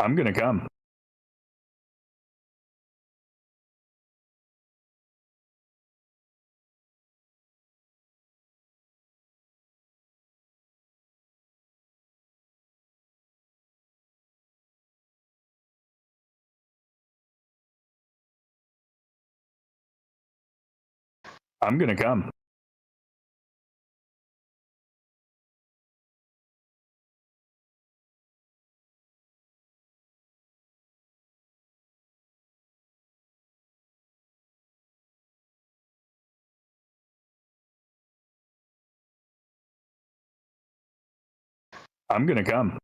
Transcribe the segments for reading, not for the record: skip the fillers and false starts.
I'm gonna come. I'm gonna come. I'm gonna come.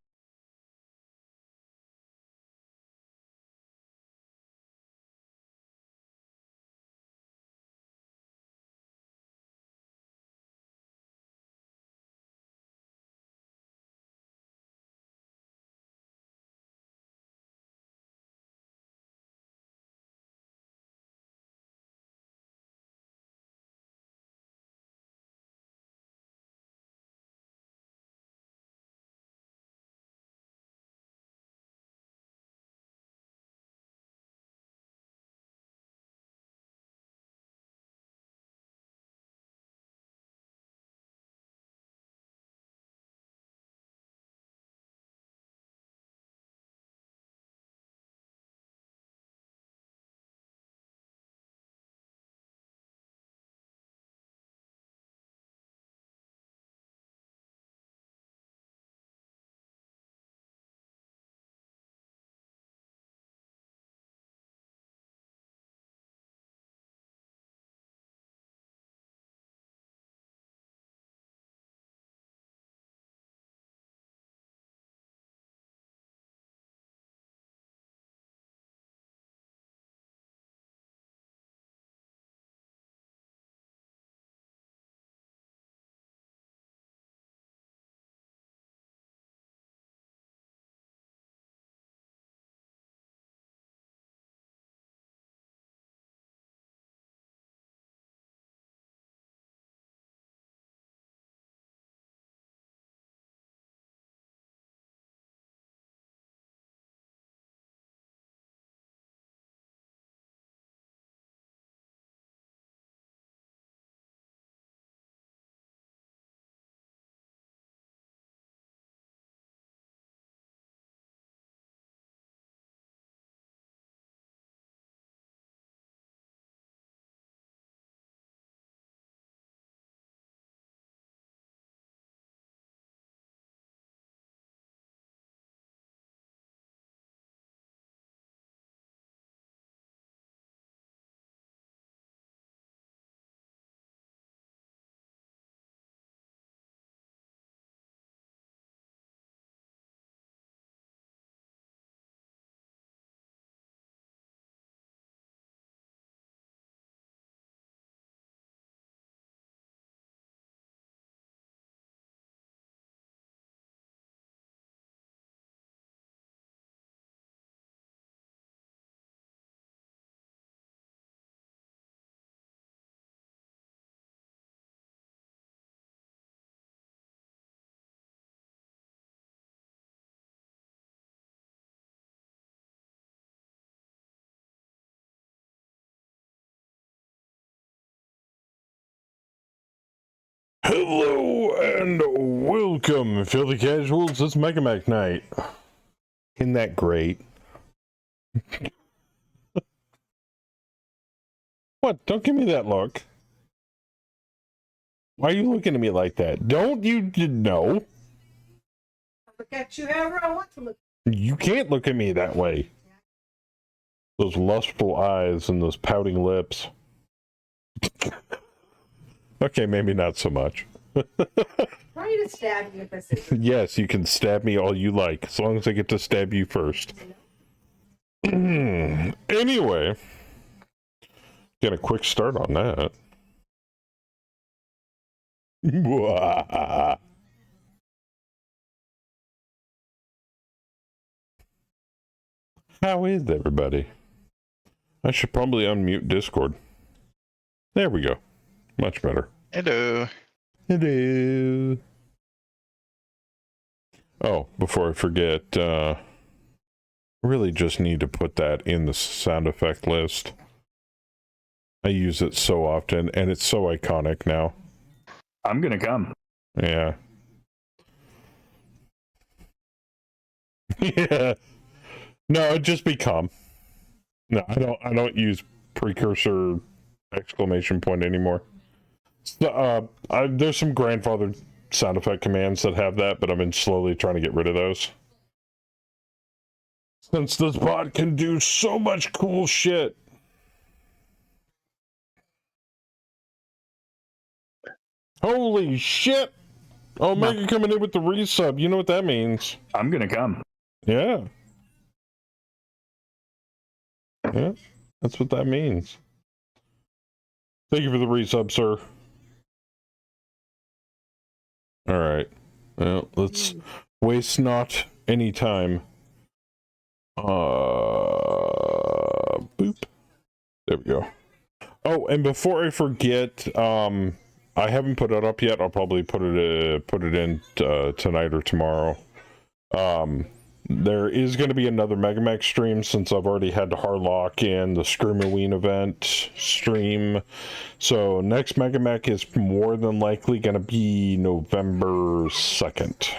Hello and welcome, filthy casuals. It's Mega Mac night. Isn't that great? What? Don't give me that look. Why are you looking at me like that? Don't you know? Look at you however I want to look. You can't look at me that way. Those lustful eyes and those pouting lips. Okay, maybe not so much. Try to stab me if I say so. Yes, you can stab me all you like, as long as I get to stab you first. Anyway, get a quick start on that. How is everybody? I should probably unmute Discord. There we go. Much better. Hello. Hello. Oh, before I forget, I really just need to put that in the sound effect list. I use it so often, and it's so iconic now. I'm gonna come. Yeah. Yeah. No, it'd just be calm. No, I don't use precursor exclamation point anymore. So, there's some grandfathered sound effect commands that have that, but I've been slowly trying to get rid of those. Since this bot can do so much cool shit. Holy shit! Omega coming in with the resub. You know what that means. I'm gonna come. Yeah. Yeah, that's what that means. Thank you for the resub, sir. Alright. Well, let's waste not any time. Boop. There we go. Oh, and before I forget, I haven't put it up yet. I'll probably put it in tonight or tomorrow. There is going to be another Megamech stream since I've already had to hardlock in the Screamoween event stream. So next Megamech is more than likely going to be November 2nd.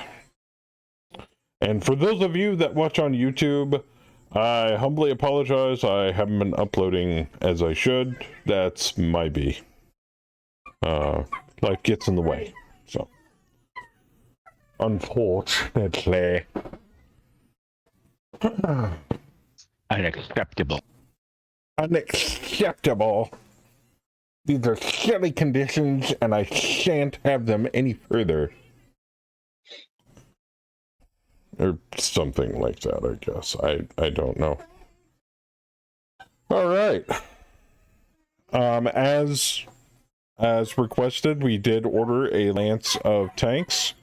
And for those of you that watch on YouTube, I humbly apologize. I haven't been uploading as I should. That's my B. Life gets in the way. So, unfortunately. Unacceptable. Unacceptable. These are silly conditions, and I shan't have them any further. Or something like that, I guess. I don't know. All right. As requested, we did order a lance of tanks.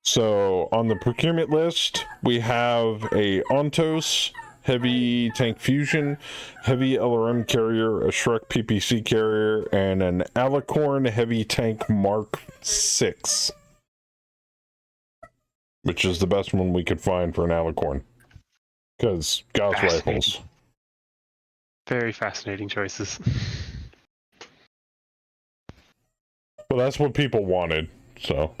So on the procurement list, we have a Ontos heavy tank fusion, heavy LRM carrier, a Shrek PPC carrier, and an Alicorn heavy tank Mark 6. Which is the best one we could find for an Alicorn. Because Gauss rifles. Very fascinating choices. Well, that's what people wanted, so.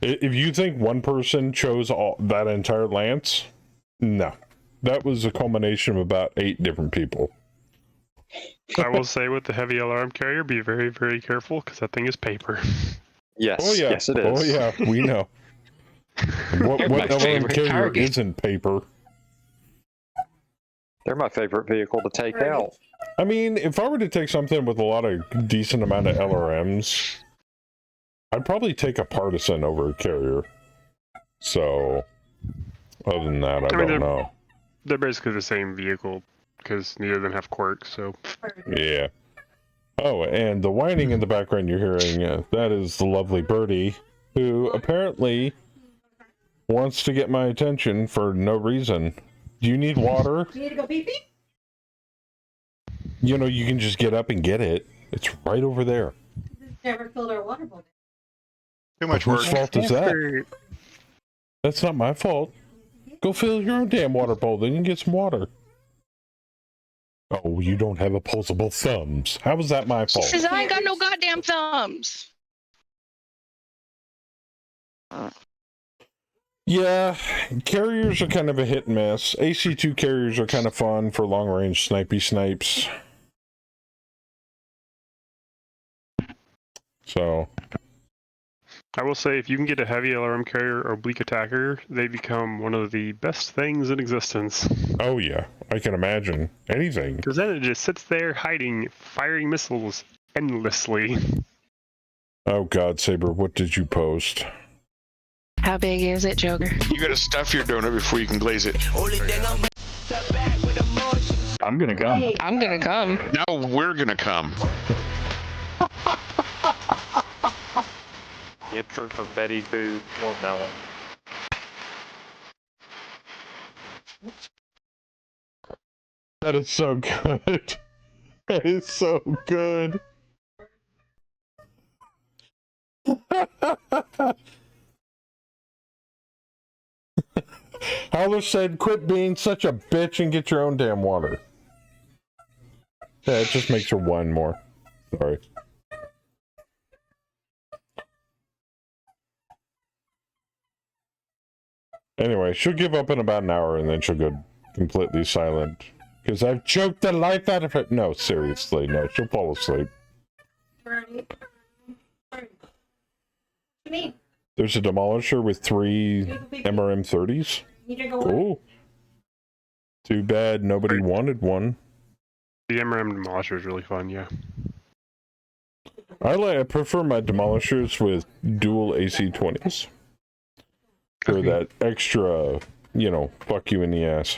If you think one person chose that entire lance, no. That was a culmination of about 8 different people. I will say with the heavy alarm carrier, be very, very careful, because that thing is paper. Yes, oh, yeah. Yes it is. Oh yeah, we know. what LRM carrier target. isn't paper? They're my favorite vehicle to take out. I mean, if I were to take something with a lot of decent amount of LRMs, I'd probably take a partisan over a carrier. So, other than that, I don't know. They're basically the same vehicle, because neither of them have quirks, so... Yeah. Oh, and the whining in the background you're hearing, that is the lovely birdie, who apparently wants to get my attention for no reason. Do you need water? You need to go pee-pee? You know, you can just get up and get it. It's right over there. Never filled our water bottle. Too much Whose work. fault is that? That's not my fault. Go fill your own damn water bowl, then you can get some water. Oh, you don't have opposable thumbs. How was that my He fault? says I ain't got no goddamn thumbs. Yeah, carriers are kind of a hit and miss. AC2 carriers are kind of fun for long-range snipey snipes. So... I will say, if you can get a heavy alarm carrier or oblique attacker, they become one of the best things in existence. Oh yeah, I can imagine. Anything. Because then it just sits there hiding, firing missiles endlessly. Oh god, Saber, what did you post? How big is it, Joker? You gotta stuff your donut before you can glaze it. I'm gonna come. I'm gonna come. Now we're gonna come. Get proof of Betty Boo. Well, no. That is so good. That is so good. Howler said, quit being such a bitch and get your own damn water. Yeah, it just makes her whine more. Sorry. Anyway, she'll give up in about an hour and then she'll go completely silent. Because I've choked the life out of her. No, seriously, no. She'll fall asleep. What do you mean? There's a demolisher with 3 MRM 30s. You didn't go Cool. Too bad nobody wanted one. The MRM Demolisher is really fun, yeah. I prefer my demolishers with dual AC-20s. For that extra, you know, fuck you in the ass.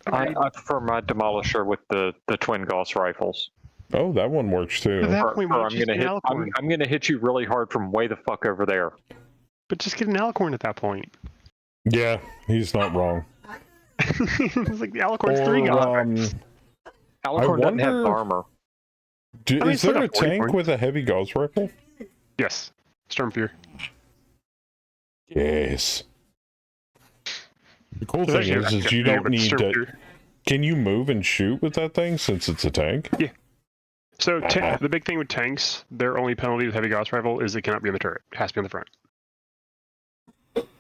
I prefer my Demolisher with the twin Gauss rifles. Oh, that one works too. At that Or point, why don't I'm you gonna just hit. get an Alicorn? I'm gonna hit you really hard from way the fuck over there. But just get an Alicorn at that point. Yeah, he's not wrong. It's like the Alicorn's 3 guns. Alicorn doesn't have wonder- armor. I mean, Is it's like there a a 40 tank point. with a heavy Gauss rifle? Yes. Stormfear. Yes. The cool There's thing actually is a you fear, don't but need to... Stormfear- Can you move and shoot with that thing since it's a tank? So the big thing with tanks, their only penalty with heavy Gauss rifle is it cannot be on the turret. It has to be on the front.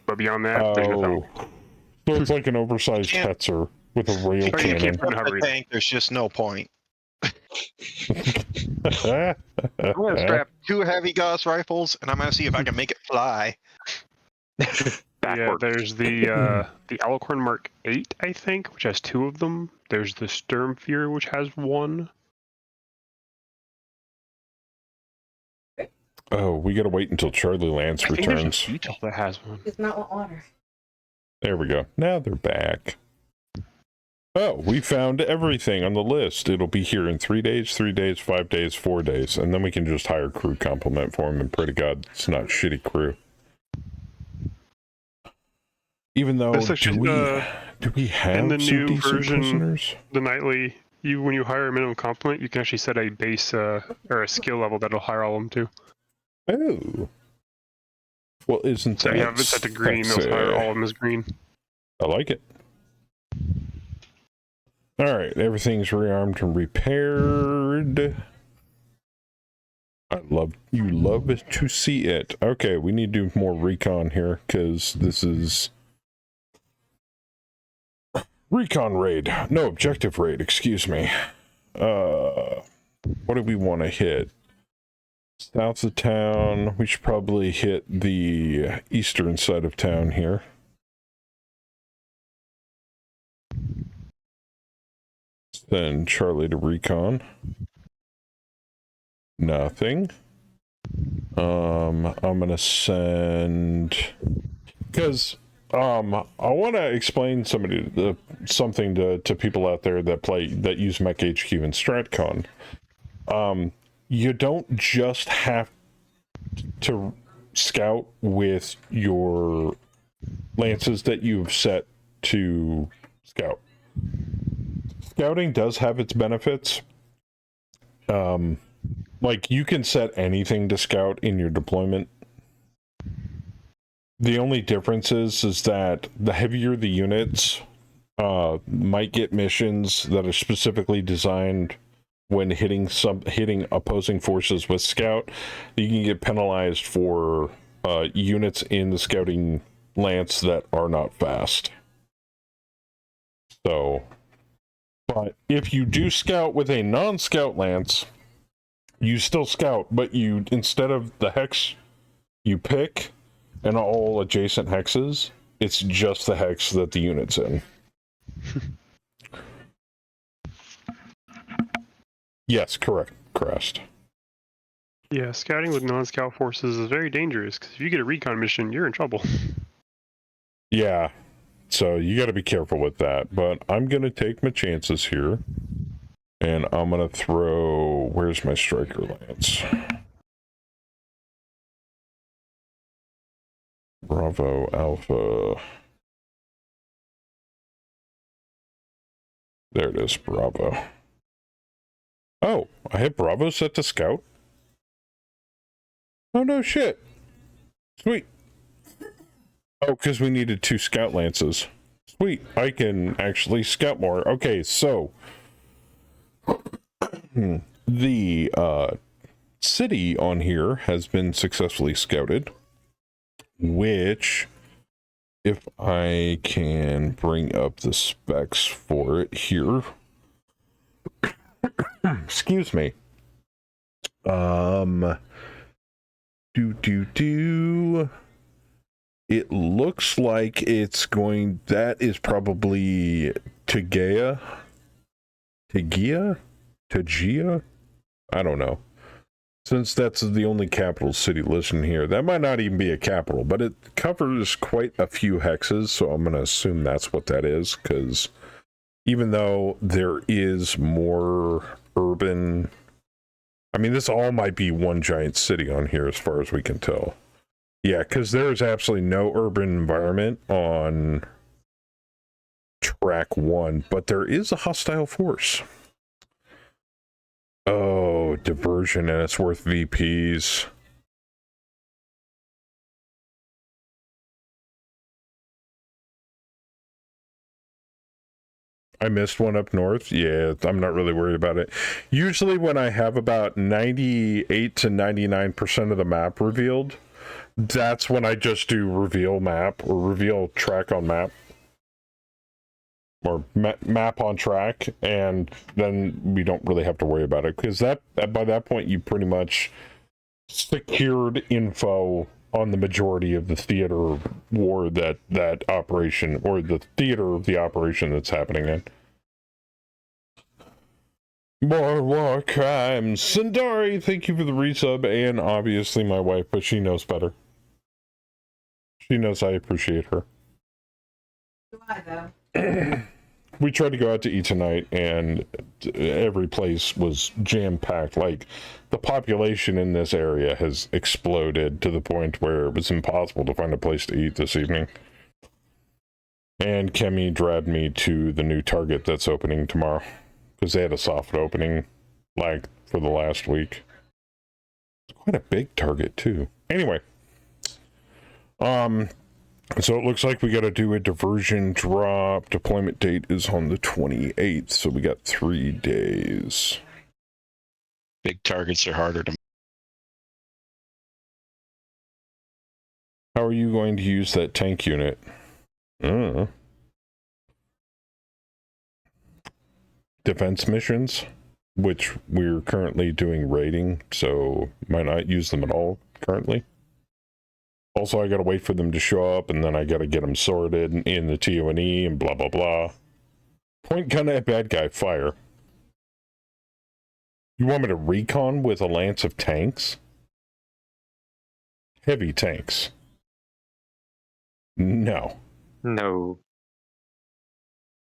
But beyond that, there's no penalty. So it's like an oversized Can't- Hetzer with a rail you can't cannon. put- The tank, there's just no point. I'm gonna strap 2 heavy Gauss rifles, and I'm gonna see if I can make it fly. Yeah, Backward. there's the Alicorn Mark 8, I think, which has 2 of them. There's the Sturmfear, which has 1. Oh, we gotta wait until Charlie Lance I think there's returns. a Beetle that has 1. It's not want water. There we go. Now they're back. Oh, we found everything on the list. It'll be here in 3 days, 3 days, 5 days, 4 days, and then we can just hire crew complement for them, and pray to God it's not shitty crew. Even though, This actually, do we have in the some new decent version- prisoners? The nightly, when you hire a minimum complement, you can actually set a base or a skill level that'll hire all of them too. Oh. Well, isn't So that if you have it set to green, they'll sexy? hire all of them as green. I like it. Alright, everything's rearmed and repaired. You love to see it. Okay, we need to do more recon here, because this is... Recon raid. No, objective raid, excuse me. What do we want to hit? South of town. We should probably hit the eastern side of town here. Send Charlie to recon. Nothing. I'm gonna send, because I want to explain something to people out there that use Mech HQ and StratCon. You don't just have to scout with your lances that you've set to scout. Scouting does have its benefits. Like, you can set anything to scout in your deployment. The only difference is that the heavier the units might get missions that are specifically designed when hitting opposing forces with scout. You can get penalized for units in the scouting lance that are not fast. So, but if you do scout with a non-scout lance, you still scout, but you, instead of the hex you pick and all adjacent hexes, it's just the hex that the unit's in. Yes, correct, Crest. Yeah, scouting with non-scout forces is very dangerous, because if you get a recon mission, you're in trouble. Yeah, so you got to be careful with that, but I'm going to take my chances here. And I'm going to throw... Where's my striker lance? Bravo, Alpha. There it is, Bravo. Oh, I have Bravo set to scout? Oh, no shit. Sweet. Oh, because we needed 2 scout lances. Sweet, I can actually scout more. Okay, so the city on here has been successfully scouted, which, if I can bring up the specs for it here, excuse me. It looks like it's going, that is probably Tegea? I don't know. Since that's the only capital city listed here, that might not even be a capital, but it covers quite a few hexes, so I'm going to assume that's what that is, because even though there is more urban, I mean, this all might be one giant city on here as far as we can tell. Yeah, because there is absolutely no urban environment on track 1, but there is a hostile force. Oh, diversion, and it's worth VPs. I missed one up north. Yeah, I'm not really worried about it. Usually when I have about 98 to 99% of the map revealed, that's when I just do reveal map or reveal track on map. Or map on track, and then we don't really have to worry about it, because that by that point you pretty much secured info on the majority of the theater war that operation, or the theater of the operation that's happening in. More war crimes. Sundari, thank you for the resub, and obviously my wife, but she knows better. She knows I appreciate her. Why though? We tried to go out to eat tonight, and every place was jam-packed. Like, the population in this area has exploded to the point where it was impossible to find a place to eat this evening. And Kemi dragged me to the new Target that's opening tomorrow, because they had a soft opening, like, for the last week. It's quite a big Target, too. Anyway. So it looks like we got to do a diversion drop. Deployment date is on the 28th, so we got 3 days. Big targets are harder to. How are you going to use that tank unit? Defense missions, which we're currently doing raiding, so might not use them at all currently. Also, I gotta wait for them to show up, and then I gotta get them sorted in the TONE and blah blah blah. Point gun at bad guy, fire. You want me to recon with a lance of tanks? Heavy tanks. No. No.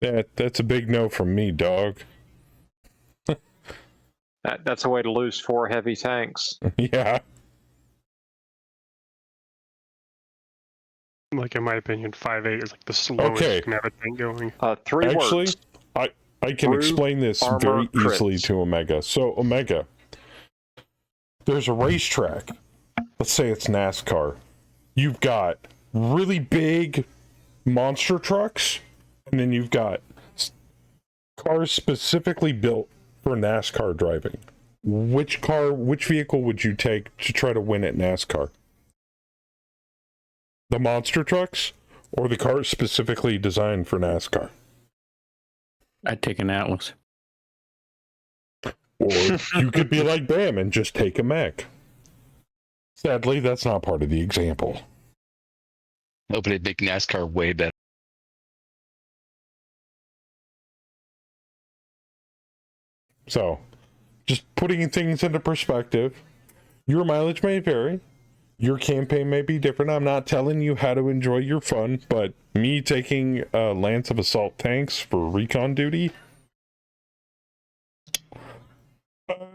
That's a big no from me, dog. That's a way to lose 4 heavy tanks. Yeah. Like, in my opinion, 5.8 is like the slowest you can have a thing going. 3 Actually, words. I can explain this very easily to Omega. So, Omega, there's a racetrack. Let's say it's NASCAR. You've got really big monster trucks, and then you've got cars specifically built for NASCAR driving. Which vehicle would you take to try to win at NASCAR? The monster trucks, or the cars specifically designed for NASCAR? I'd take an Atlas. Or you could be like Bam and just take a mech. Sadly, that's not part of the example. Nobody make NASCAR way better. So, just putting things into perspective, your mileage may vary. Your campaign may be different. I'm not telling you how to enjoy your fun, but me taking a Lance of Assault tanks for recon duty?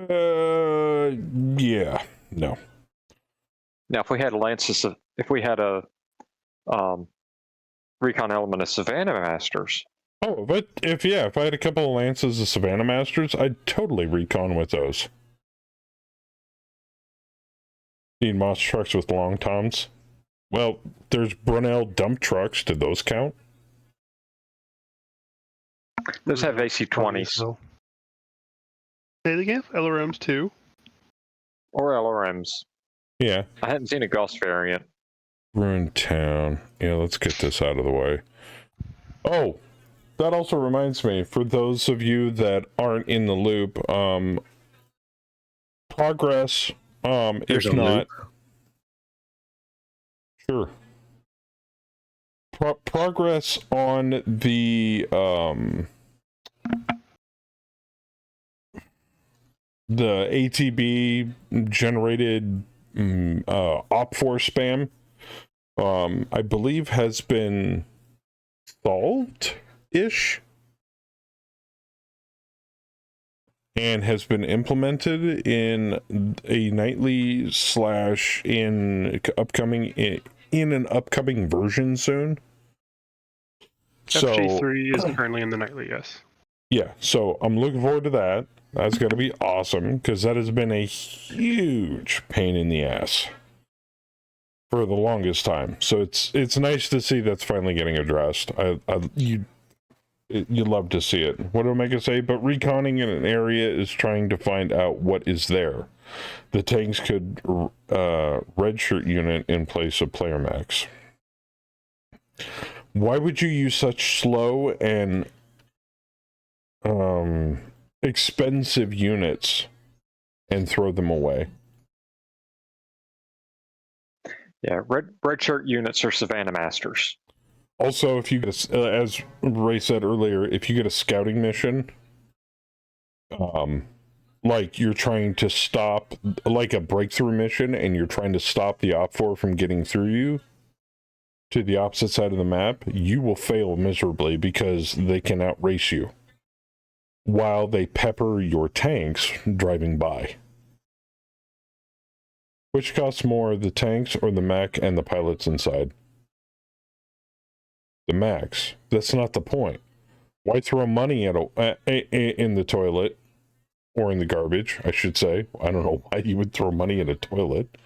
Yeah, no. Now, if we had Lances, if we had a recon element of Savannah Masters. Oh, but if I had a couple of Lances of Savannah Masters, I'd totally recon with those. Need monster trucks with long toms? Well, there's Brunel dump trucks. Did those count? Those have AC-20s So. They have LRMs too. or LRMs. Yeah. I hadn't seen a Gauss variant. Ruined town. Yeah, let's get this out of the way. Oh, that also reminds me, for those of you that aren't in the loop, progress, There's if a not... loop. Sure. Progress on the ATB generated op4 spam, I believe has been solved-ish and has been implemented in a nightly / in an upcoming version soon. So FG3 is currently in the nightly, yes. yeah, so I'm looking forward to that. That's going to be awesome, because that has been a huge pain in the ass for the longest time. So it's nice to see that's finally getting addressed. You love to see it. What do I make it say? But reconning in an area is trying to find out what is there. The tanks could redshirt unit in place of player max. Why would you use such slow and expensive units and throw them away? Yeah, red shirt units are Savannah Masters. Also, if you get as Ray said earlier, if you get a scouting mission, like you're trying to stop, like a breakthrough mission, and you're trying to stop the op4 from getting through you to the opposite side of the map, you will fail miserably because they can outrace you while they pepper your tanks driving by. Which costs more, the tanks or the mech and the pilots inside? The max. That's not the point. Why throw money at in the toilet, or in the garbage, I should say. I don't know why you would throw money in a toilet.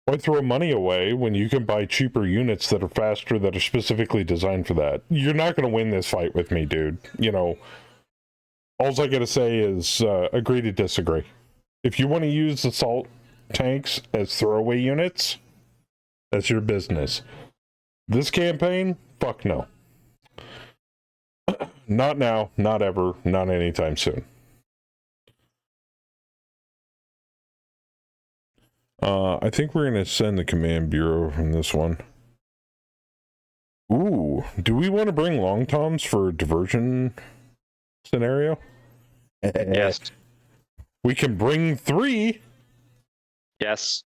Why throw money away when you can buy cheaper units that are faster, that are specifically designed for that? You're not going to win this fight with me, dude. You know, all I got to say is agree to disagree. If you want to use assault tanks as throwaway units, that's your business. This campaign, fuck no. Not now, not ever, not anytime soon. I think we're going to send the command bureau from this one. Ooh, do we want to bring long toms for diversion scenario? Yes. We can bring 3. Yes.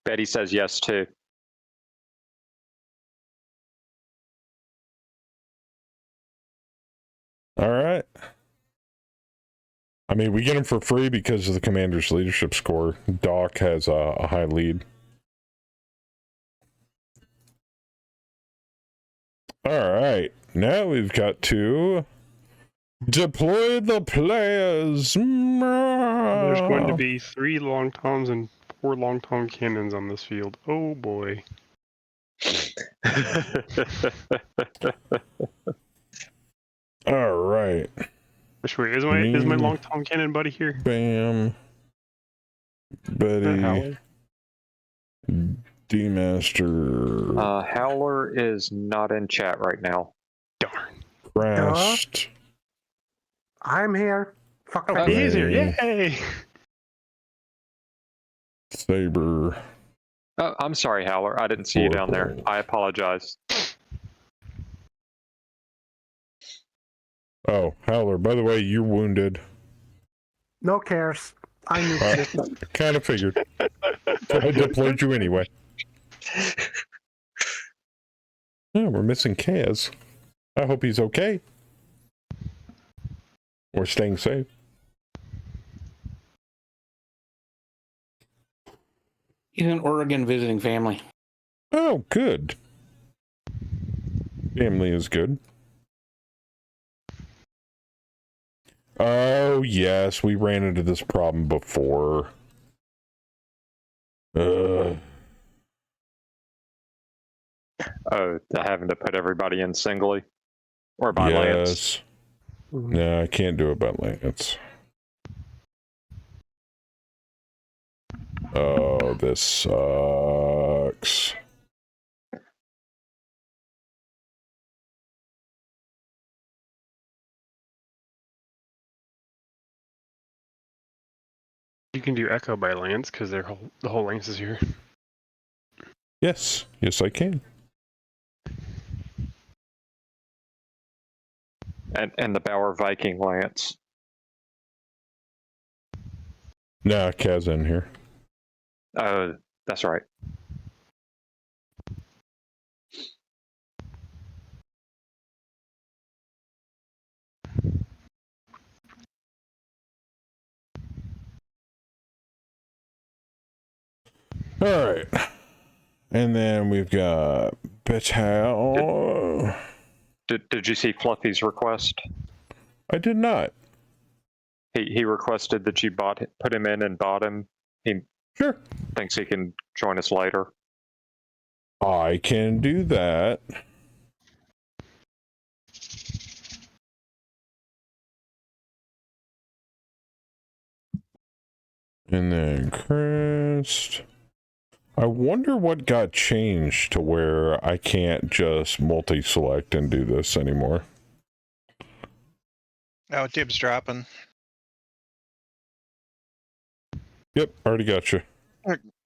Betty says yes too. All right. I mean, we get them for free because of the commander's leadership score. Doc has a high lead. All right. Now we've got to deploy the players. There's going to be 3 long toms and 4 long tom cannons on this field. Oh boy. All right. Wait, is my long tom cannon buddy here? Bam. Betty. D-Master. Howler is not in chat right now. Darn. Crashed. I'm here. Fuck Oh, he's here. Yay! Saber. Oh, I'm sorry, Howler. I didn't see you down there. I apologize. Oh, Howler, by the way, you're wounded. No cares. I knew it. Kind of figured. I deployed you anyway. Yeah, we're missing Kaz. I hope he's okay. Or staying safe. He's in Oregon visiting family. Oh, good. Family is good. Oh, yes, we ran into this problem before. Oh, having to put everybody in singly. Or by Lance. Yes. No, I can't do it by Lance. Oh, this sucks. You can do Echo by Lance because the whole Lance is here. Yes, yes, I can. And the Bauer Viking Lance. Nah, Kaz in here. Oh, that's right. All right. And then we've got Betal. Did you see Fluffy's request? I did not. He requested that you put him in and bot him. He Sure. thinks he can join us later. I can do that. And then Crest. I wonder what got changed to where I can't just multi-select and do this anymore. Oh, Dib's dropping. Yep, already got you.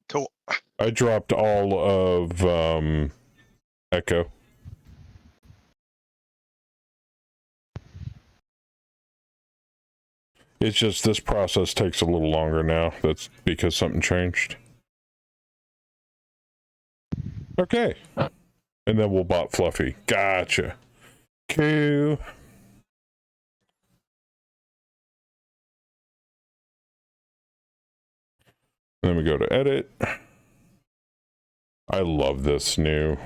Cool. I dropped all of Echo. It's just this process takes a little longer now. That's because something changed. Okay. And then we'll bot Fluffy. Gotcha. Cool. Then we go to edit. I love this new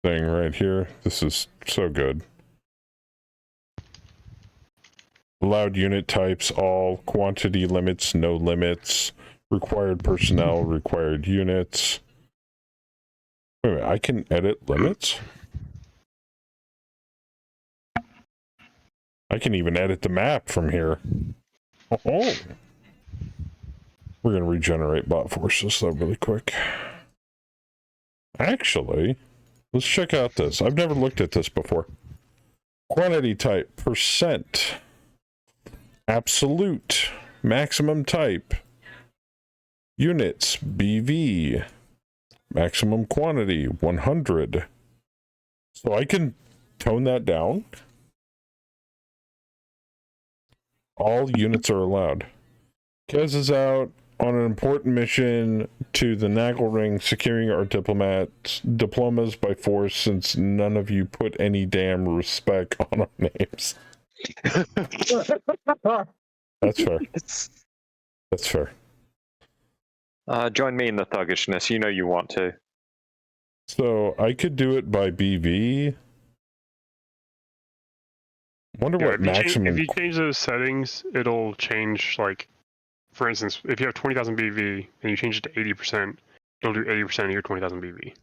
thing right here. This is so good. Allowed unit types, all quantity limits, no limits, required personnel, required units. Wait a minute, I can edit limits? I can even edit the map from here. Oh. We're going to regenerate bot forces though really quick. Actually, let's check out this. I've never looked at this before. Quantity type, percent, absolute, maximum type, units, BV, maximum quantity, 100. So I can tone that down. All units are allowed. Kez is out on an important mission to the Nagel Ring, securing our diplomas by force, since none of you put any damn respect on our names. That's fair. That's fair. Join me in the thuggishness. You know you want to. So I could do it by BV. Wonder what maximum. If you change those settings, it'll change, like, for instance, if you have 20,000 BV and you change it to 80%, it'll do 80% of your 20,000 BV.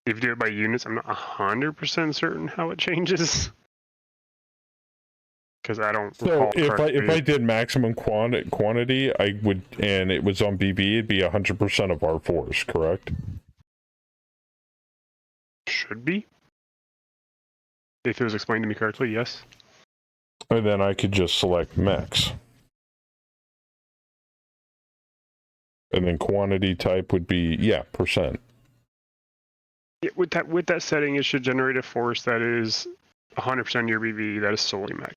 If you do it by units, I'm not 100% certain how it changes. Because I don't So recall if I did maximum quantity, I would, and it was on BV, it'd be 100% of our force, correct? Should be. If it was explained to me correctly, yes. And then I could just select max. And then quantity type would be, yeah, percent. Yeah, with that setting, it should generate a force that is 100% your BV. That is solely max.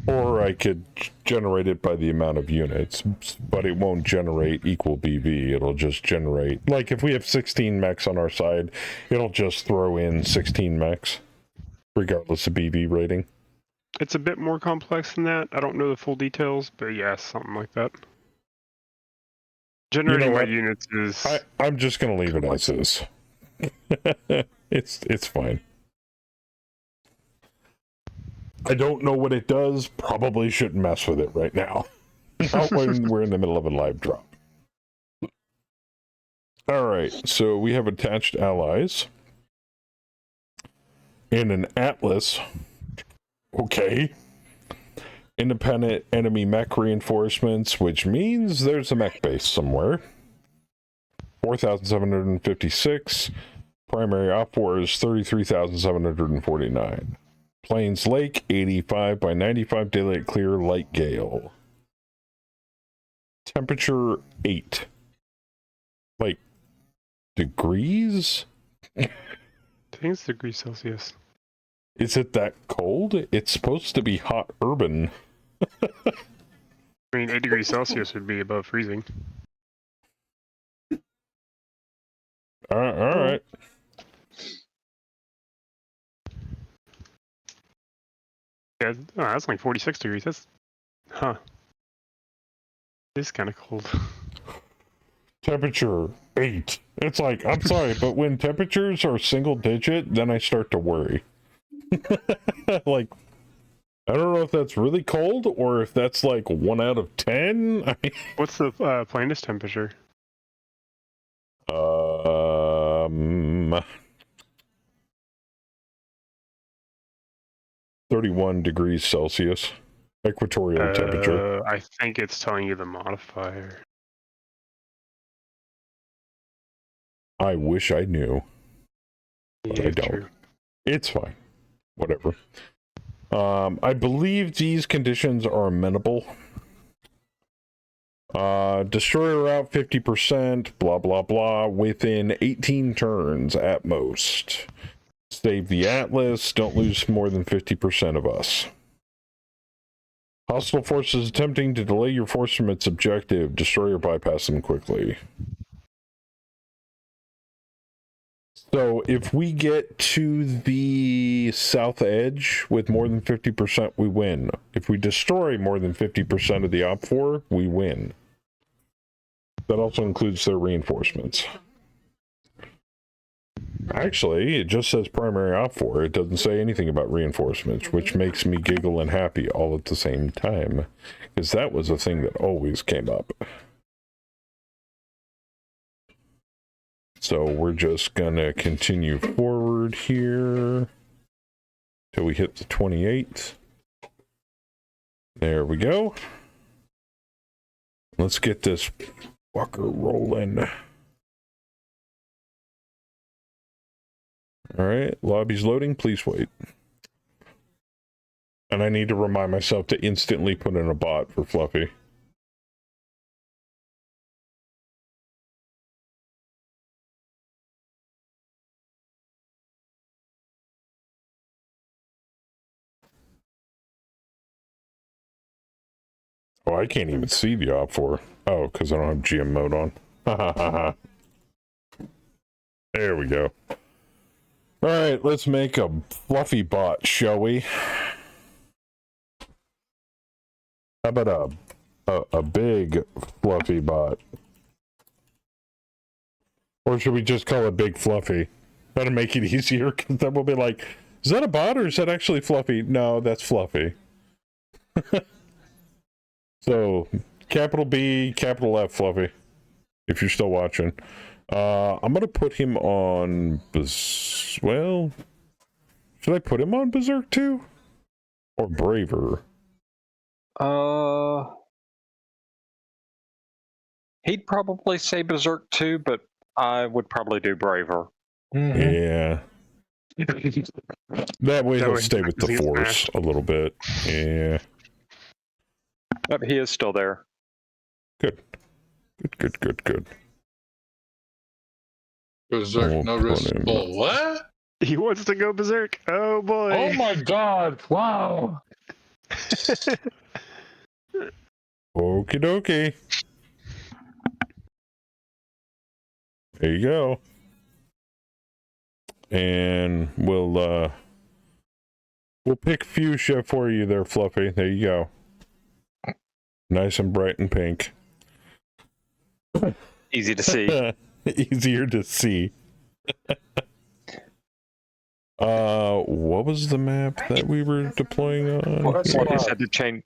Or I could generate it by the amount of units, but it won't generate equal BV. It'll just generate, like if we have 16 mechs on our side, it'll just throw in 16 mechs, regardless of BV rating. It's a bit more complex than that. I don't know the full details, but yeah, something like that. Generating by units is... I'm just going to leave it as is. It's fine. I don't know what it does. Probably shouldn't mess with it right now. Not when we're in the middle of a live drop. All right, so we have attached allies. in an atlas. Okay. Independent enemy mech reinforcements, which means there's a mech base somewhere. 4,756. Primary op war is 33,749. Plains Lake, 85 by 95, daylight clear, light gale. Temperature 8. Like, degrees? I think it's degrees Celsius. Is it that cold? It's supposed to be hot urban. I mean, 8 degrees Celsius would be above freezing. All right. Yeah, that's like 46 degrees. That's, it's kind of cold. Temperature 8. It's like, I'm sorry, but when temperatures are single digit, then I start to worry. Like, I don't know if that's really cold or if that's like 1 out of 10. What's the plainest temperature? 31 degrees Celsius. Equatorial temperature. I think it's telling you the modifier. I wish I knew. But Yeah, I don't. true. It's fine. Whatever. I believe these conditions are amenable. Destroyer out 50%, blah, blah, blah, within 18 turns at most. Save the Atlas, don't lose more than 50% of us. Hostile forces attempting to delay your force from its objective, destroy or bypass them quickly. So if we get to the south edge with more than 50%, we win. If we destroy more than 50% of the OP4, we win. That also includes their reinforcements. Actually, it just says primary OP4. It doesn't say anything about reinforcements, which makes me giggle and happy all at the same time. Because that was a thing that always came up. So we're just gonna continue forward here till we hit the 28th. There we go. Let's get this fucker rolling. All right, lobby's loading. Please wait. And I need to remind myself to instantly put in a bot for Fluffy. Oh, I can't even see the OP4. Oh, because I don't have GM mode on. There we go. All right, let's make a fluffy bot, shall we? How about a big fluffy bot? Or should we just call it Big Fluffy? That'll make it easier, because then we'll be like, is that a bot or is that actually Fluffy? No, that's Fluffy. So, capital B, capital F, Fluffy, if you're still watching. I'm going to put him on, well, should I put him on Berserk 2? Or Braver? He'd probably say Berserk 2, but I would probably do Braver. Yeah. That way he'll stay with the Force a little bit. Yeah. But he is still there. Good. Good. Berserk, no risk. Oh, what? He wants to go berserk. Oh boy. Oh my god. Wow. Okie dokie. There you go. And we'll pick fuchsia for you there, Fluffy. There you go. Nice and bright and pink. Easy to see. Easier to see. What was the map that we were deploying on? Well, I just had to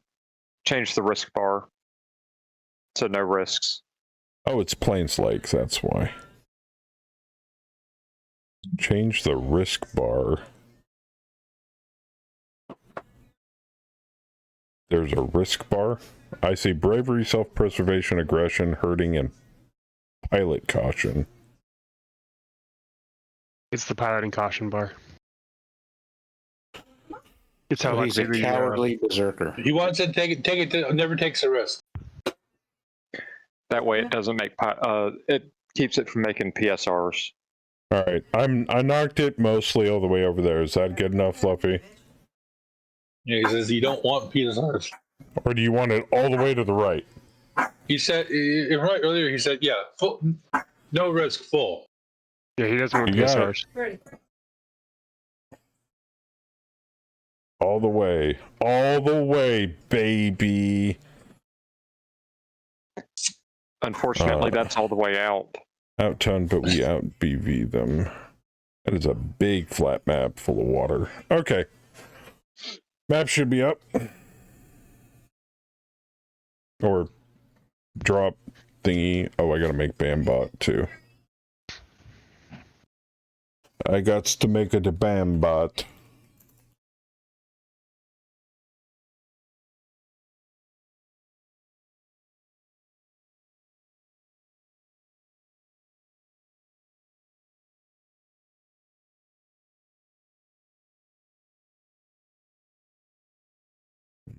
change the risk bar to no risks. Oh, it's Plains Lake, that's why. Change the risk bar. There's a risk bar. I see bravery, self-preservation, aggression, hurting, and pilot caution. It's the piloting caution bar. It's how So like he's a the cowardly berserker. He wants to take it, never takes a risk. That way it doesn't make, it keeps it from making PSRs. All right, I knocked it mostly all the way over there. Is that good enough, Fluffy? Yeah, he says you don't want PSRs. Or do you want it all the way to the right? He said right earlier. He said, "Yeah, full, no risk, full." Yeah, he doesn't want You got PSRs. Ready. All the way, baby. Unfortunately, that's all the way out. Out-ton, but we out-BV them. That is a big flat map full of water. Okay. Map should be up. Or drop thingy. Oh, I gotta make Bambot too. I got to make a Bambot.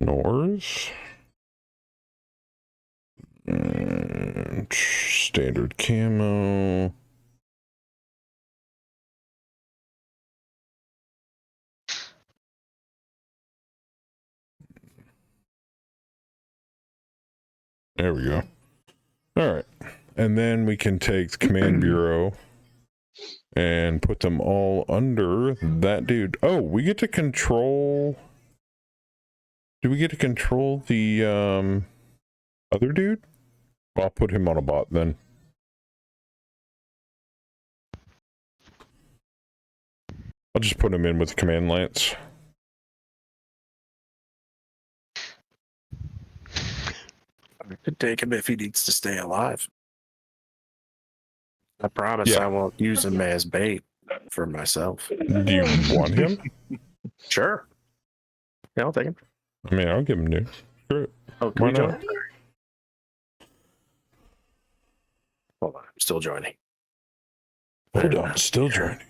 North. And standard camo. There we go. All right. And then we can take the command bureau and put them all under that dude. Oh, we get to control. Do we get to control the other dude? Well, I'll put him on a bot then. I'll just put him in with the command lance. I could take him if he needs to stay alive. I promise I won't use him as bait for myself. Do you want him? Sure. Yeah, I'll take him. I mean, I'll give him new. Screw it. Oh, can Why we join? not? Hold on, I'm still joining. Hold on, still joining.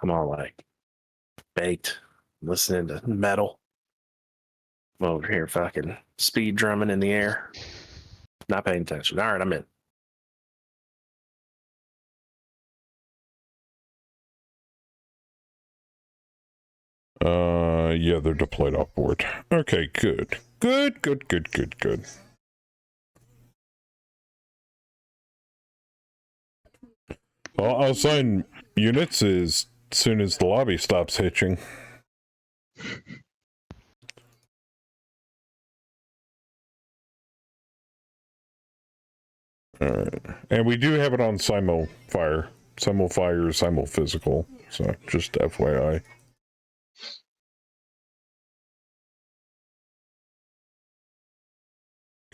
I'm all like baked, listening to metal. I'm over here fucking speed drumming in the air. Not paying attention. All right, I'm in. Yeah, they're deployed off board. Okay, good. Good. Well, I'll assign units as soon as the lobby stops hitching. Alright. And we do have it on simul fire, simul physical. So just FYI.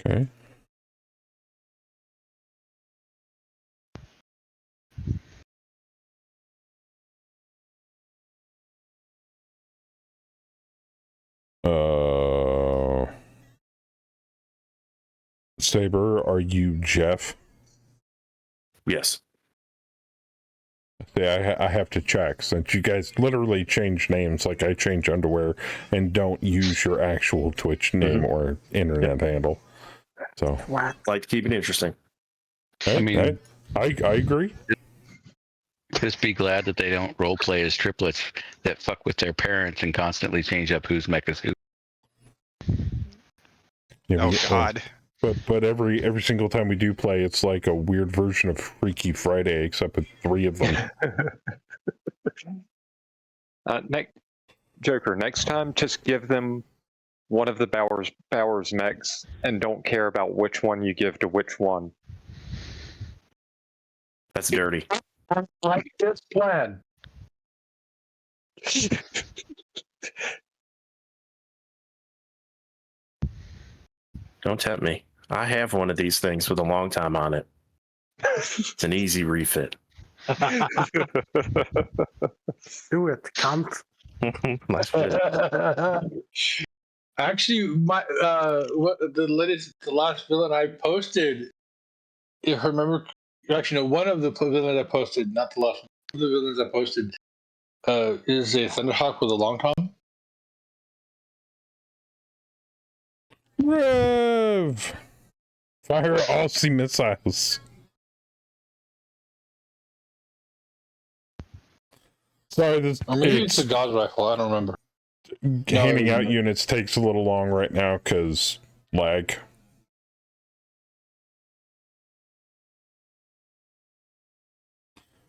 Okay. Saber, are you Jeff? Yes. Yeah, I have to check since you guys literally change names like I change underwear and don't use your actual Twitch name or internet handle. So, like to keep it interesting. I mean, I agree. Just be glad that they don't role play as triplets that fuck with their parents and constantly change up whose mech is who. Yeah, Oh God. But every single time we do play, it's like a weird version of Freaky Friday, except with 3 of them. Joker, next time, just give them one of the Bowers mechs and don't care about which one you give to which one. That's dirty. I like this plan. Don't tempt me. I have one of these things with a long time on it. It's an easy refit. Do it, cunt. Nice fit. Actually, my what the last villain I posted, if I remember, actually no, one of the villains I posted, not the last one. One of the villains I posted is a Thunderhawk with a long tom. Rev! Fire Aussie missiles. Sorry, this Or maybe it's a Gauss rifle. I don't remember. handing out units takes a little long right now because lag.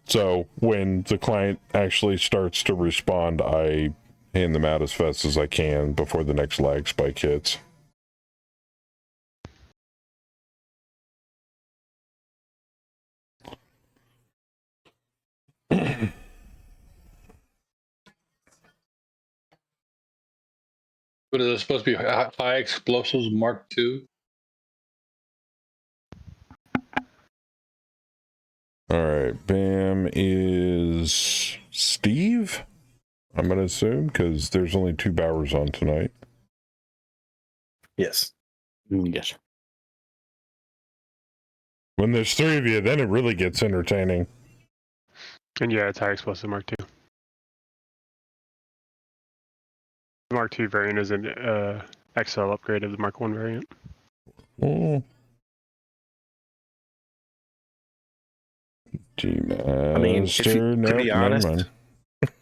So when the client actually starts to respond, I hand them out as fast as I can before the next lag spike hits. But is it supposed to be high explosives Mark II? Alright, Bam is Steve? I'm going to assume, because there's only 2 Bowers on tonight. Yes. Yes. When there's 3 of you, then it really gets entertaining. And yeah, it's high explosive Mark II. The Mark II variant is an XL upgrade of the Mark I variant. Oh. I mean, to be honest,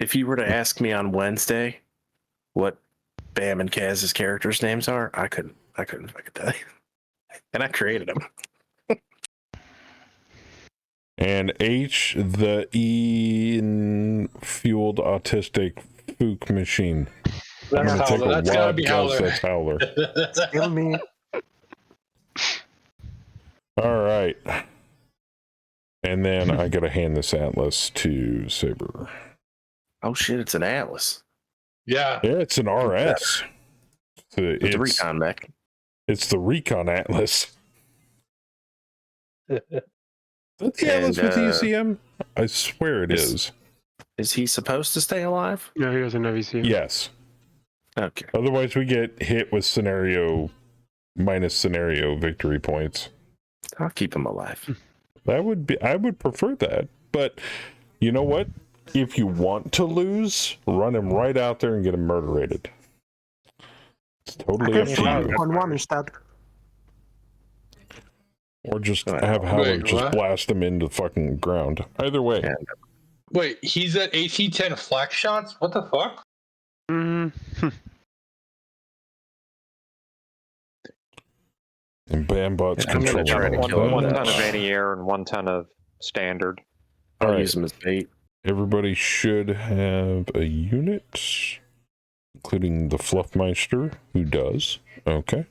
if you were to ask me on Wednesday what Bam and Kaz's characters' names are, I couldn't fucking tell you. And I created them. And H, the fueled autistic Fook machine. I'm going to take a wild guess that's Howler. Kill me. All right. And then I got to hand this Atlas to Saber. Oh shit, it's an Atlas. Yeah. Yeah, it's an RS. It's a recon mech. It's the Recon Atlas. Is that the Atlas with ECM? I swear it is. Is he supposed to stay alive? No, he doesn't have ECM. Yes. Okay. Otherwise, we get hit with minus scenario victory points. I'll keep him alive. I would prefer that. But you know what? If you want to lose, run him right out there and get him murderated. It's totally up to you. On one instead. Or just have Howard just blast him into the fucking ground. Either way. Yeah. Wait, he's at AC-10 flak shots? What the fuck? Mm-hmm. And Bambot's I'm going to try to kill 1 ton of that. anti-air and 1 ton of standard. I'll use him as bait. Everybody should have a unit, including the Fluffmeister, who does. Okay.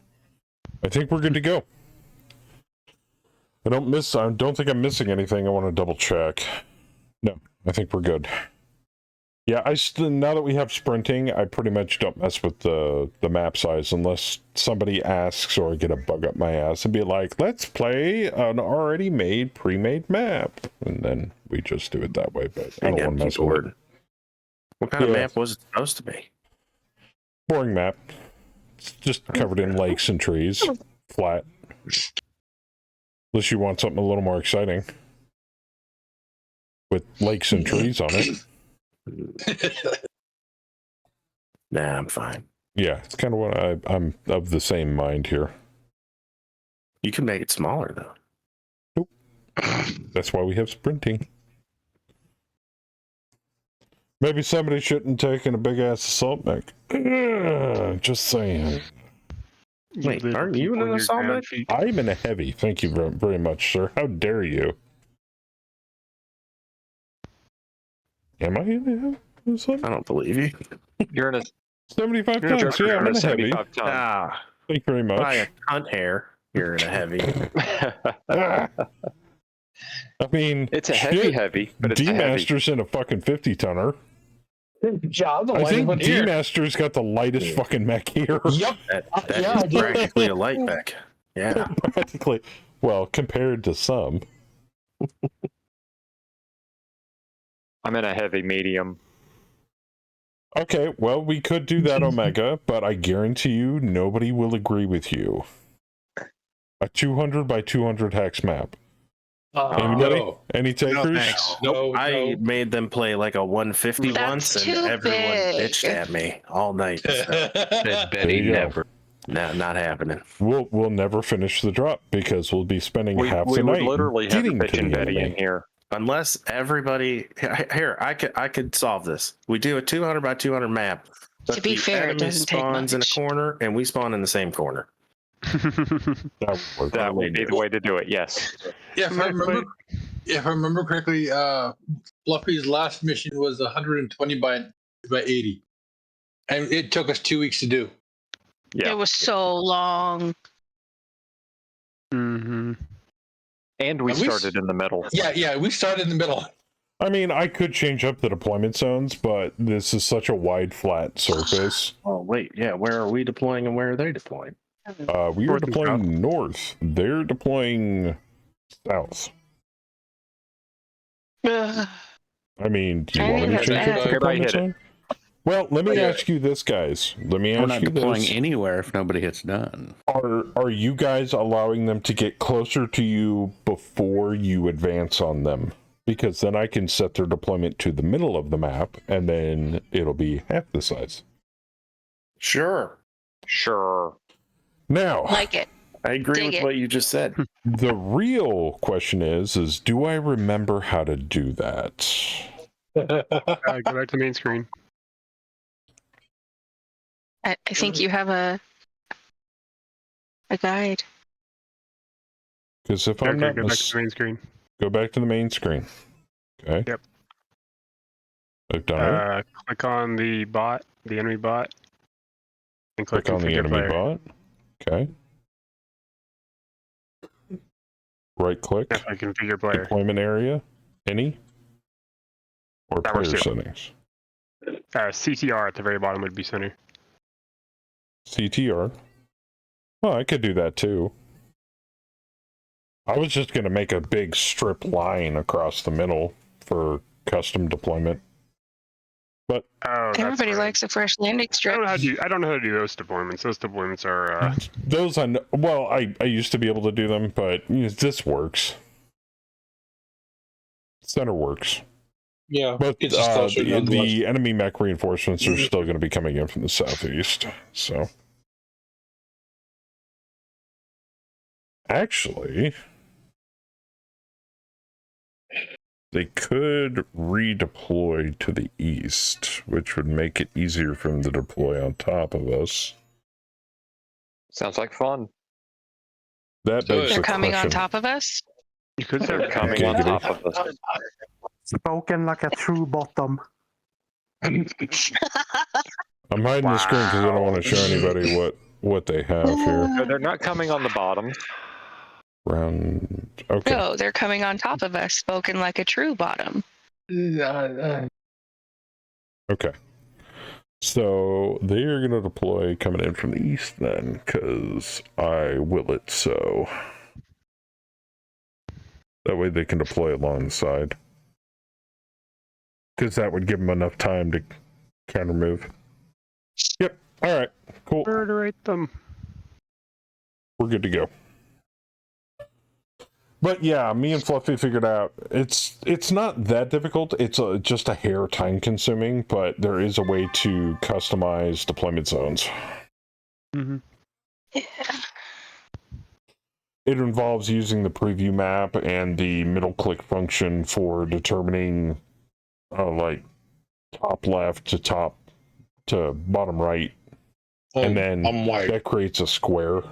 I think we're good to go. I don't think I'm missing anything. I want to double check. No, I think we're good. Yeah, now that we have sprinting, I pretty much don't mess with the map size unless somebody asks or I get a bug up my ass and be like, let's play an already pre-made map. And then we just do it that way, but I don't want to mess with it. What kind of map was it supposed to be? Boring map. It's just covered in lakes and trees. Flat. Unless you want something a little more exciting. With lakes and trees on it. Nah, I'm fine. Yeah, it's kind of what I'm of the same mind here. You can make it smaller, though. Nope. That's why we have sprinting. Maybe somebody shouldn't take in a big-ass assault mech. Just saying. Wait, aren't you in an assault mech? I'm in a heavy. Thank you very, very much, sir. How dare you? Am I in a heavy? I don't believe you. You're in a 75 tons. Yeah, I'm in a heavy. 75 ton. Ah, Thank you very much. by a cunt hair, you're in a heavy. I mean, It's a heavy, but it's heavy. D-Master's in a fucking 50-tonner. Yeah, I think D-Master's got the lightest fucking mech here. Yep. That is practically a light mech. Yeah. Practically. Well, compared to some. I'm in a heavy medium. Okay, well, we could do that, Omega, but I guarantee you nobody will agree with you. A 200 by 200 hex map. Anybody? No. Any takers? No, thanks. Nope. No, I no. made them play like a 150 That's once, and too everyone big. bitched at me all night. So, Said There Betty you go. never. not happening. We'll never finish the drop because we'll be spending half We the would night literally have getting to Bitch and the Betty in enemy. here. Unless everybody here, I could solve this. We do a 200 by 200 map. But To be the fair, it enemy doesn't take spawns in a much. corner, and we spawn in the same corner. That would be the way to do it. Yes. Yeah, if I remember correctly, Fluffy's last mission was 120 by 80, and it took us 2 weeks to do. Yeah. It was so long. Mm-hmm. And we At least- started in the middle. Yeah, we started in the middle. I mean, I could change up the deployment zones, but this is such a wide, flat surface. Oh wait, yeah. Where are we deploying, and where are they deploying? We are North and deploying north. They're deploying south. Ugh. I mean, do you I want me think to change that's up the bad. Everybody deployment hit it. zone? Well, let me Yeah. ask you this, guys. Let me We're ask not you deploying this. anywhere if nobody hits done. Are you guys allowing them to get closer to you before you advance on them? Because then I can set their deployment to the middle of the map, and then it'll be half the size. Sure. Sure. Now, Like it. I agree Dig with it. what you just said. the real question is do I remember how to do that? Go back to the main screen. I think you have a guide. Because if I'm Okay, not go back to the main screen. go back to the main screen. Okay. Yep. I've done it. Click on the bot, the enemy bot, and click Click on the configure enemy player. bot. Okay. Right click. Definitely configure player. Deployment area. Any? Or That player works too. settings. CTR at the very bottom would be center. CTR. Well, I could do that too. I was just going to make a big strip line across the middle for custom deployment. But Oh, that's Everybody right. likes a fresh landing I strip. don't know how to do those deployments. Those deployments are those I know, well, I used to be able to do them, but this works. Center works. Yeah, But it's just closer nonetheless. the enemy mech reinforcements are still going to be coming in from the southeast. So, actually, they could redeploy to the east, which would make it easier for them to deploy on top of us. Sounds like fun. That So begs They're the coming on question. top of us. you could They're say coming on Giggity. top of us. Spoken like a true bottom. I'm hiding the screen because I don't want to show anybody what they have here. No, they're not coming on the bottom. Round. Okay. No, they're coming on top of us, spoken like a true bottom. Okay. So they are going to deploy coming in from the east then, because I will it so. That way they can deploy along the side. Because that would give them enough time to counter move. Yep. All right. Cool. murderate them. We're good to go. But yeah, me and Fluffy figured out it's not that difficult. It's just a hair time consuming, but there is a way to customize deployment zones. Mm-hmm. Yeah. It involves using the preview map and the middle click function for determining like top left to bottom right, and then I'm white. that creates a square.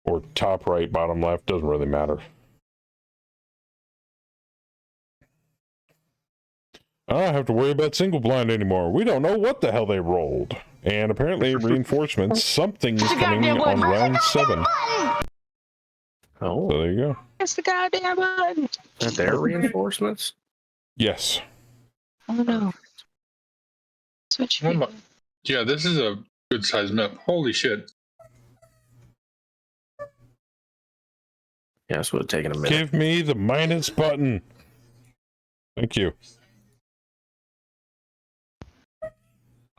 Or top right, bottom left, doesn't really matter. I don't have to worry about single blind anymore. We don't know what the hell they rolled. And apparently reinforcements, something's coming on round 7. Oh, So there you go. It's the goddamn button. are there reinforcements? Yes. Oh no. Switch. Oh my- Yeah, this is a good size map. Holy shit. Yeah, this would have taken a minute. Give me the minus button. Thank you.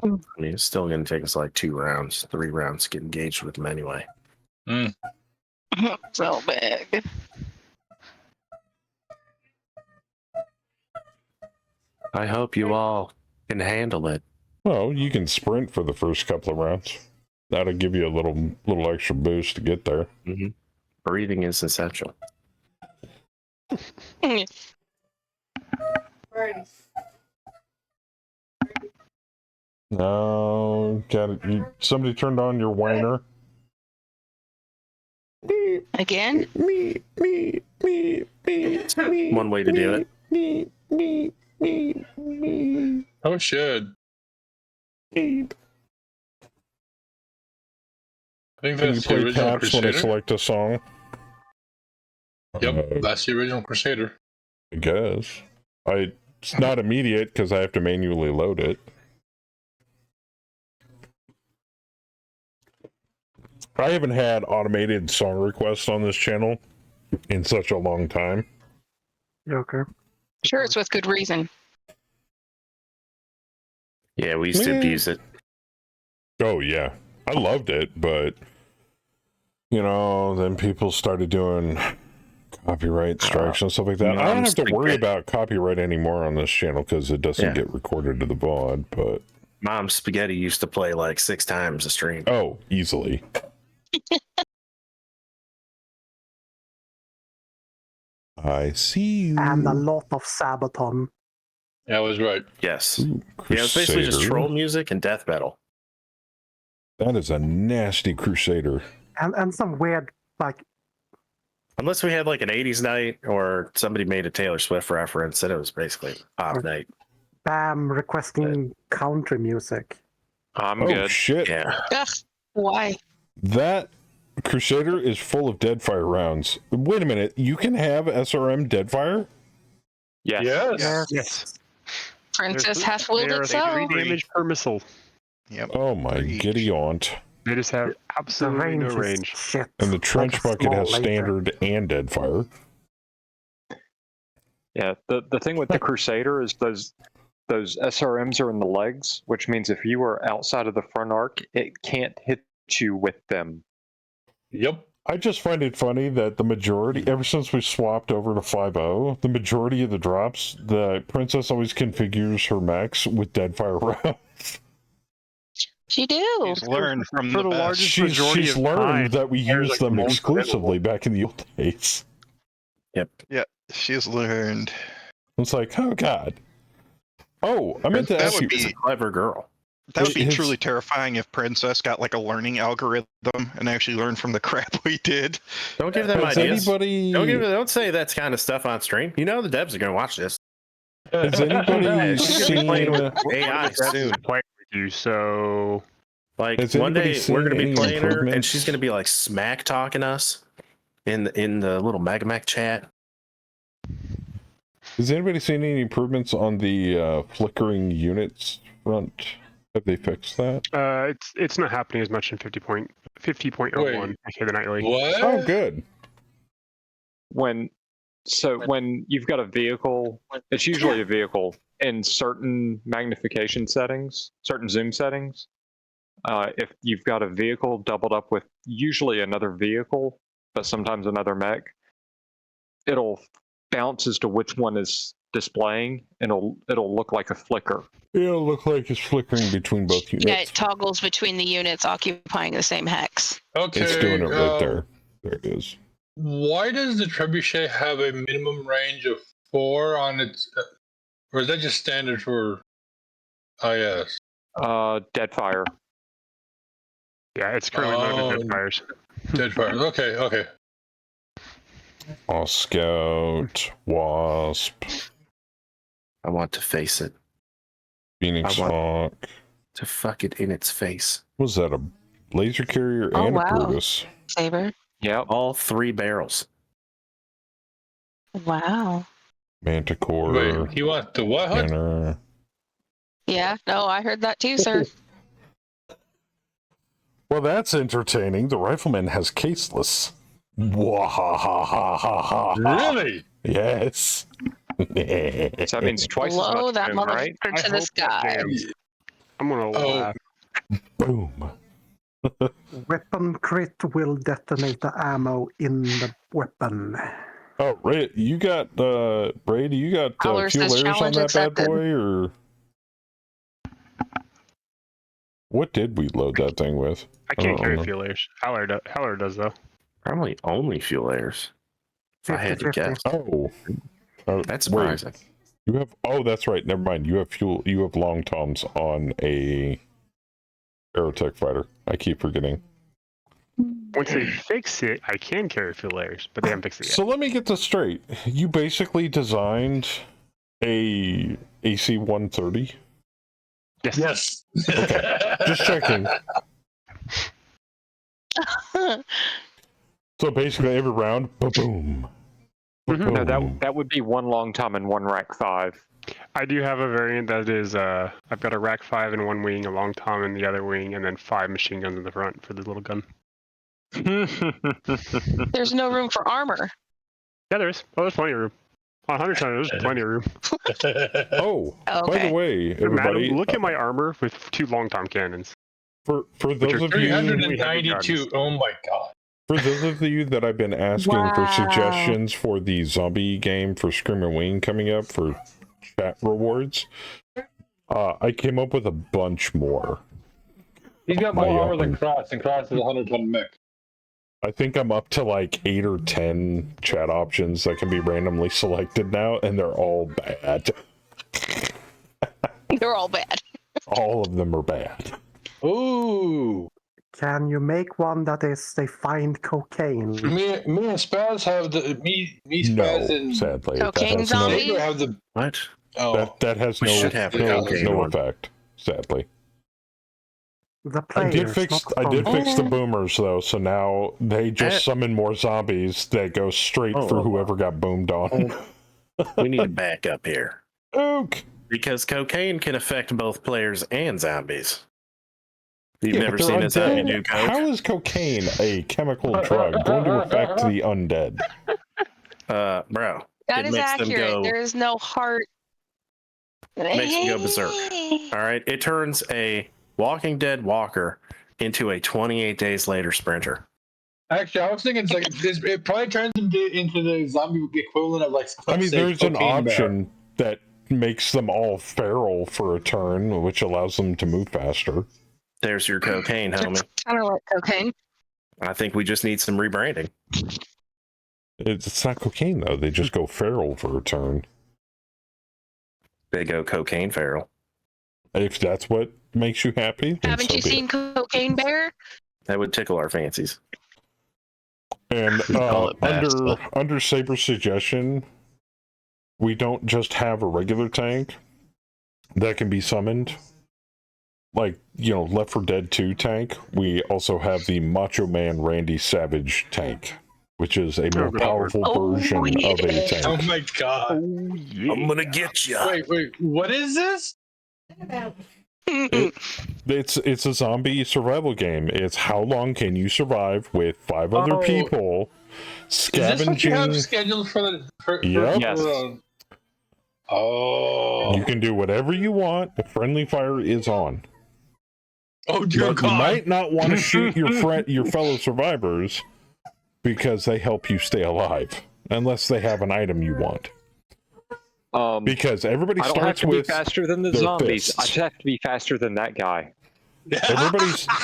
I mean, it's still going to take us like 2 rounds, 3 rounds to get engaged with them anyway. So big. I hope you all can handle it. Well, you can sprint for the first couple of rounds. That'll give you a little extra boost to get there. Mm-hmm. Breathing is essential. Alrighty. No, got it. Somebody turned on your whiner. Again? Me. One way to do it. Oh, it should. I think Can you that's the play original taps when I Crusader. select a song? Yep, that's the original Crusader. I guess. It's not immediate because I have to manually load it. I haven't had automated song requests on this channel in such a long time. Joker. Sure, it's with good reason. Yeah, we used to abuse it. Oh, yeah. I loved it, but, then people started doing copyright strikes and stuff like that. I don't have to worry about copyright anymore on this channel because it doesn't get recorded to the VOD, but... Mom Spaghetti used to play like 6 times a stream. Oh, easily. I see you. And a lot of Sabaton. Yeah, I was right. Yes. Ooh, Yeah, it's basically just Crusader. troll music and death metal. That is a nasty Crusader. And some weird, like, Unless we had like an 80s night or somebody made a Taylor Swift reference, then it was basically pop night. Bam requesting country music. I'm Oh, good. shit. Yeah. Ugh, why? That Crusader is full of Deadfire rounds. Wait a minute. You can have SRM Deadfire? Yes. Yes. Princess hath willed They it are so. 3 damage per missile. Yep. Oh my Each. giddy aunt. They just have The absolutely no range is range. shit. And the trench Like a bucket small has laser. standard and Deadfire. Yeah. The thing with the Crusader is those SRMs are in the legs, which means if you are outside of the front arc, it can't hit you with them. Yep. I just find it funny that the majority, ever since we swapped over to 5.0, the majority of the drops, the Princess always configures her mechs with Deadfire rounds. She do. She's learned from For the the best. largest majority She's of learned time, that we there's, use like, them more exclusively back in the old days. She's learned. It's like, oh god. Oh, I meant to That ask would you. She's a clever girl. That would be His- truly terrifying if Princess got like a learning algorithm and actually learned from the crap we did. Don't give them Has ideas. anybody Don't say that kind of stuff on stream. You know the devs are going to watch this. has anybody She's gonna be playing seen with AI soon. Play with you, so Like Has one anybody day we're going to seen be any playing her, and improvements? she's going to be like smack talking us in the little Megamech chat. has anybody seen any improvements on the flickering units front? Have they fixed that? it's not happening as much in 50.01, okay, the nightly. What? Oh, good. When you've got a vehicle, it's usually a vehicle in certain magnification settings, certain zoom settings. If you've got a vehicle doubled up with usually another vehicle, but sometimes another mech, it'll bounce as to which one is displaying, and it'll look like a flicker. It'll look like it's flickering between both units. Yeah, it toggles between the units occupying the same hex. Okay. It's doing it right there. There it is. Why does the trebuchet have a minimum range of 4 on its, or is that just standard for IS? Deadfire. Yeah, it's currently limited to fires. Deadfire. Okay. All Scout, Wasp, I want to face it. Phoenix I Hawk. To fuck it in its face. Was that a laser carrier Oh, and a wow. Brutus? Saber. Yep. All 3 barrels. Wow. Manticore. Wait, he wants the what? Canner. Yeah, no, I heard that too, sir. Well, that's entertaining. The rifleman has caseless. Wahahahaha. Really? Yes. So that means twice Blow as much that zoom, right? motherfucker to the sky. I'm gonna laugh. Boom. Weapon crit will detonate the ammo in the weapon. Oh, Ray, you got Brady, you got Howler fuel says layers on challenge that accepted. bad boy, or what did we load that thing with? I can't carry remember. fuel layers. Howler does though. Probably only fuel layers. If I had to 50-50. guess. Oh, That's wait. surprising. You have that's right. Never mind. You have fuel. You have long toms on a Battletech fighter. I keep forgetting. Once they fix it, I can carry fuel layers, but they haven't fixed it yet. So let me get this straight. You basically designed a AC-130. Yes. Yes. Okay, just checking. So basically, every round, boom. No, that would be one long tom and one rack 5. I do have a variant that is I've got a rack 5 in one wing, a long tom in the other wing, and then 5 machine guns in the front for the little gun. There's no room for armor. Yeah, there is. Oh, there's plenty of room. On 100 ton, there's plenty of room. Oh, by Okay. the way, everybody, Madam, look at my armor with 2 long tom cannons. for those of you, 392. Oh my god. for those of you that I've been asking for Wow. suggestions for the zombie game for Screamer Wing coming up for chat rewards, I came up with a bunch more. He's got My, more armor than Cross, and Cross is a 100-ton mech. I think I'm up to like 8 or 10 chat options that can be randomly selected now, and they're all bad. They're all bad. All of them are bad. Ooh. Can you make one that is they find cocaine? Me and Spaz have the me No, Spaz and sadly, Cocaine that has zombies? Diego have the What? that has We no should have the cocaine no one. effect. Sadly, The I did players, fix not the boomers though, so now they just summon more zombies that go straight for whoever got boomed on. We need to back up here. Oak. Because cocaine can affect both players and zombies. You've Yeah, never but they're seen a zombie undead. do coke? How is cocaine a chemical drug going to affect the undead? Bro. That it is makes them accurate. go- There is no heart. Makes them go berserk. All right, it turns a Walking Dead walker into a 28 days later sprinter. Actually, I was thinking it's like it probably turns into the zombie equivalent of like. I mean, say, there's an Cocaine Bear. option that makes them all feral for a turn, which allows them to move faster. There's your cocaine, homie. Kind of like cocaine. I think we just need some rebranding. It's not cocaine though; they just go feral for a turn. They go cocaine feral. If that's what makes you happy, then Haven't so you be seen it. Cocaine Bear? That would tickle our fancies. And call it fast, under Saber's suggestion, we don't just have a regular tank that can be summoned, like, Left 4 Dead 2 tank. We also have the Macho Man Randy Savage tank, which is a more powerful version of a tank. Oh my god! I'm gonna get you. Wait, what is this? It's a zombie survival game. It's how long can you survive with 5 other people Is this what you have scavenging. scheduled for the? Yep. Yes. Oh. You can do whatever you want. If friendly fire is on. Oh dear But God! you might not want to shoot your fellow survivors because they help you stay alive, unless they have an item you want. Because everybody I don't have starts to be with faster than the their zombies. I fists. just have to be faster than that guy.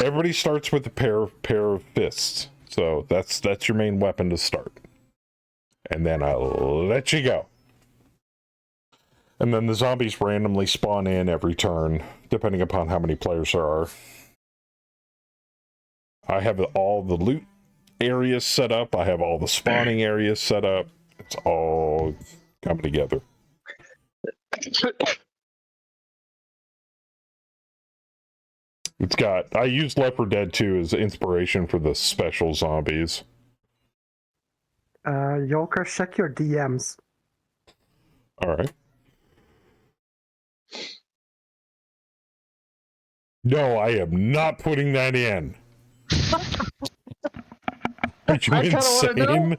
Everybody starts with a pair of fists. So that's your main weapon to start. And then I'll let you go. And then the zombies randomly spawn in every turn, depending upon how many players there are. I have all the loot areas set up. I have all the spawning areas set up. It's all coming together. I used Left 4 Dead 2 as inspiration for the special zombies. Joker, check your DMs. All right. No, I am not putting that in. Are you insane?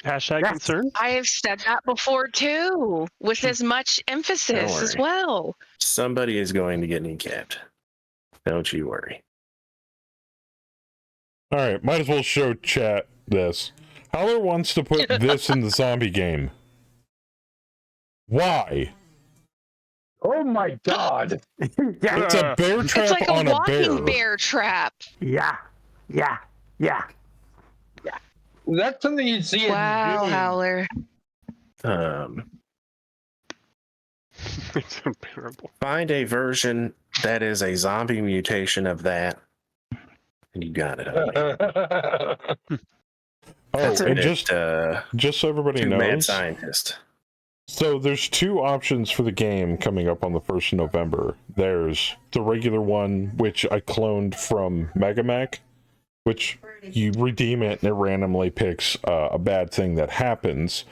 Hashtag concern. I have said that before too, with as much emphasis as well. Somebody is going to get kneecapped. Don't you worry. All right, might as well show chat this. Howler wants to put this in the zombie game. Why? Oh my god! It's a bear trap It's like a on a walking bear. bear trap. Yeah. That's something you'd see Wow, in Dune. Howler. It's unbearable. Find a version that is a zombie mutation of that, and you got it. Oh, and just so everybody Two mad knows, scientist. so there's two options for the game coming up on the 1st of November. There's the regular one, which I cloned from Megamech, which you redeem it and it randomly picks a bad thing that happens.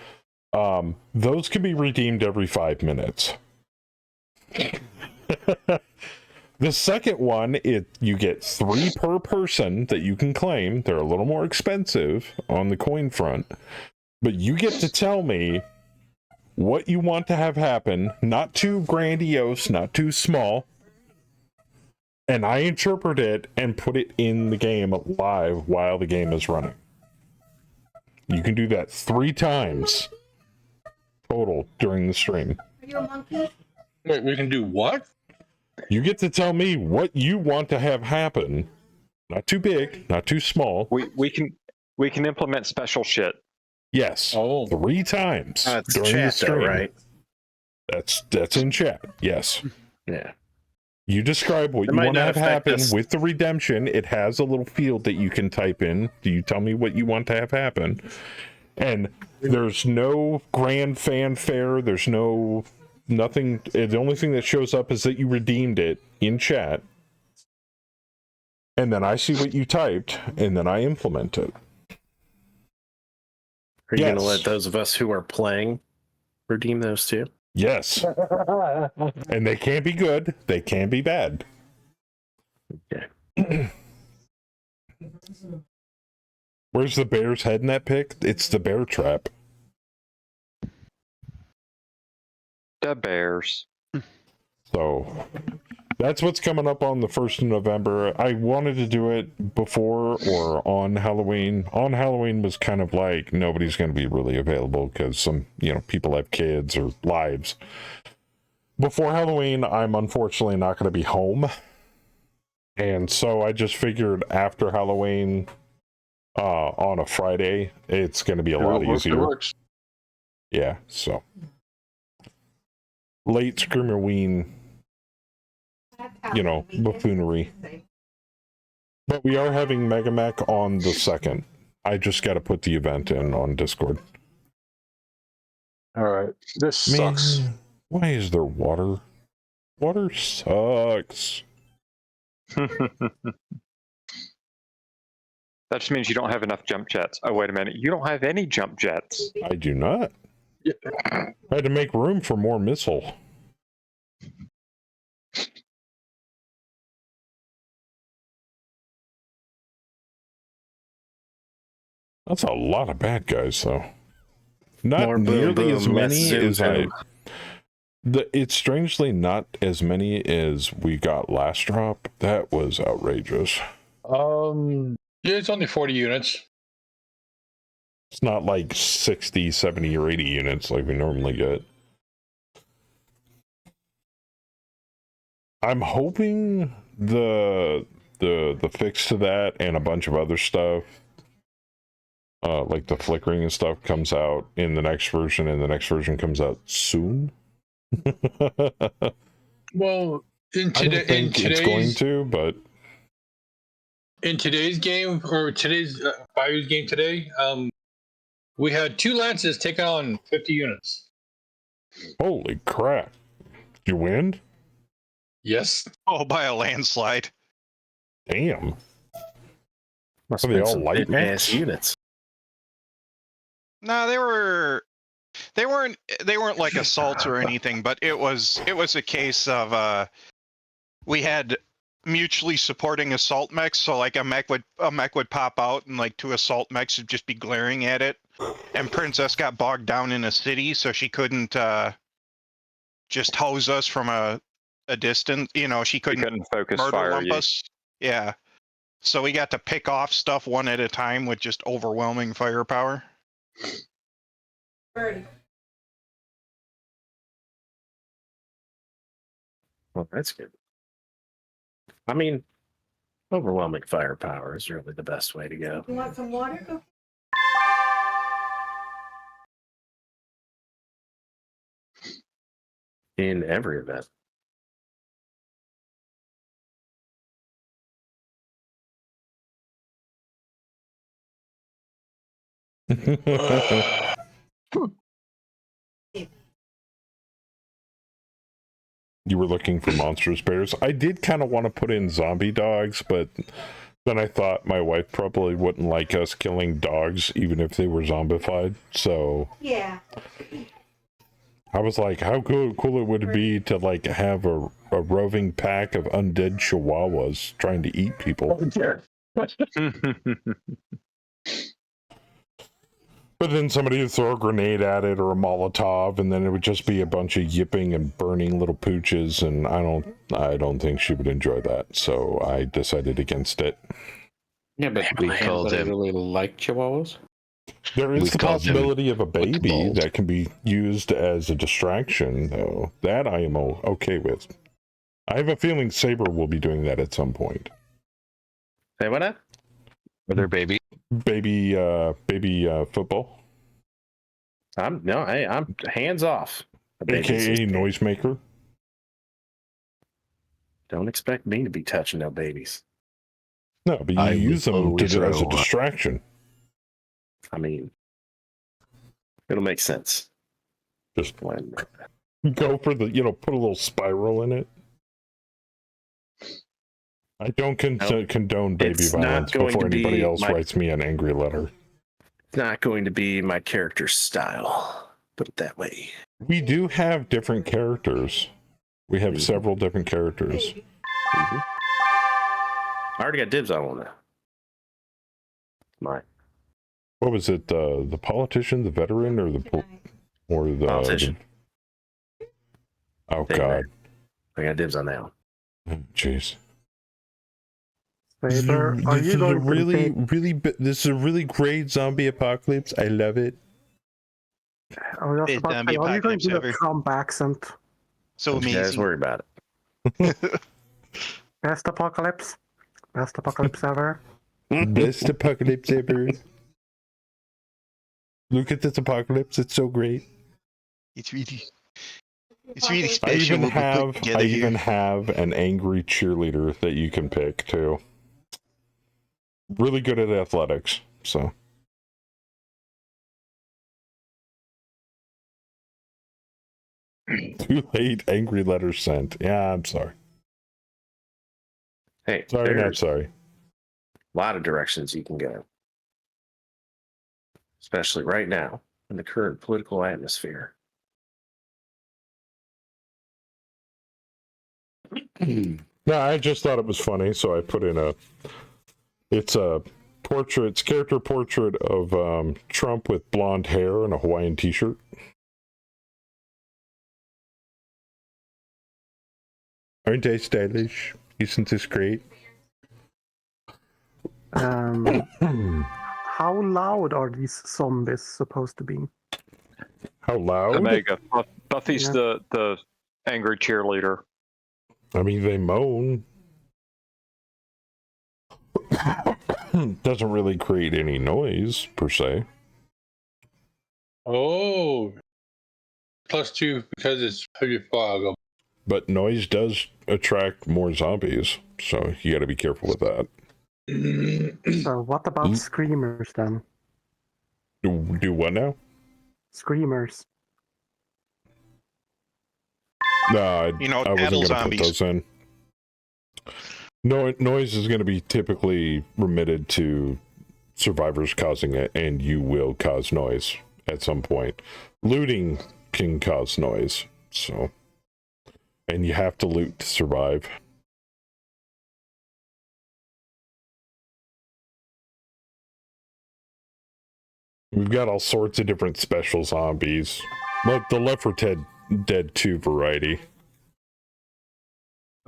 Those can be redeemed every 5 minutes. The second one, you get 3 per person that you can claim. They're a little more expensive on the coin front, but you get to tell me what you want to have happen, not too grandiose, not too small, and I interpret it and put it in the game live while the game is running. You can do that 3 times total during the stream. Are you a monkey? Wait, we can do what? You get to tell me what you want to have happen. Not too big, not too small. We can implement special shit. Yes. Oh. 3 times That's during the chat, though, stream. right? That's in chat. Yes. Yeah. You describe what It you might want to not have affect happen us. with the redemption. It has a little field that you can type in. Do you tell me what you want to have happen? And there's no grand fanfare. There's nothing. The only thing that shows up is that you redeemed it in chat. And then I see what you typed, and then I implement it. Are you going Yes. to let those of us who are playing redeem those too? Yes. And they can be good. They can be bad. Okay. Where's the bear's head in that pic? It's the bear trap. The bears. So that's what's coming up on the 1st of November. I wanted to do it before or on Halloween. On Halloween was kind of like nobody's going to be really available because some, people have kids or lives. Before Halloween, I'm unfortunately not going to be home. And so I just figured after Halloween, on a Friday, it's going to be a lot easier. Yeah, so. Late Screamerween, buffoonery. But we are having Megamech on the 2nd. I just got to put the event in on Discord. Alright. This sucks. Man, why is there water? Water sucks. That just means you don't have enough jump jets. Oh, wait a minute. You don't have any jump jets. I do not. I had to make room for more missile. That's a lot of bad guys, though. Not More boom, nearly as boom, less many zoom, as I. zoom. It's strangely not as many as we got last drop. That was outrageous. Yeah, it's only 40 units. It's not like 60, 70, or 80 units like we normally get. I'm hoping the fix to that and a bunch of other stuff, like the flickering and stuff, comes out in the next version, and the next version comes out soon. Well, I don't think it's going to, but in today's game, or today's Bayou's game today, we had 2 lances taking on 50 units. holy crap! You win? Yes. Oh, by a landslide. Damn. Must Are have they been all some light big-ass mix? units. No, they weren't like assaults or anything, but it was a case of we had mutually supporting assault mechs, so like a mech would pop out and like 2 assault mechs would just be glaring at it, and Princess got bogged down in a city, so she couldn't just hose us from a a distance. You know, she You couldn't couldn't focus murder fire lump you. us. Yeah. So we got to pick off stuff one at a time with just overwhelming firepower. Birdie. Well, that's good. I mean, overwhelming firepower is really the best way to go. You want some water? Go. In every event. You were looking for monstrous bears. I did kind of want to put in zombie dogs, but then I thought my wife probably wouldn't like us killing dogs, even if they were zombified. So Yeah. I was like, how cool it would be to like have a roving pack of undead chihuahuas trying to eat people. But then somebody would throw a grenade at it or a Molotov, and then it would just be a bunch of yipping and burning little pooches, and I don't think she would enjoy that. So I decided against it. Yeah, but We called them. really like chihuahuas. There is We the called them possibility of a baby balls. that can be used as a distraction, though. That I am okay with. I have a feeling Saber will be doing that at some point. Hey, what up? Are there baby? Baby football. I'm hands off. AKA noisemaker. Don't expect me to be touching no babies. No, but you use them as a distraction. I mean, it'll make sense. Just when go for the, put a little spiral in it. I don't condone baby violence before anybody else writes me an angry letter. It's not going to be my character style. Put it that way. We do have different characters. We have several different characters. I already got dibs on one now. Mine. What was it? The politician, the veteran, or the politician? Oh God! I got dibs on that one. Jeez. Saber, are you going this is a really great zombie apocalypse. I love it. Are you going to do a Trump accent? So Don't you guys worry about it. Best apocalypse? Best apocalypse ever? Best apocalypse ever. Look at this apocalypse. It's so great. It's really special. I even have an angry cheerleader that you can pick too. Really good at athletics, so. Too late, angry letter sent. Yeah, I'm sorry. Hey, sorry, not sorry. A lot of directions you can go. Especially right now in the current political atmosphere. No, I just thought it was funny, so I put in it's a portrait, it's character portrait of Trump with blonde hair and a Hawaiian t-shirt. Aren't I stylish? Isn't this great? How loud are these zombies supposed to be? How loud? Omega. Buffy's the angry cheerleader. I mean, they moan. Doesn't really create any noise, per se. Oh. +2 because it's heavy fog. But noise does attract more zombies, so you gotta be careful with that. So what about screamers then? Do what now? Screamers. No, I wasn't gonna put those in. No, noise is going to be typically remitted to survivors causing it, and you will cause noise at some point. Looting can cause noise, so, and you have to loot to survive. We've got all sorts of different special zombies, like the Left 4 Dead 2 variety.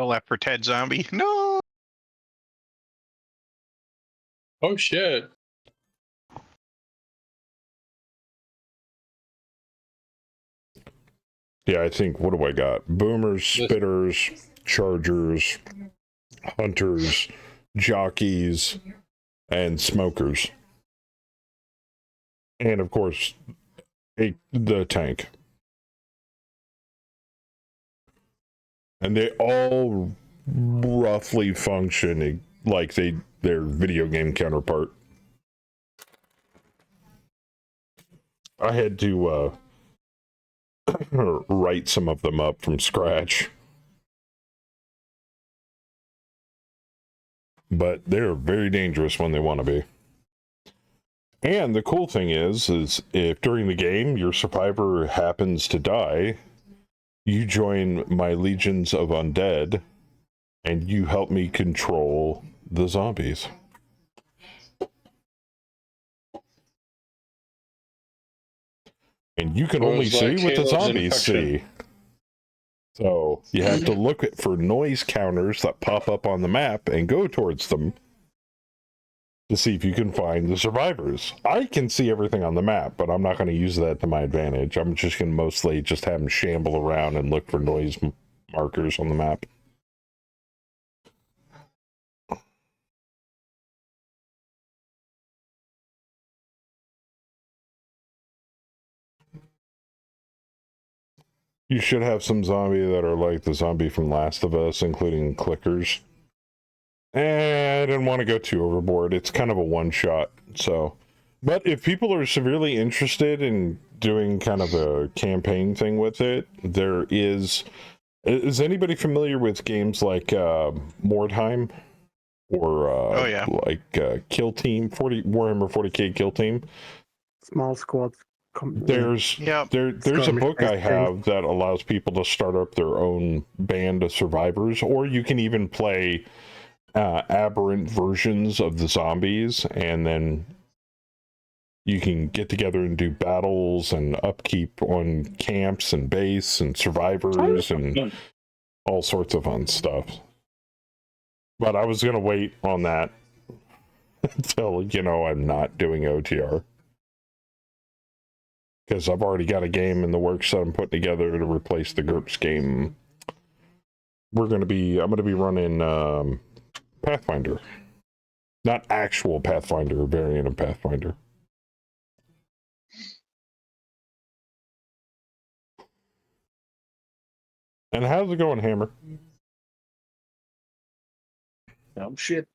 The Left for Ted zombie. No. Oh shit. Yeah, I think, what do I got? Boomers, spitters, chargers, hunters, jockeys, and smokers. And of course, the tank. And they all roughly function like their video game counterpart. I had to write some of them up from scratch. But they're very dangerous when they want to be. And the cool thing is if during the game your survivor happens to die, you join my legions of undead, and you help me control the zombies. And you can only see what the zombies see. So you have to look for noise counters that pop up on the map and go towards them to see if you can find the survivors. I can see everything on the map, but I'm not going to use that to my advantage. I'm just going to mostly just have them shamble around and look for noise markers on the map. You should have some zombie that are like the zombie from Last of Us, including clickers. And I didn't want to go too overboard. It's kind of a one-shot, so. But if people are severely interested in doing kind of a campaign thing with it, there is... Is anybody familiar with games like Mordheim? Or like Kill Team, Warhammer 40k Kill Team? Small squads. There's a book I have that allows people to start up their own band of survivors, or you can even play aberrant versions of the zombies, and then you can get together and do battles and upkeep on camps and base and survivors and all sorts of fun stuff. But I was going to wait on that until, I'm not doing OTR. Because I've already got a game in the works that I'm putting together to replace the GURPS game. I'm going to be running Pathfinder. Not actual Pathfinder, a variant of Pathfinder. And how's it going, Hammer? Oh, shit.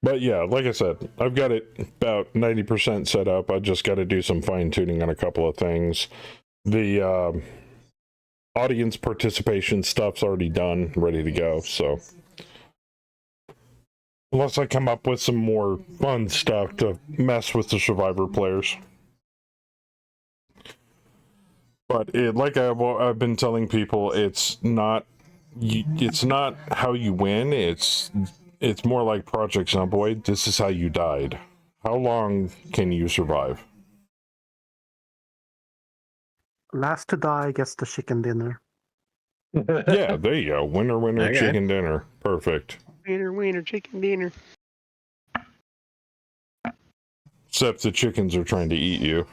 But yeah, like I said, I've got it about 90% set up. I just got to do some fine tuning on a couple of things. The audience participation stuff's already done, ready to go. So unless I come up with some more fun stuff to mess with the survivor players. But like I've been telling people, it's not how you win. It's more like Project Zomboid. This is how you died. How long can you survive? Last to die gets the chicken dinner. Yeah, there you go. Winner, winner, Okay. chicken dinner. Perfect. Winner, chicken dinner. Except the chickens are trying to eat you.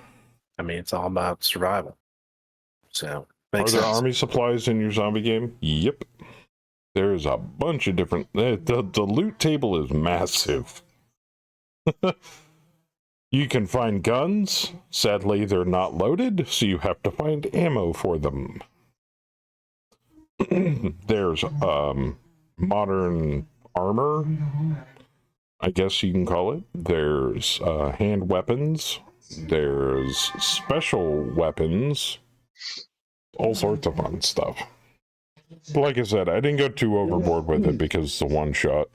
I mean, it's all about survival. So, Are makes there sense. army supplies in your zombie game? Yep. There's a bunch of different... The loot table is massive. You can find guns. Sadly, they're not loaded, so you have to find ammo for them. There's modern armor, I guess you can call it. There's hand weapons. There's special weapons. All sorts of fun stuff. But like I said, I didn't go too overboard with it because it's a one-shot.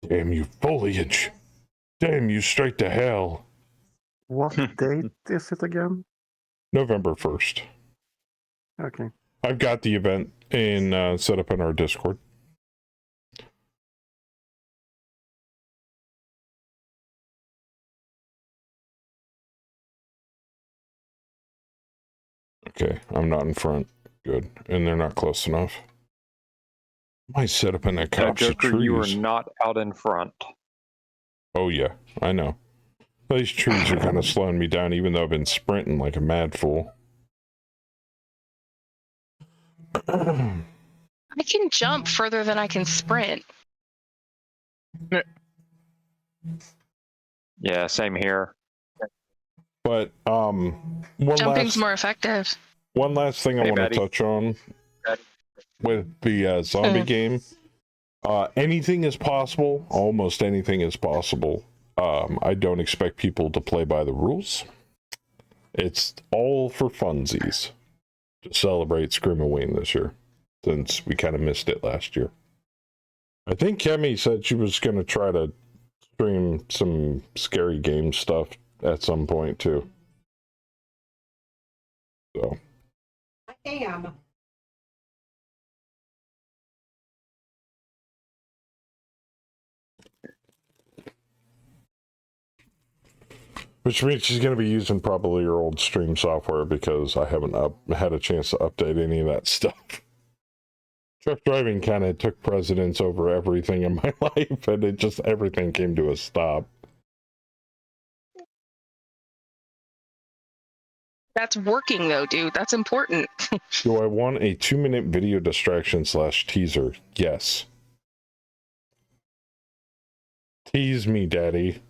Damn you, foliage! Damn you, straight to hell! What date is it again? November 1st. Okay. I've got the event in set up in our Discord. Okay, I'm not in front. Good. And they're not close enough. I set up in a copse of Joker, trees. you are not out in front. Oh, yeah, I know. These trees are kind of slowing me down, even though I've been sprinting like a mad fool. I can jump further than I can sprint. Yeah, same here. But Jumping's more effective. one last thing I want to touch on with the zombie game. Anything is possible. Almost anything is possible. I don't expect people to play by the rules. It's all for funsies to celebrate Screamaween this year, since we kind of missed it last year. I think Kemi said she was going to try to stream some scary game stuff at some point too. So I am. which means she's going to be using probably your old stream software, because I haven't had a chance to update any of that stuff. Truck driving kind of took precedence over everything in my life, and it just, everything came to a stop. That's working though, dude. That's important. Do I want a 2-minute video distraction / teaser? Yes. Tease me, daddy.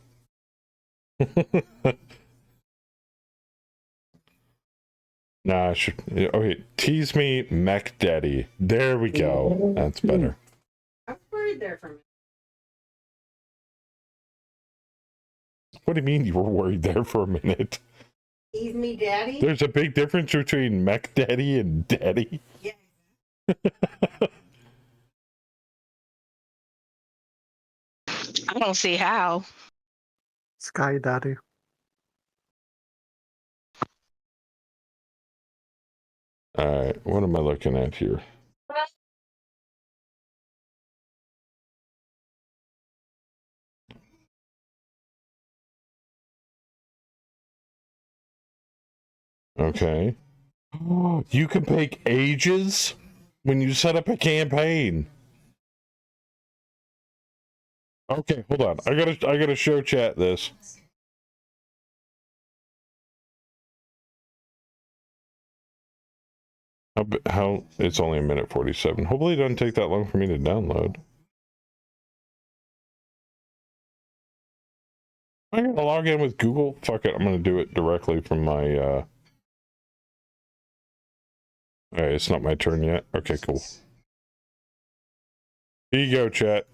Nah, I should. Okay, tease me, mech daddy. There we go. That's better. I was worried there for a minute. What do you mean you were worried there for a minute? Tease me, daddy? There's a big difference between mech daddy and daddy. Yeah. I don't see how. Sky Daddy. Alright, what am I looking at here? Okay. You can pick ages when you set up a campaign. Okay, hold on. I gotta show chat this. How it's only 1:47. Hopefully it doesn't take that long for me to download. I'm gonna log in with Google. Fuck it, I'm gonna do it directly from my Alright, it's not my turn yet. Okay, cool. Here you go, chat.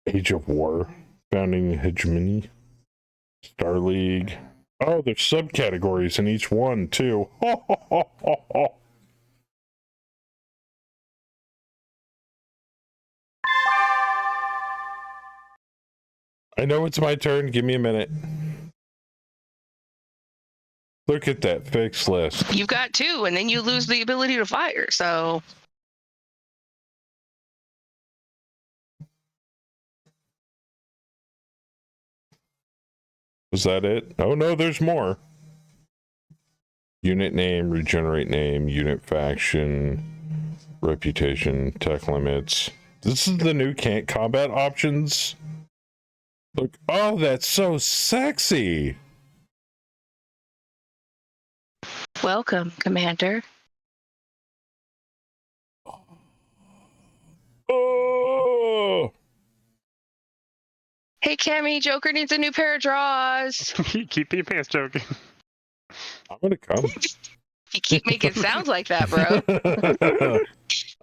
Age of War. Founding Hegemony. Star League. Oh, there's subcategories in each one, too. I know it's my turn. Give me a minute. Look at that fixed list. You've got 2, and then you lose the ability to fire, so. Was that it? Oh no, there's more. Unit name, regenerate name, unit faction, reputation, tech limits. This is the new combat options. Look, oh, that's so sexy. Welcome, Commander. Oh. Hey, Cammy, Joker needs a new pair of drawers. Keep your pants joking. I'm gonna come. You keep making sounds like that, bro.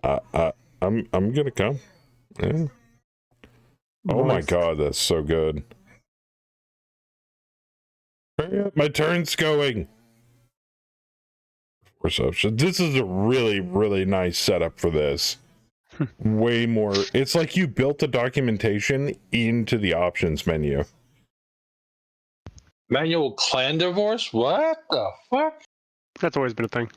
I'm gonna come. Yeah. Oh my god, that's so good. Hurry up, my turn's going. Perception. This is a really, really nice setup for this. Way more. It's like you built the documentation into the options menu. Manual clan divorce? What the fuck? That's always been a thing.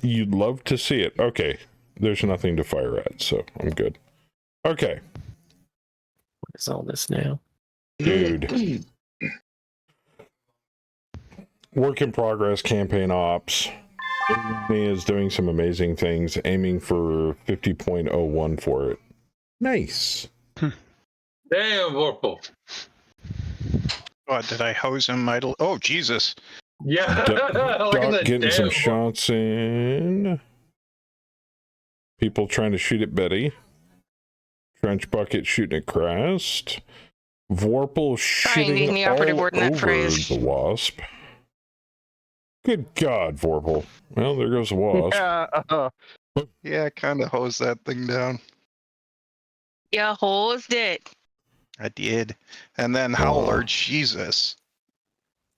You'd love to see it. Okay, there's nothing to fire at, so I'm good. Okay, What is all this now? dude. Work in progress, campaign ops. He is doing some amazing things, aiming for 50.01 for it. Nice. Damn, Vorpal. Oh, did I hose him idle? Oh, Jesus. Yeah. Look at Doc that getting some damn shots in. People trying to shoot at Betty. Trench Bucket shooting at Crest. Vorpal Trying to shitting use the operative all word in that over phrase. the Wasp. Good God, Vorpal. Well, there goes the Wasp. Yeah, kind of hosed that thing down. Yeah, hosed it. I did. And then Howler, Jesus.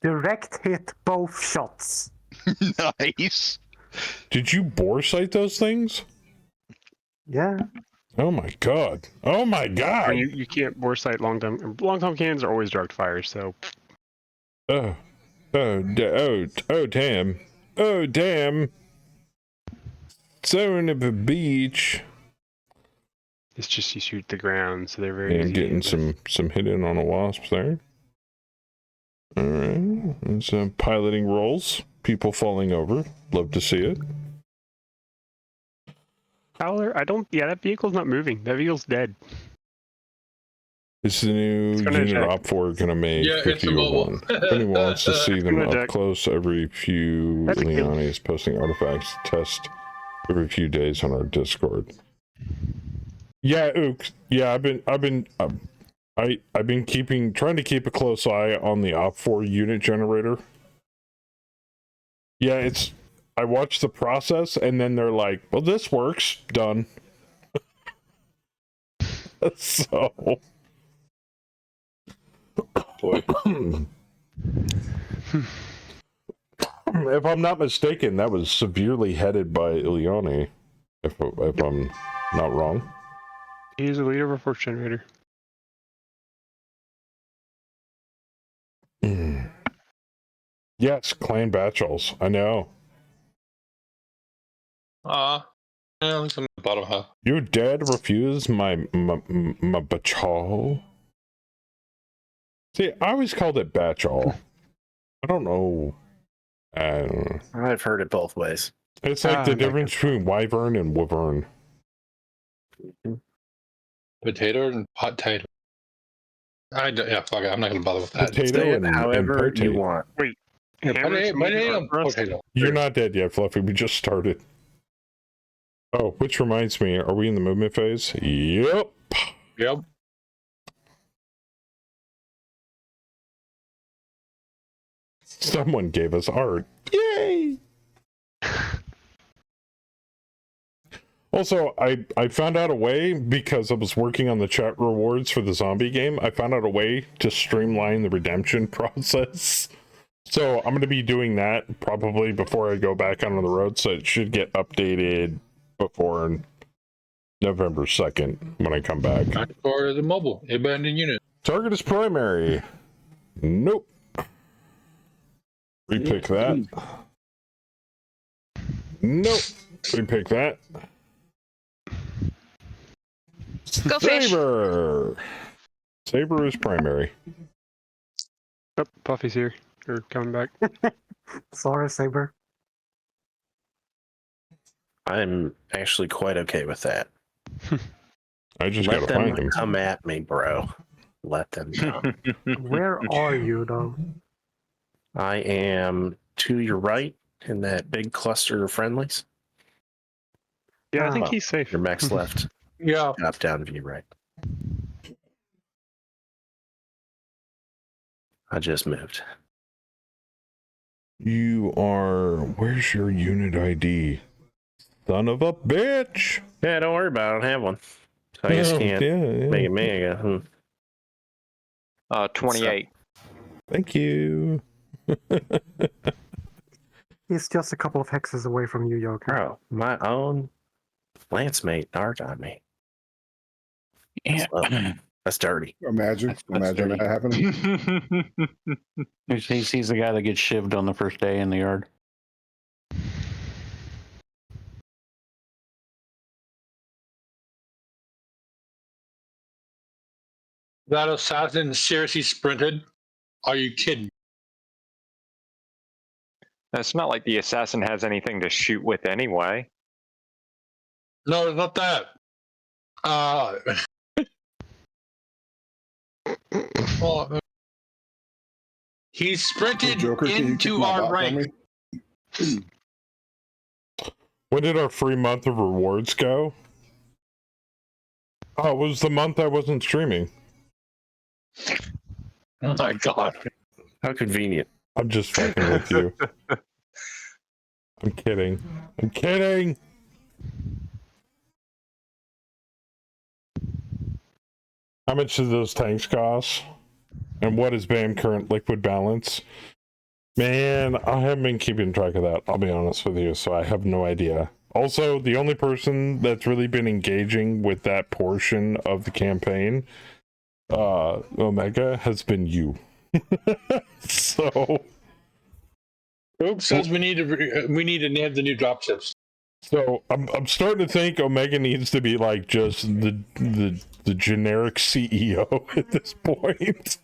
Direct hit both shots. Nice. Did you bore sight those things? Yeah. Oh my God. Oh my God. I mean, you can't bore sight long time. Long time cannons are always direct fire, so. Oh, damn. Oh, damn. Zone of a beach. It's just you shoot the ground, so they're very And easy to getting hit with. some hit in on a wasp there. All right. And some piloting rolls. People falling over. Love to see it. Howler, yeah, that vehicle's not moving. That vehicle's dead. Is the new gonna unit check. op 4 going to make Yeah, it's a 5001? mobile. If anyone wants to see them gonna up check. close, every few That's a kill. Leone is posting artifacts test every few days on our Discord. Yeah, Ook. Yeah, I've been trying to keep a close eye on the op 4 unit generator. Yeah, I watch the process and then they're like, well, this works, done. So if I'm not mistaken, that was severely headed by Ileone, if I'm not wrong. He's a leader of a force generator. Yes, clan Batchels. I know. yeah, at least I'm in the bottom half. Your dad refused my Batchal. See, I always called it Batchal. I don't know. I've heard it both ways. It's like the difference between wyvern and wyvern. Potato and potato. Yeah, fuck it. I'm not gonna bother with that. Potato Say it and however you potato. want. Wait. Potato. You're not dead yet, Fluffy. We just started. Oh, which reminds me, are we in the movement phase? Yep. Yep. Someone gave us art. Yay! Also, I found out a way, because I was working on the chat rewards for the zombie game, I found out a way to streamline the redemption process. So I'm going to be doing that probably before I go back out on the road, so it should get updated before November 2nd when I come back. Or the mobile abandoned unit. Target is primary. Nope. Repick that. Nope. Repick that. Go fish. Saber. Saber is primary. Oh, Puffy's here. Or coming back. Sorry, Saber. I'm actually quite okay with that. I just Let gotta find them them. come at me, bro. Let them come. Where are you, though? I am to your right in that big cluster of friendlies. Yeah, I think Oh, he's safe. Your mech's left. Yeah. Up, down, view right. I just moved. You are. Where's your unit ID? Son of a bitch! Yeah, don't worry about it. I don't have one. So I guess you can't make it mega. 28. Thank you. He's just a couple of hexes away from you, Yoker. Bro, my own Lance mate, dark on me. Yeah. That's dirty. Imagine that happening. He's the guy that gets shivved on the first day in the yard. That assassin seriously sprinted? Are you kidding? It's not like the assassin has anything to shoot with anyway. No, it's not that. Oh, he sprinted Joker, can you kick into my our bot for rank. me? When did our free month of rewards go? Oh, it was the month I wasn't streaming. Oh my god. How convenient. I'm just fucking with you. I'm kidding. I'm kidding! How much do those tanks cost? And what is BAM current liquid balance? Man, I haven't been keeping track of that, I'll be honest with you, so I have no idea. Also, the only person that's really been engaging with that portion of the campaign, Omega, has been you. So... Oops, says we need to name the new dropships. So I'm starting to think Omega needs to be like just the generic CEO at this point.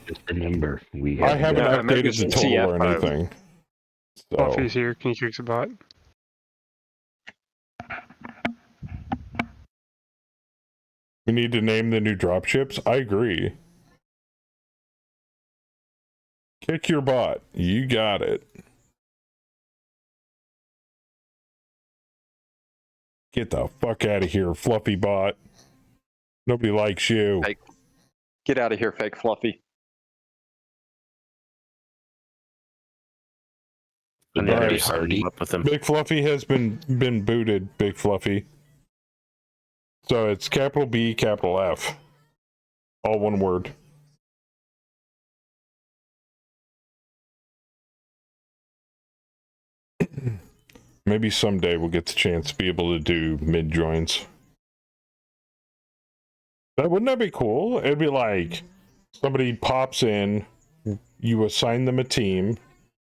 Just remember, I haven't updated the total or anything. So. Fluffy's here. Can you kick the bot? We need to name the new dropships. I agree. Kick your bot. You got it. Get the fuck out of here, Fluffy bot. Nobody likes you. Hey, get out of here, fake Fluffy. Big Fluffy has been booted, Big Fluffy. So it's capital B, capital F. All one word. Maybe someday we'll get the chance to be able to do mid joins. Wouldn't that be cool? It'd be like somebody pops in, you assign them a team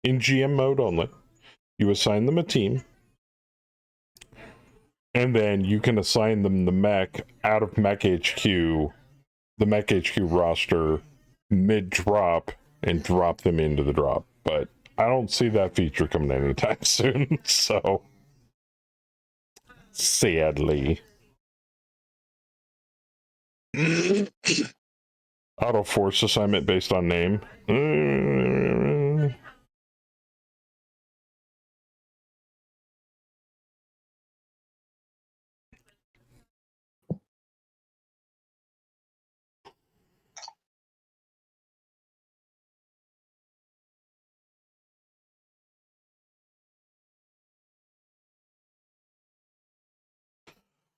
in GM mode only. You assign them a team, and then you can assign them the mech out of Mech HQ, the Mech HQ roster, mid drop, and drop them into the drop. But I don't see that feature coming anytime soon, so sadly. Auto force assignment based on name.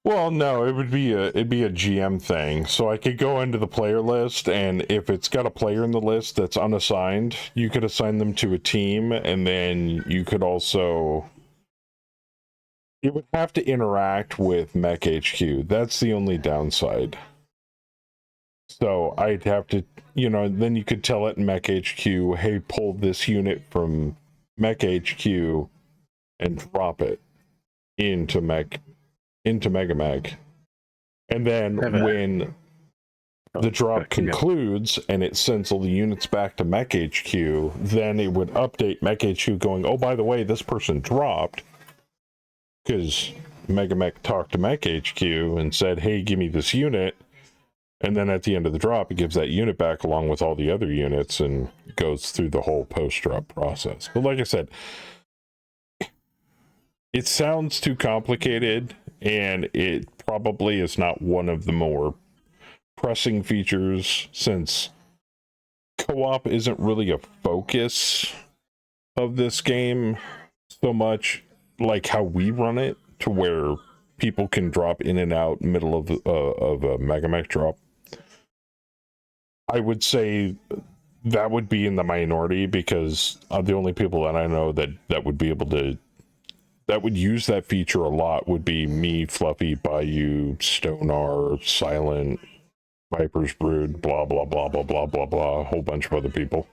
Well, no, it'd be a GM thing. So I could go into the player list, and if it's got a player in the list that's unassigned, you could assign them to a team, and then you could also... It would have to interact with Mech HQ. That's the only downside. So I'd have to, then you could tell it in Mech HQ, hey, pull this unit from Mech HQ and drop it into Mega Mag. And then when the drop concludes and it sends all the units back to Mech HQ, then it would update Mech HQ going, oh, by the way, this person dropped, because Mega Mech talked to Mech HQ and said, hey, give me this unit. And then at the end of the drop, it gives that unit back along with all the other units and goes through the whole post-drop process. But like I said, it sounds too complicated, and it probably is not one of the more pressing features, since co-op isn't really a focus of this game so much like how we run it, to where people can drop in and out middle of a Mega Mech drop. I would say that would be in the minority because the only people that I know that would be able to that would use that feature a lot would be me, Fluffy, Bayou, Stonar, Silent, Viper's Brood, blah blah blah blah blah blah blah, a whole bunch of other people.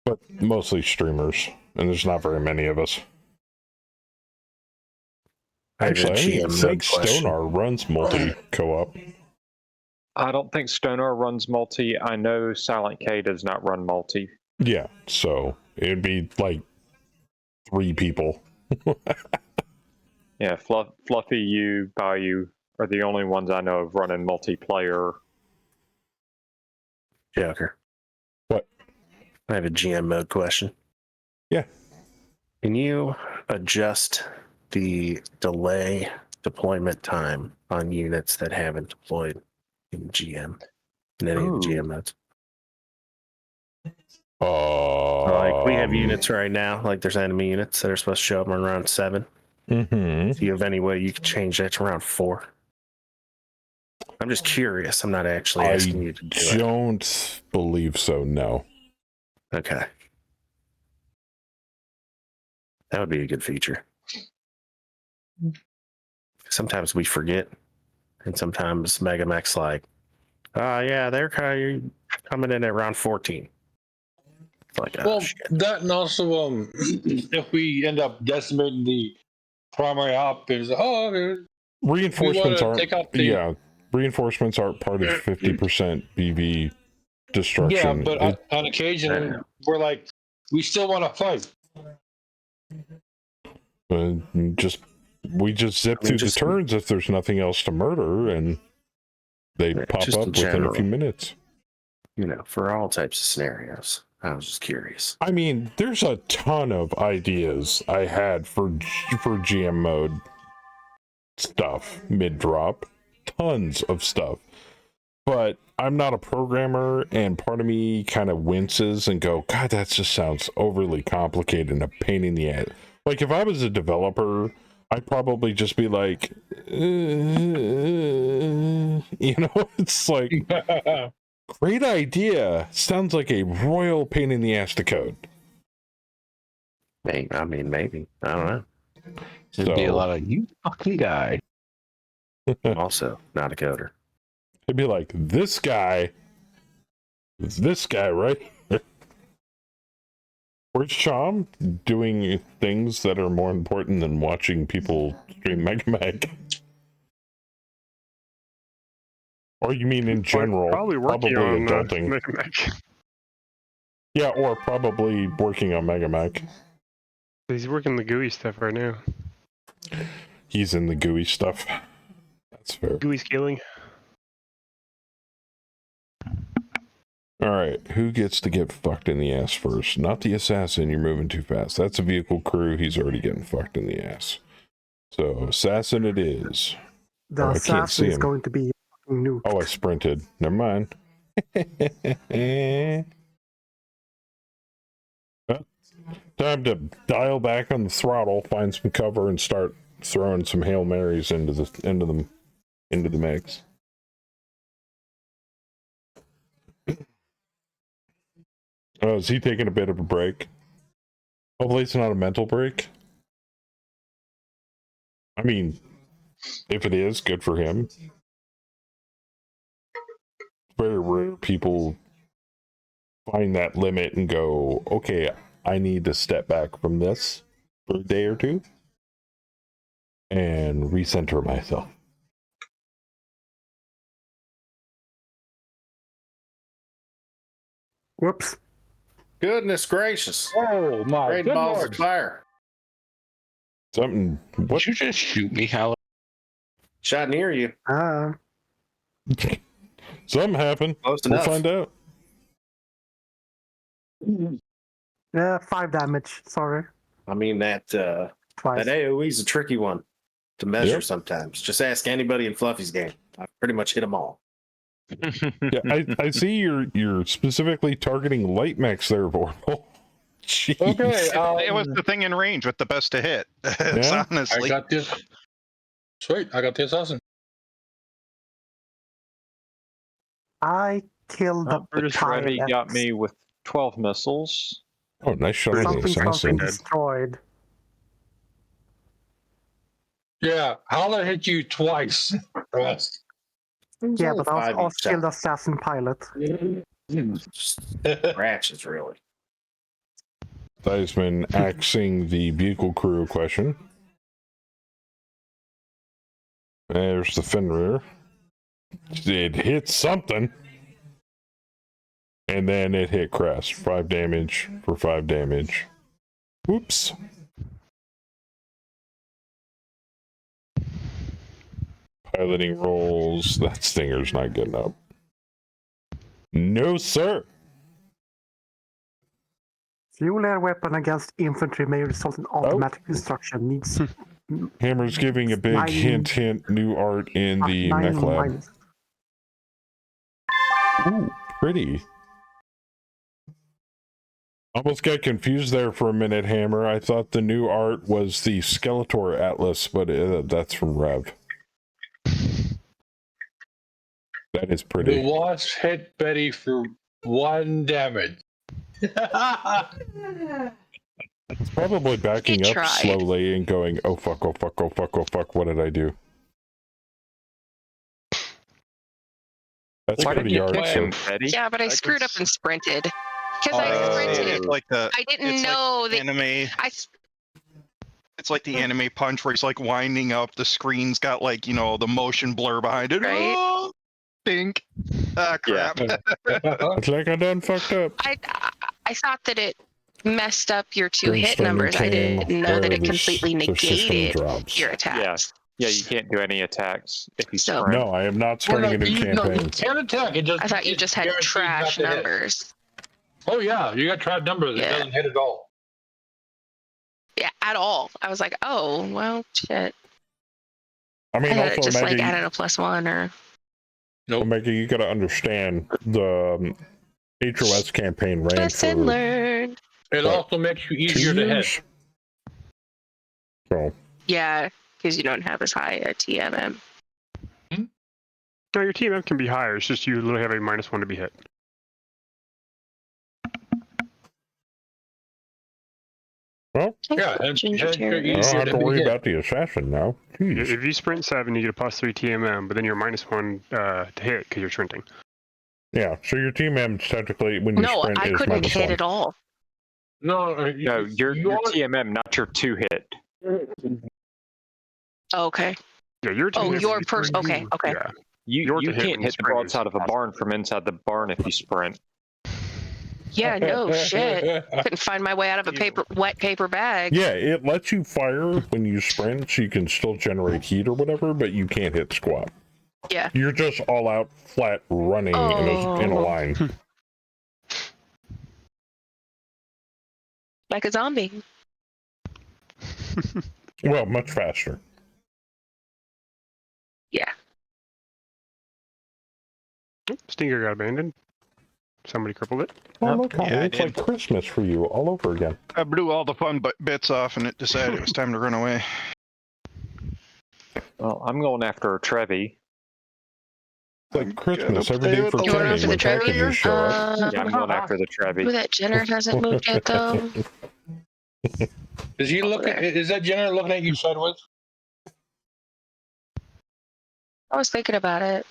But mostly streamers, and there's not very many of us. Actually, I don't even think Stonar runs multi co-op. I don't think Stonar runs multi. I know Silent K does not run multi. Yeah, so it'd be like 3 people. Yeah, Fluffy, you, Bayou are the only ones I know of running multiplayer. Joker. What? I have a GM mode question. Yeah. Can you adjust the delay deployment time on units that haven't deployed in GM? In any of the GM modes? Like we have units right now, like there's enemy units that are supposed to show up around 7. Mm-hmm. Do you have any way you could change that to around 4? I'm just curious. I'm not actually asking you to do it. I don't believe so, no. Okay. That would be a good feature. Sometimes we forget, and sometimes Megamech's like, yeah, they're coming in at round 14. It's like, well, that and also, if we end up decimating the primary op, is reinforcements aren't. take out the, yeah, reinforcements aren't part of 50% BV destruction. Yeah, but on occasion we're like, we still want to fight. We just zip through the turns if there's nothing else to murder, and they pop up within a few minutes. For all types of scenarios. I was just curious. I mean, there's a ton of ideas I had for GM mode stuff mid-drop. Tons of stuff. But I'm not a programmer, and part of me kind of winces and go, God, that just sounds overly complicated and a pain in the ass. Like, if I was a developer, I'd probably just be like, it's like, great idea. Sounds like a royal pain in the ass to code. Maybe. I don't know. There'd be a lot of, you fucking guy. I'm also not a coder. It'd be like, this guy, right? Where's Chom doing things that are more important than watching people stream Megamech? Or you mean in general? Probably working on adulting. Megamech. Yeah, or probably working on Megamech. He's working the GUI stuff right now. He's in the GUI stuff. That's fair. GUI scaling. Alright, who gets to get fucked in the ass first? Not the assassin, you're moving too fast. That's a vehicle crew, he's already getting fucked in the ass. So, assassin it is. The assassin is going to be nuked. Oh, I sprinted. Never mind. Time to dial back on the throttle, find some cover, and start throwing some Hail Marys into the mix. Oh, is he taking a bit of a break? Hopefully it's not a mental break. I mean, if it is, good for him. Very rare people find that limit and go, okay, I need to step back from this for a day or two and recenter myself. Whoops. Goodness gracious. Oh my Great balls of fire. Something. What? Did you just shoot me, Hal? Shot near you. Something happened. Close we'll enough. Find out. 5 damage. Sorry. I mean, that AoE is a tricky one to measure sometimes. Just ask anybody in Fluffy's game. I pretty much hit them all. Yeah, I see you're specifically targeting light mechs there, Vorpal. Jeez. Okay, it was the thing in range with the best to hit. Honestly, I got this. Sweet, I got the assassin. I kill the Brutus Ready pilots. got me with 12 missiles. Oh, nice shot on the assassin. Destroyed. Yeah, Holler hit you twice. Russ. Yeah, but I was killed assassin pilot. Ratchets, really. Theismann axing the vehicle crew question. There's the Fenrir. It hit something. And then it hit Crest. 5 damage for 5 damage. Whoops. Piloting rolls. That Stinger's not getting up. No, sir. Fuel air weapon against infantry may result in automatic destruction. Needs Hammer's giving a big 9 hint, new art in the 9 mech lab. minus. Ooh, pretty. Almost got confused there for a minute, Hammer. I thought the new art was the Skeletor Atlas, but that's from Rev. That is pretty. The wasp hit Betty for 1 damage. It's probably backing up slowly and going, oh fuck, oh fuck, oh fuck, oh fuck, what did I do? That's pretty yard, sir. Yeah, but I screwed up and sprinted. Because I sprinted. It's like the, I didn't know like that. anime. It's like the anime punch where he's like winding up. The screen's got like, you know, the motion blur behind it. Right. Oh, think. Ah, crap. It's like I done fucked up. I thought that it messed up your 2 hit numbers. I didn't know that it completely negated your attacks. Yeah, you can't do any attacks if you sprint. No, I am not starting a new campaign. You can attack. It just, I thought you just had trash numbers. Oh yeah, you got trash numbers. Yeah. It doesn't hit at all. Yeah, at all. I was like, oh, well, shit. I mean, thought it also, just Maggie, like added a +1 or. no, Maggie, you gotta understand the HOS campaign ran Lesson for learned. It also makes you 2 easier to hit. years. So, Yeah, because you don't have as high a TMM. No, your TMM can be higher. It's just you literally have a -1 to be hit. well, Yeah, and I don't have to worry about the assassin now. Jeez. If you sprint 7, you get a +3 TMM, but then you're -1 to hit because you're sprinting. Yeah, so your TMM technically, when you No, sprint, I is couldn't hit -1. at all. No, your TMM, not your 2 hit. Okay. Yeah, your Oh, your person. Okay, okay. Yeah. You Your to hit can't when you hit the sprint is broadside of a barn from inside the barn if you sprint. Yeah, no shit. Couldn't find my way out of a wet paper bag. Yeah, it lets you fire when you sprint, so you can still generate heat or whatever, but you can't hit squat. Yeah. You're just all out flat running in a line. Like a zombie. Well, much faster. Yeah. Stinger got abandoned. Somebody crippled it. Oh, look, Yeah, I it's did. like Christmas for you all over again. I blew all the fun bits off and it decided it was time to run away. Well, I'm going after a Trevi. It's like Christmas every day for You going after Kenny the when Trevi? packages show up. Yeah, I'm going after the Trevi. Ooh, that Jenner hasn't moved yet, though. Is he looking? Is that Jenner looking at you sideways? I was thinking about it.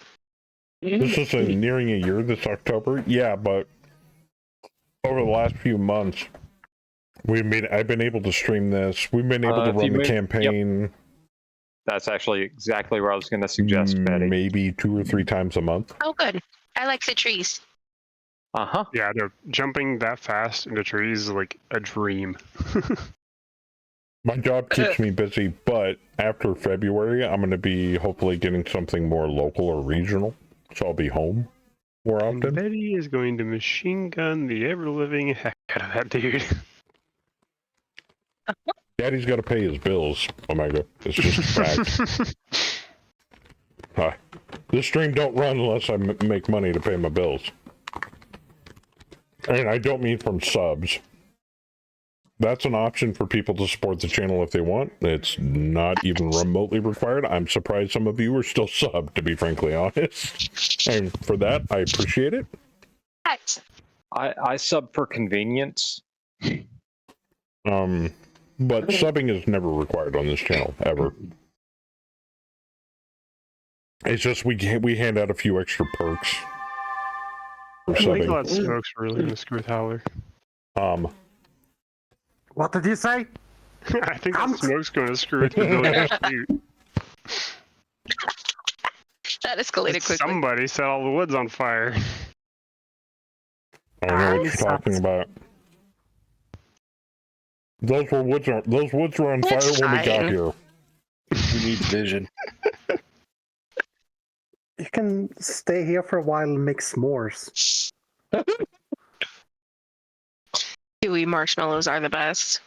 This is nearing a year this October. Yeah, but over the last few months, I've been able to stream this. We've been able to run the campaign. That's actually exactly where I was going to suggest, Betty. Maybe 2 or 3 times a month. Oh, good. I like the trees. Uh-huh. Yeah, they're jumping that fast into trees is like a dream. My job keeps me busy, but after February, I'm going to be hopefully getting something more local or regional. So I'll be home more often. Betty is going to machine gun the ever-living heck out of that dude. Daddy's got to pay his bills, Omega. It's just a fact. This stream don't run unless I make money to pay my bills. And I don't mean from subs. That's an option for people to support the channel if they want. It's not even remotely required. I'm surprised some of you are still subbed, to be frankly honest. And for that, I appreciate it. What? I sub for convenience. But subbing is never required on this channel, ever. It's just we hand out a few extra perks for I think a lot of subbing. smoke's really gonna screw with Howler. What did you say? I think the smoke's going to screw with the ability to shoot. That escalated quickly. Somebody set all the woods on fire. I don't know what you're talking about. Those woods were on fire when we got here. Who needs vision? You can stay here for a while and make s'mores. Chewy marshmallows are the best.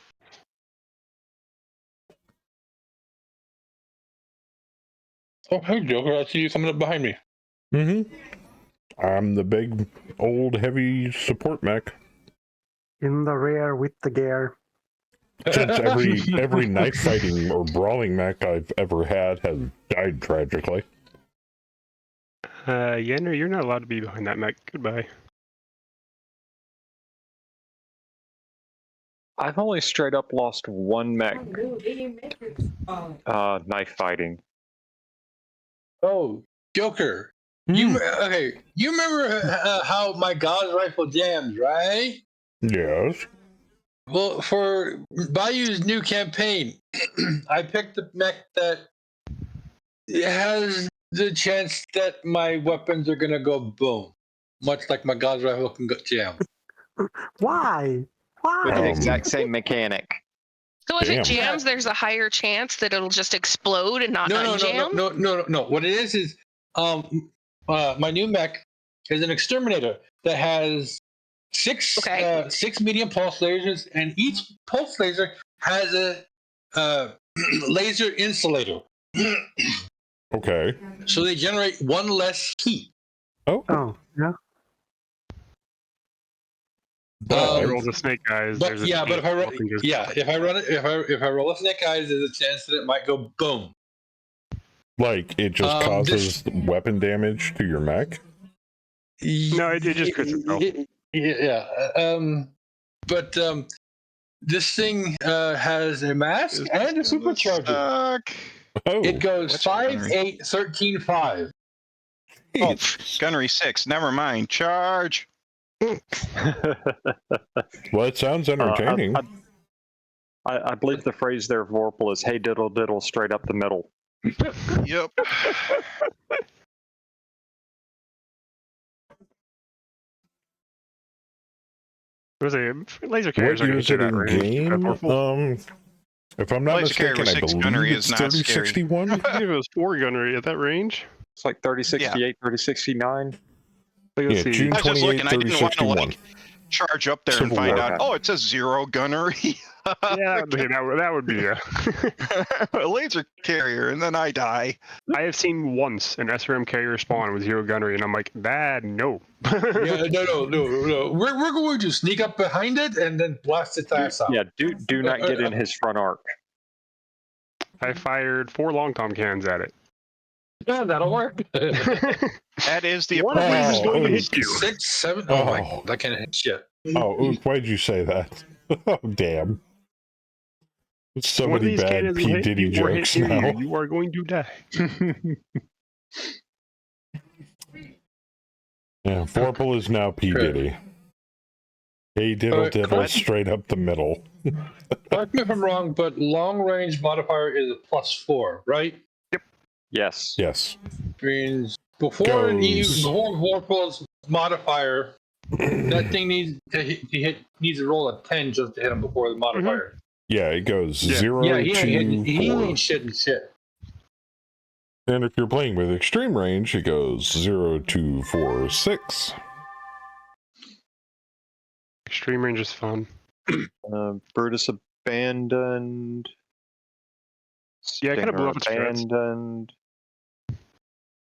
Oh, hey, Joker, I see you coming up behind me. Mm-hmm. I'm the big, old, heavy support mech. In the rear with the gear. Since every knife fighting or brawling mech I've ever had has died tragically. Yenner, you're not allowed to be behind that mech. Goodbye. I've only straight up lost one mech. Knife fighting. Oh, Joker. You remember how my Gauss rifle jams, right? Yes. Well, for Bayou's new campaign, I picked the mech that has the chance that my weapons are gonna go boom, much like my Gauss rifle can go jam. Why? Why? With the exact same mechanic. So if it jams, there's a higher chance that it'll just explode and not unjam? No. What it is my new mech is an exterminator that has six medium pulse lasers, and each pulse laser has a laser insulator. Okay. So they generate one less heat. Oh, yeah. If you roll the snake eyes, But if I roll a snake eyes, there's a chance that it might go boom. Like, it just causes weapon damage to your mech? No, it just crits itself. But this thing has a mask and a supercharger. It goes 5, 8, 13, 5. Oh, gunnery 6. Never mind. Charge. Well, it sounds entertaining. I believe the phrase there, Vorpal, is "Hey diddle diddle, straight up the middle." Yep. There's a laser carriers What are going year to is it in game? If I'm not Laser carrier mistaken, I with 6 believe gunnery it's is not 3061. I believe it was 4 gunnery at that range. It's like 3068, 3069. Yeah, June I was just 28, looking. I didn't want to 3061. charge up there and Civil find War. out. Oh, it says 0 gunnery. Yeah, that would be a laser carrier, and then I die. I have seen once an SRM carrier spawn with 0 gunnery, and I'm like, no. No. We're going to sneak up behind it and then blast its ass out. Yeah, do not get in his front arc. I fired 4 long tom cans at it. Yeah, that'll work. That is the One of these is going to hit you. 6, 7. Oh my God, that can't hit shit. Oh, Ook, why'd you say that? Oh, damn. So One of many these bad cannons will P. hit Diddy you or hit jokes you. now. You are going to die. Yeah, Vorpal is now P. Diddy. Hey, diddle diddle, straight up the middle. Correct me if I'm wrong, but long range modifier is a +4, right? Yes. Yes. Means before Vorpal's modifier, that thing needs to roll a 10 just to hit him before the modifier. Yeah, it goes 0 he to ain't 4. shit. And if you're playing with extreme range, it goes 0 to 4, 6. Extreme range is fun. Brutus abandoned. Yeah, I kind of blew up its strats. Abandoned.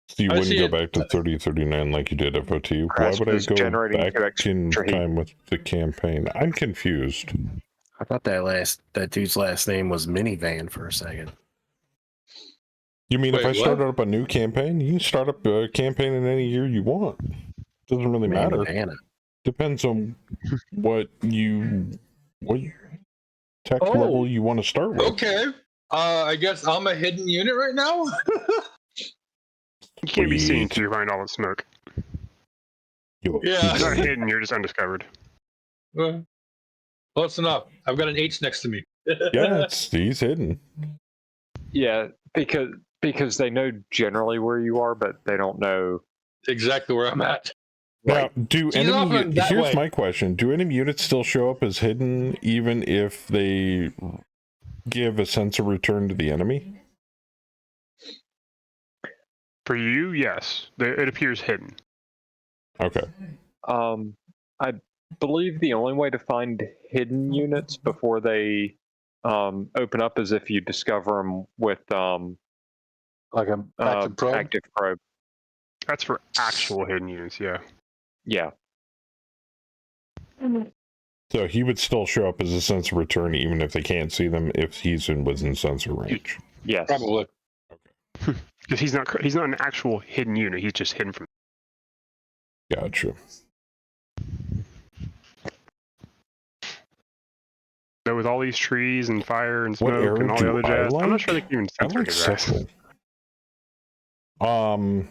So you wouldn't go back to 3039 like you did FOT. Why would I go back in time with the campaign? I'm confused. I thought that dude's last name was Minivan for a second. You mean if I started up a new campaign? You can start up a campaign in any year you want. Doesn't really matter. Manavana. Depends on what tech level you want to start with. Okay. I guess I'm a hidden unit right now. You can't be seen Sweet. through behind all the smoke. You- Yeah. You're not hidden, you're just undiscovered. Well, close enough. I've got an H next to me. Yeah, he's hidden. Yeah, because they know generally where you are, but they don't know exactly where I'm at. Now, do He's enemy often that here's way. my question. Do enemy units still show up as hidden even if they give a sense of return to the enemy? For you, yes. It appears hidden. Okay. I believe the only way to find hidden units before they open up is if you discover them with like an active probe. Active probe. That's for actual hidden units, yeah. Yeah. So he would still show up as a sense of return even if they can't see them if he's within sensor range. Yes. Probably. Because he's not an actual hidden unit, he's just hidden from. Gotcha. So with all these trees and fire and What smoke era and all the do other I jazz, I'm not sure they like? can even I censor like his ass. several.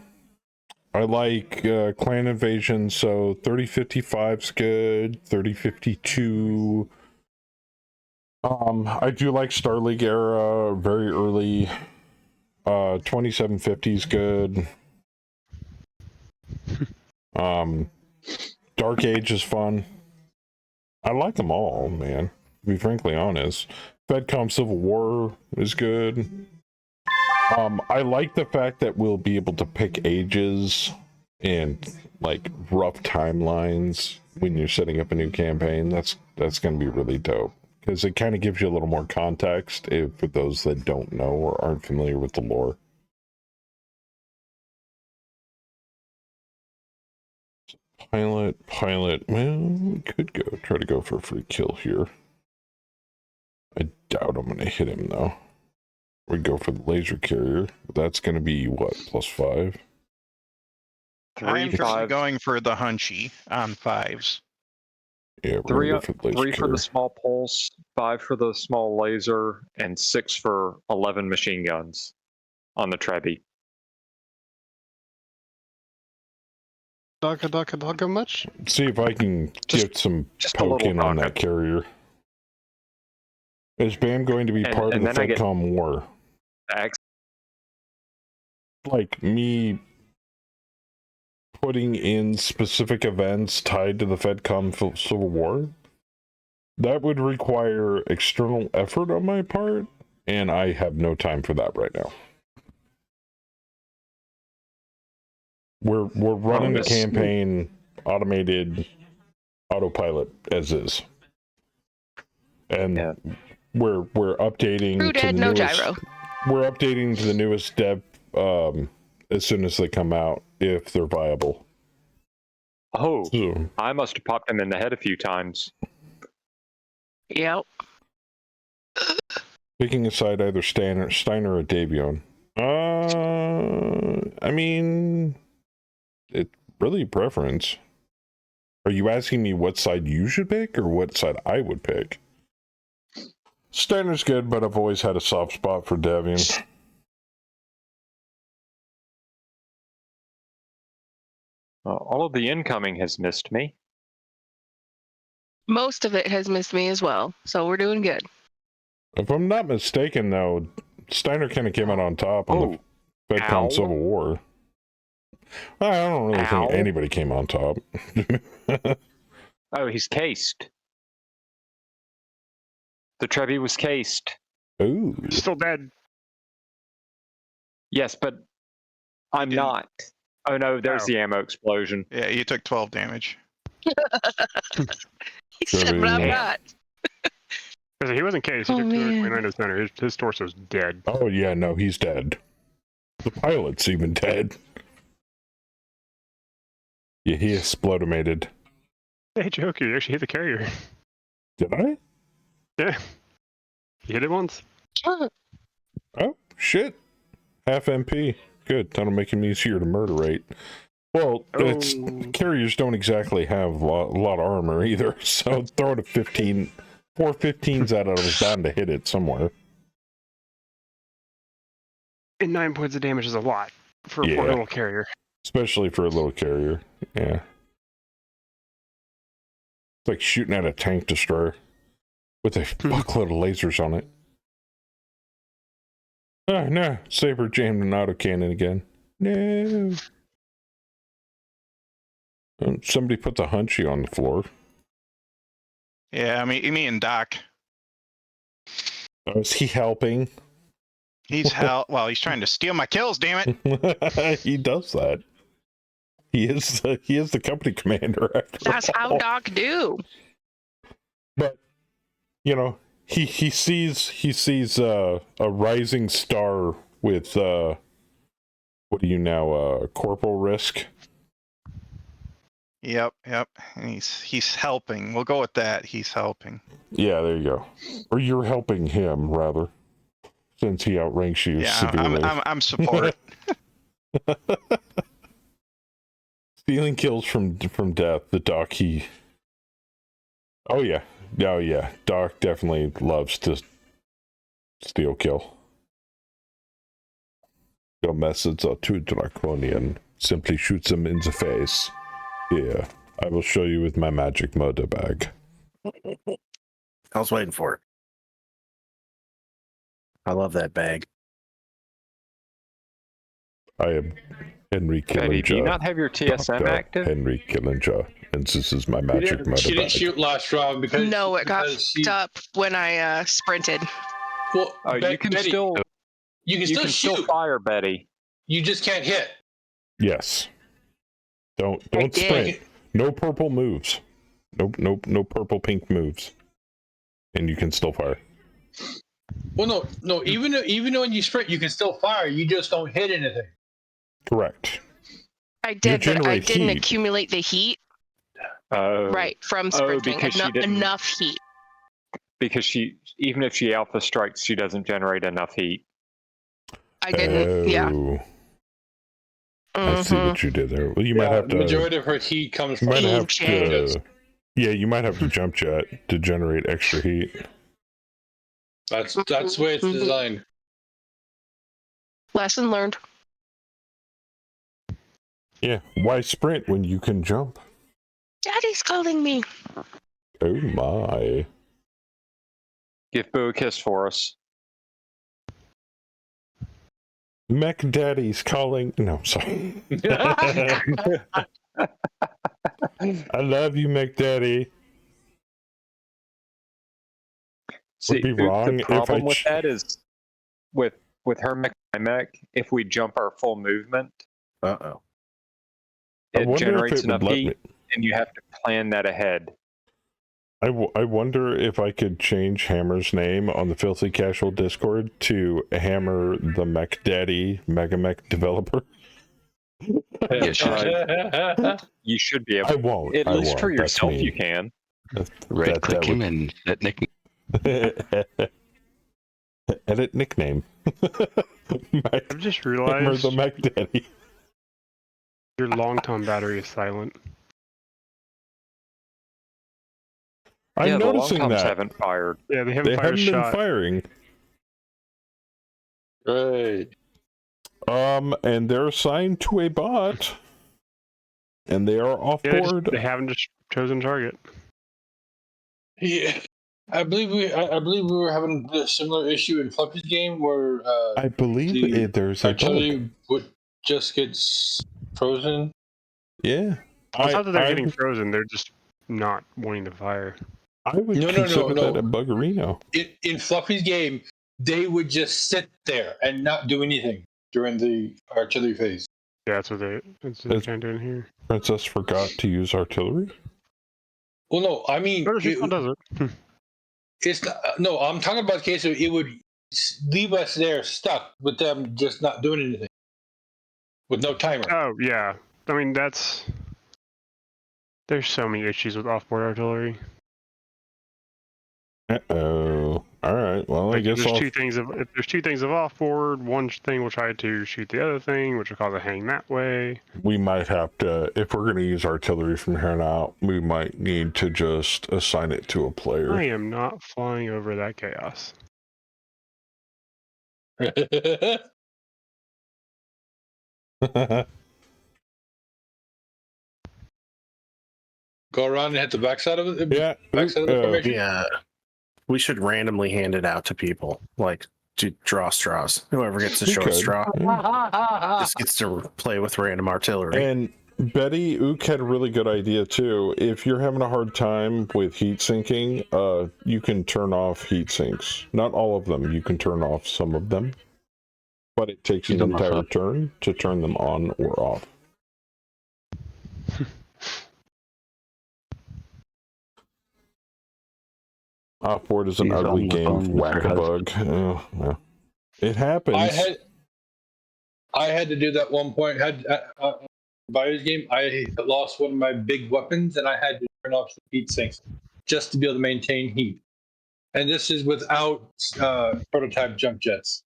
I like clan invasion, so 3055's good, 3052. I do like Star League era, very early. 2750's good. Dark Age is fun. I like them all, man. To be frankly honest. FedCom Civil War is good. I like the fact that we'll be able to pick ages and like rough timelines when you're setting up a new campaign. That's going to be really dope because it kind of gives you a little more context for those that don't know or aren't familiar with the lore. Pilot. Well, we could try to go for a free kill here. I doubt I'm going to hit him though. We go for the laser carrier. That's going to be what, +5? I'm currently going for the hunchy on 5s. Yeah, we're Three, go for the laser three for carrier. the small pulse, 5 for the small laser, and 6 for 11 machine guns on the Trebi. Dogga much? See if I can get some poke in on that carrier. Is BAM going to be part of the FedCom war? Like me putting in specific events tied to the FedCom Civil War? That would require external effort on my part, and I have no time for that right now. We're running the campaign automated autopilot as is. And we're updating True to dead, the no newest, gyro. We're updating to the newest dev as soon as they come out, if they're viable. Oh, So, I must have popped him in the head a few times. Yep. picking aside either Steiner or Davion. I mean, it's really preference. Are you asking me what side you should pick or what side I would pick? Steiner's good, but I've always had a soft spot for Davion. All of the incoming has missed me. Most of it has missed me as well, so we're doing good. If I'm not mistaken, though, Steiner kind of came out on top on the FedCon Civil War. I don't really think anybody came on top. Oh, he's cased. The Trevi was cased. Ooh. Still dead. Yes, but I'm not. Oh no, there's the ammo explosion. Yeah, you took 12 damage. He said, but I'm not. He wasn't cased. He took 229 to center. His torso's dead. Oh, yeah, no, he's dead. The pilot's even dead. Yeah, he explodimated. Hey, Joker, you actually hit the carrier. Did I? Yeah. You hit it once. Oh, shit. Half MP. Good. That'll make him easier to murderate. Well, it's carriers don't exactly have a lot of armor either, so throw it a 15, 4 15s at it, I was bound to hit it somewhere. And 9 points of damage is a lot for a poor little carrier. Especially for a little carrier, yeah. It's like shooting at a tank destroyer with a fuckload of lasers on it. Oh, no. Saber jammed an autocannon again. No. Somebody put the Hunchy on the floor. Yeah, me and Doc. Oh, is he helping? He's he's trying to steal my kills, damn it. He does that. He is the company commander after That's all. how Doc do. But you know, he sees a rising star with what do you now corporal risk. Yep. And he's helping. We'll go with that. He's helping. Yeah, there you go. Or you're helping him rather, since he outranks you severely. I'm support. Stealing kills from death. The Doc Oh yeah. Doc definitely loves to steal kill. Your methods are too draconian. Simply shoots him in the face. Here, I will show you with my magic murder bag. I was waiting for it. I love that bag. I am Henry Killinger. Betty, do you not have your TSM Dr. active? Henry Killinger, and this is my magic murder She didn't bag. shoot last round because No, it got fucked up when I sprinted. Well, you can Betty, still shoot. Fire, Betty. You just can't hit. Yes. Don't sprint. No purple moves. No purple pink moves. And you can still fire. Well, no. Even when you sprint, you can still fire. You just don't hit anything. Correct. I did, but I didn't heat. accumulate the heat. Right, from sprinting. because she didn't- Enough heat. Because even if she alpha strikes, she doesn't generate enough heat. I didn't. Yeah. I see what you did there. Well, you might have to. The majority of her heat comes You from might have to. Yeah, you might have to jump jet to generate extra heat. That's the way it's designed. Lesson learned. Yeah, why sprint when you can jump? Daddy's calling me. Oh my. Give Boo a kiss for us. Mech Daddy's calling. No, sorry. I love you, Mech Daddy. See, Would be wrong the if problem I with that is with her mech, if we jump our full movement, I it wonder generates if it would enough let heat, me. and you have to plan that ahead. I wonder if I could change Hammer's name on the Filthy Casual Discord to Hammer the Mech Daddy Mega Mech Developer. Yes, You should be able. I won't. At I least won't. for That's yourself, me. you can. Right click him and that nickname. Edit nickname. I've just Hammer realized the Mech Daddy. your long-tom battery is silent. I'm the noticing long toms that. haven't fired. Yeah, they haven't They fired haven't a been shot. firing. Right. And they're assigned to a bot. And they are off board. They haven't just chosen target. Yeah. I believe we were having a similar issue in Fluffy's game where I believe there's a bug. artillery would just get frozen. Yeah. It's not that they're getting frozen, they're just not wanting to fire. I would consider that a buggerino. In Fluffy's game, they would just sit there and not do anything during the artillery phase. Yeah, that's what they're trying to do in here. Princess forgot to use artillery? Well, no, I mean, does it? It's not, no. I'm talking about the case of it would leave us there stuck with them just not doing anything with no timer. Oh yeah, I mean there's so many issues with off-board artillery. Uh-oh. All right. right. Well, I Like, guess if there's I'll... two things if there's two things of off board, one thing will try to shoot the other thing, which will cause a hang that way. We might have to, if we're going to use artillery from here on out, we might need to just assign it to a player. I am not flying over that chaos. Go around and hit the backside of it. Yeah, backside of the formation. Yeah, we should randomly hand it out to people, like to draw straws. Whoever gets the short straw just gets to play with random artillery. And Betty Ook had a really good idea too. If you're having a hard time with heat sinking, you can turn off heat sinks. Not all of them. You can turn off some of them, but it takes an entire turn to turn them on or off. Offboard is an ugly game. Whack-a-bug. Yeah. It happens. I had to do that one point. Buyer's game, I lost one of my big weapons, and I had to turn off the heat sinks just to be able to maintain heat. And this is without prototype jump jets.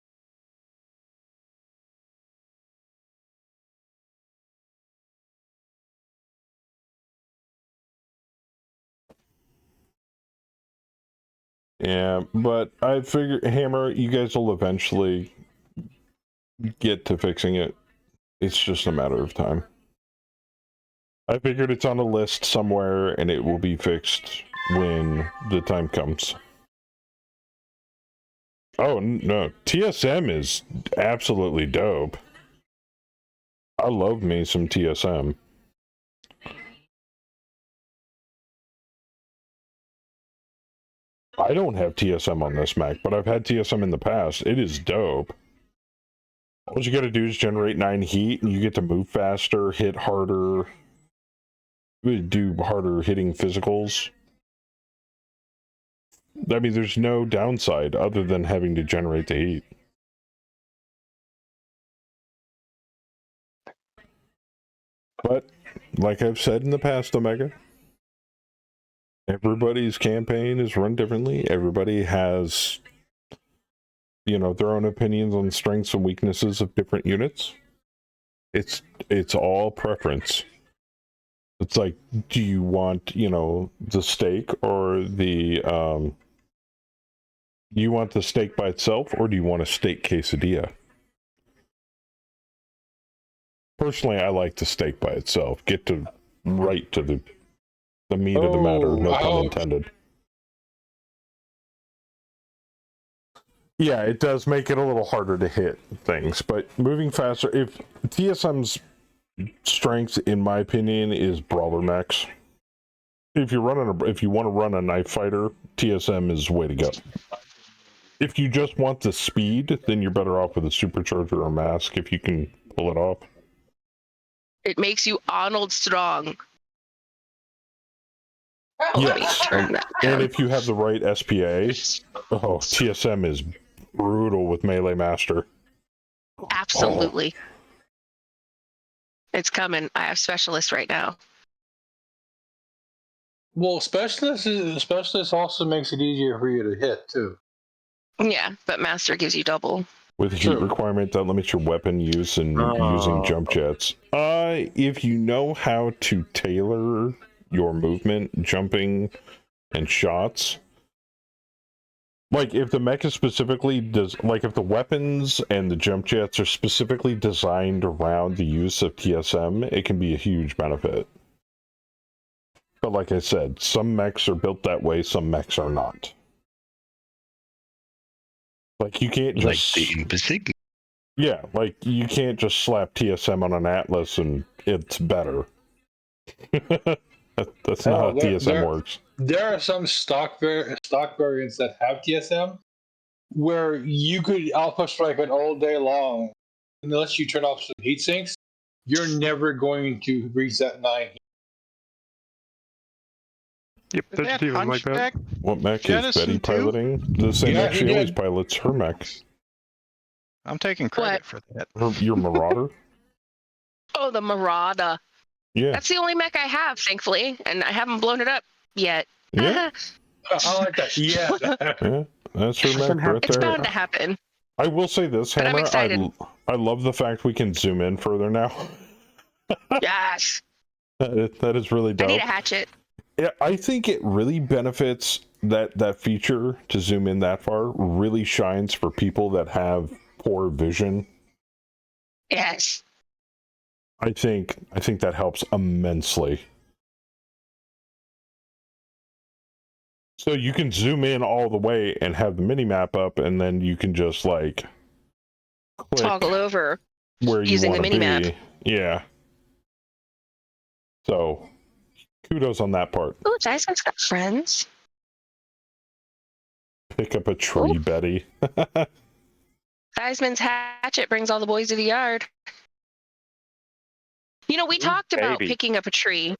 Yeah, but I figure, Hammer, you guys will eventually get to fixing it. It's just a matter of time. I figured it's on a list somewhere, and it will be fixed when the time comes. Oh, no. TSM is absolutely dope. I love me some TSM. I don't have TSM on this Mac, but I've had TSM in the past. It is dope. All you gotta do is generate 9 heat, and you get to move faster, hit harder, do harder hitting physicals. I mean, there's no downside other than having to generate the heat. But, like I've said in the past, Omega, everybody's campaign is run differently. Everybody has, you know, their own opinions on strengths and weaknesses of different units. It's all preference. It's like, do you want, you know, the steak or the, do you want the steak by itself, or do you want a steak quesadilla? Personally, I like the steak by itself. Get to right to the meat of the matter, no pun intended. Yeah, it does make it a little harder to hit things, but moving faster, if TSM's strength, in my opinion, is brawler mechs. If you want to run a knife fighter, TSM is the way to go. If you just want the speed, then you're better off with a supercharger or mask if you can pull it off. It makes you Arnold Strong. Yes, and if you have the right SPA, TSM is brutal with Melee Master. Absolutely. It's coming. I have Specialist right now. Well, Specialist also makes it easier for you to hit, too. Yeah, but Master gives you double. With heat requirement that limits your weapon use and using jump jets. If you know how to tailor your movement, jumping, and shots, like if the mech is specifically if the weapons and the jump jets are specifically designed around the use of TSM, it can be a huge benefit. But like I said, some mechs are built that way, some mechs are not. Like, you can't just... Yeah, like, you can't just slap TSM on an Atlas and it's better. That's not how TSM works. There are some stock variants that have TSM where you could alpha strike it all day long. Unless you turn off some heat sinks, you're never going to reach that 9 heat. Yep, that's even like that. What mech is Betty piloting? The same mech she always pilots, her mech. I'm taking credit for that. Your Marauder? Oh, the Marauder. Yeah. That's the only mech I have, thankfully, and I haven't blown it up yet. Yeah. I like that. Yeah. That's her mech right It's there. bound to happen. I will say this, But I'm Hammer. excited. I love the fact we can zoom in further now. Yes. That is really I dope. need a hatchet. Yeah, I think it really benefits that feature to zoom in that far really shines for people that have poor vision. Yes. I think that helps immensely. So you can zoom in all the way and have the mini map up, and then you can just like click Toggle over where you using want the to mini be. map. Yeah. So kudos on that part. Ooh, Dyson's got friends. Pick up a tree, Ooh. Betty. Theismann's hatchet brings all the boys to the yard. You know, we talked about baby. picking up a tree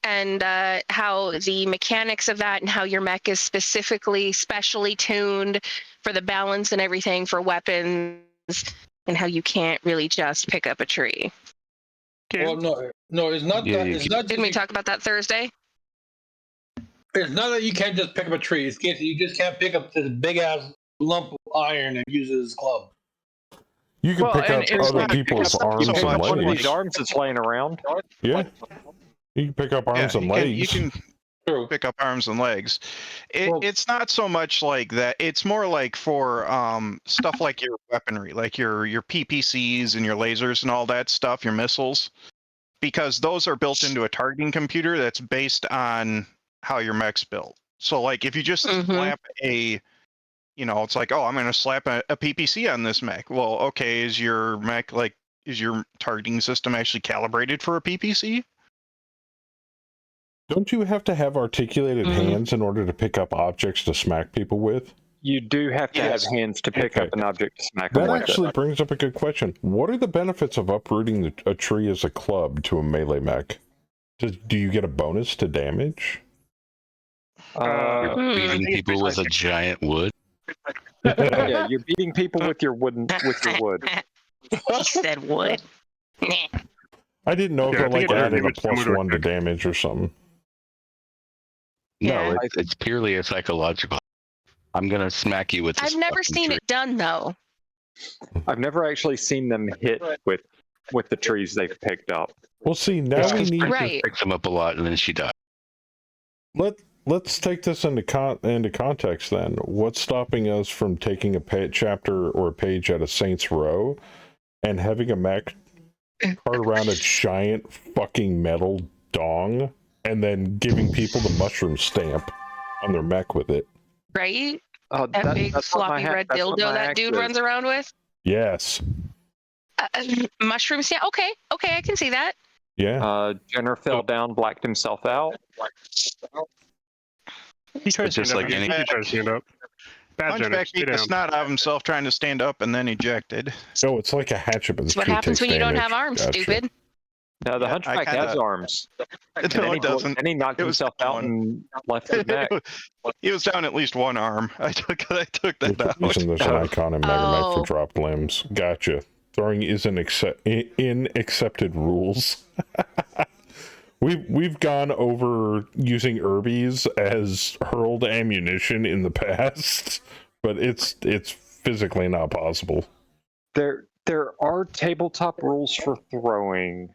and how the mechanics of that and how your mech is specially tuned for the balance and everything for weapons and how you can't really just pick up a tree. Well, no, it's not that. It's not. Didn't we talk about that Thursday? It's not that you can't just pick up a tree. It's you just can't pick up this big ass lump of iron and use it as a club. You can pick up it's other like people's pick up arms and one of legs. these arms that's laying around. Yeah. You can pick up arms and legs. You can pick up arms and legs. It's not so much like that. It's more like for stuff like your weaponry, like your PPCs and your lasers and all that stuff, your missiles, because those are built into a targeting computer that's based on how your mech's built. So like if you just slap it's like, oh, I'm going to slap a PPC on this mech. Well, okay, is your mech is your targeting system actually calibrated for a PPC? Don't you have to have articulated hands in order to pick up objects to smack people with? You do have to have hands to pick up an object to smack them That with. actually brings up a good question. What are the benefits of uprooting a tree as a club to a melee mech? Do you get a bonus to damage? You're beating people with a giant wood. Yeah, you're beating people with your wood. He said wood. I didn't know if Yeah, I it think like it does added a damage plus similar to one to damage or something. No, it's purely a psychological. I'm gonna smack you with this. I've never fucking seen tree. it done though. I've never actually seen them hit with the trees they've picked up. Well, see, now we need Right. Picks them up a lot, and then she dies. Let's take this into context then. What's stopping us from taking a chapter or a page out of Saints Row and having a mech cart around a giant fucking metal dong and then giving people the mushroom stamp on their mech with it? Right? That big that's what floppy my red that's what dildo my that axe dude is. runs around with? Yes. Mushrooms, yeah, okay, I can see that. Yeah. Jenner fell down, blacked himself out. He tries to just stand like up. any- He tries to stand up. Bad Jenner, Hunchback stay beat the down. snot out of himself trying to stand up and then ejected. No, it's like a hatchet, but That's the what tree happens takes when you don't damage. have arms, Gotcha. stupid. No, the Yeah, hunchback I kinda- has arms. No, it doesn't. And he knocked It was himself out one. and left his neck. He was down at least one arm. I took that There's a out. reason there's an icon in Mega Mech Oh. for dropped limbs. Gotcha. Throwing isn't in accepted rules. We've gone over using Irbies as hurled ammunition in the past, but it's physically not possible. There are tabletop rules for throwing.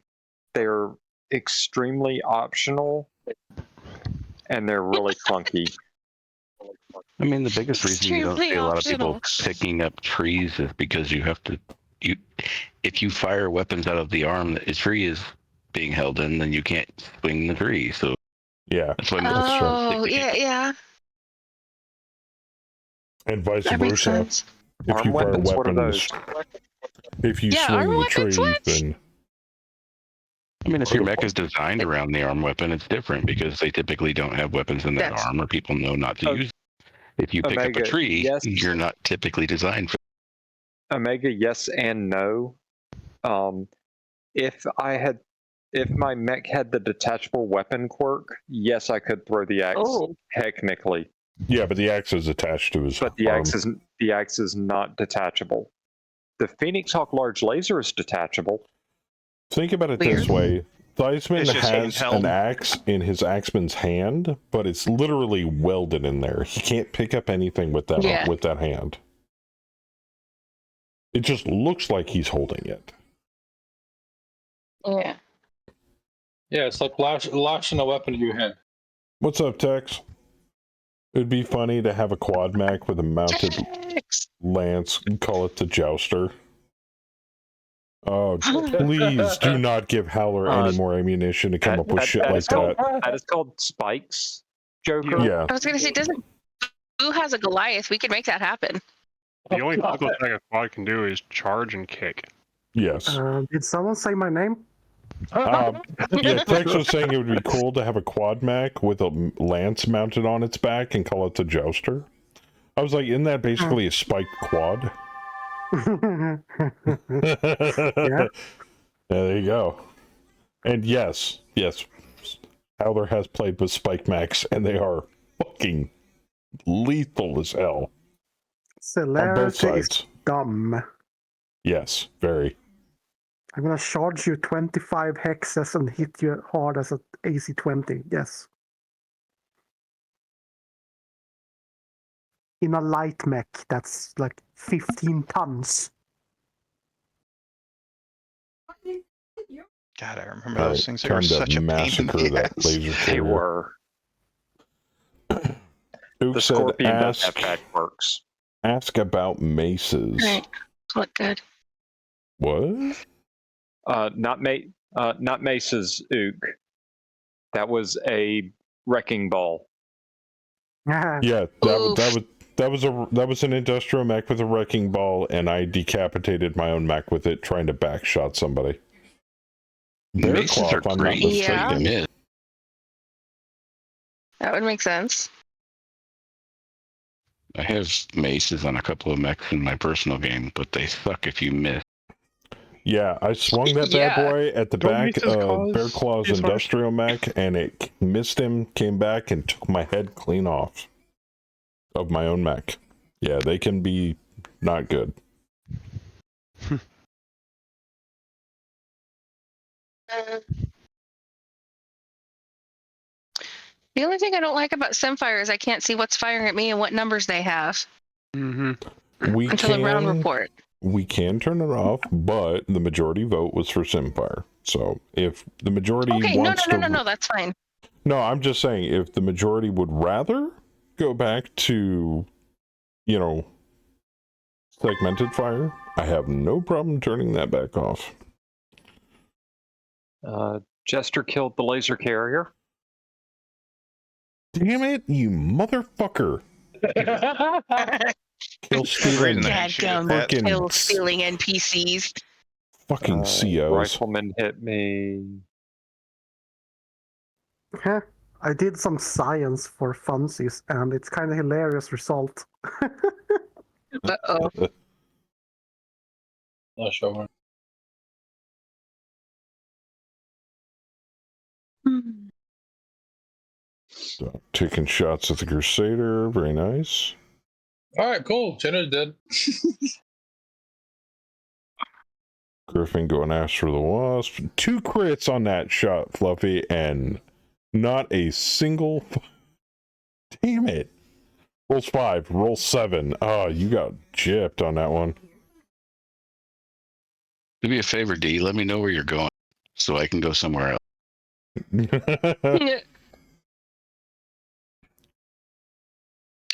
They're extremely optional, and they're really clunky. I mean, the biggest reason you don't see a lot of people Extremely picking up trees is because you have to. If you fire weapons out of the arm that a tree is being held in, then you can't swing the tree. So Yeah, that's why most Oh, yeah. and vice That makes versa. sense. If Arm you fire weapons, what are weapons, if you Yeah, swing arm the weapons, tree, what? then I mean, if your mech is designed around the arm weapon, it's different because they typically don't have weapons in that That's- arm, or people know not to use it. If you pick up Omega, a tree, yes. you're not typically designed for. Omega, yes and no. If my mech had the detachable weapon quirk, yes, I could throw the axe technically. yeah, but the axe is attached to his But the arm. axe is not detachable. The Phoenix Hawk large laser is detachable. Think about it Weird. this way. Theismann It's just has handheld. an axe in his axeman's hand, but it's literally welded in there. He can't pick up anything with that with that hand. It just looks like he's holding it. Yeah. Yeah, it's like lashing a weapon to your hand. What's up, Tex? It'd be funny to have a quad mech with a mounted lance and call it the Jouster. Oh, please do not give Howler any more ammunition to come up with shit like that. That is called spikes, Joker. Yeah. I was gonna say, doesn't who has a Goliath? We could make that happen. The only physical attack a quad can do is charge and kick. Yes. Did someone say my name? Yeah, Tex was saying it would be cool to have a quad mech with a lance mounted on its back and call it the Jouster. I was like, isn't that basically a spiked quad? Yeah, there you go. And yes, Howler has played with spiked mechs, and they are fucking lethal as hell. Celerity on both sides. is dumb. Yes, very. I'm gonna charge you 25 hexes and hit you hard as an AC-20. Yes. In a light mech, that's like 15 tons. God, I remember those things. They were Time to such a pain in massacre the that ass. laser They carrier. were. Luke The said, Scorpion does ask, have bad quirks. ask about maces. Right. Look good. What? Not Mace's Ook. That was a wrecking ball. Yeah, that was an industrial mech with a wrecking ball, and I decapitated my own mech with it, trying to backshot somebody. Maces Bearclaw, are if I'm not great. mistaken. Yeah. That would make sense. I have maces on a couple of mechs in my personal game, but they suck if you miss. Yeah, I swung that bad boy at the back of Bearclaw's industrial mech, and it missed him, came back, and took my head clean off of my own mech. Yeah, they can be not good. The only thing I don't like about Simfire is I can't see what's firing at me and what numbers they have until the round report. We can turn it off, but the majority vote was for Simfire. So if the majority wants to... No, that's fine. No, I'm just saying, if the majority would rather go back to, segmented fire, I have no problem turning that back off. Jester killed the laser carrier. Damn it, you motherfucker! Kill stealing, Kill stealing NPCs. fucking COs. Rifleman hit me. Huh. I did some science for funsies, and it's kind of hilarious result. Uh-oh. Not sure. So, taking shots at the Crusader, very nice. All right, cool. Jenna's dead. Griffin going after the Wasp. 2 crits on that shot, Fluffy, and not a single... Damn it. Rolls 5, roll 7. Oh, you got gypped on that one. Do me a favor, D. Let me know where you're going so I can go somewhere else.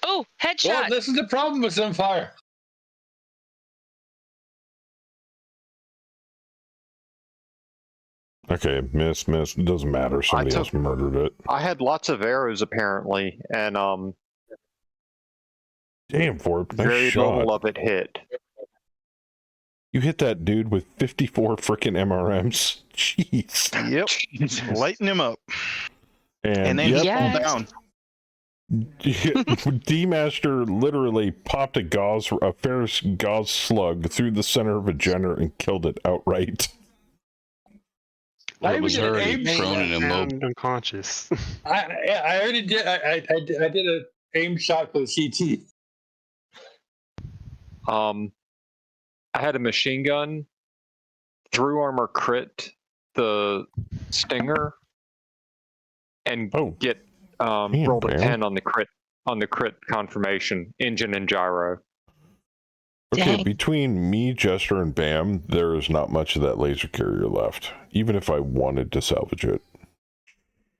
Oh, headshot. Well, this is the problem with Sunfire. Okay, miss. It doesn't matter. Somebody else murdered it. I had lots of arrows apparently, and Damn, Forb, nice very shot. little of it hit. You hit that dude with 54 frickin' MRMs. Jeez. Yep. Lighten him up. And then he fell down. D-Master literally popped a Ferris gauze slug through the center of a generator and killed it outright. Well, I it was even already aimed prone it. and immobile. Unconscious. I already did. I did an aim shot for the CT. I had a machine gun, through armor crit the Stinger and get damn, rolled a Bam. 10 on the crit confirmation, engine and gyro. Okay, Dang. between me, Jester, and Bam, there is not much of that laser carrier left, even if I wanted to salvage it.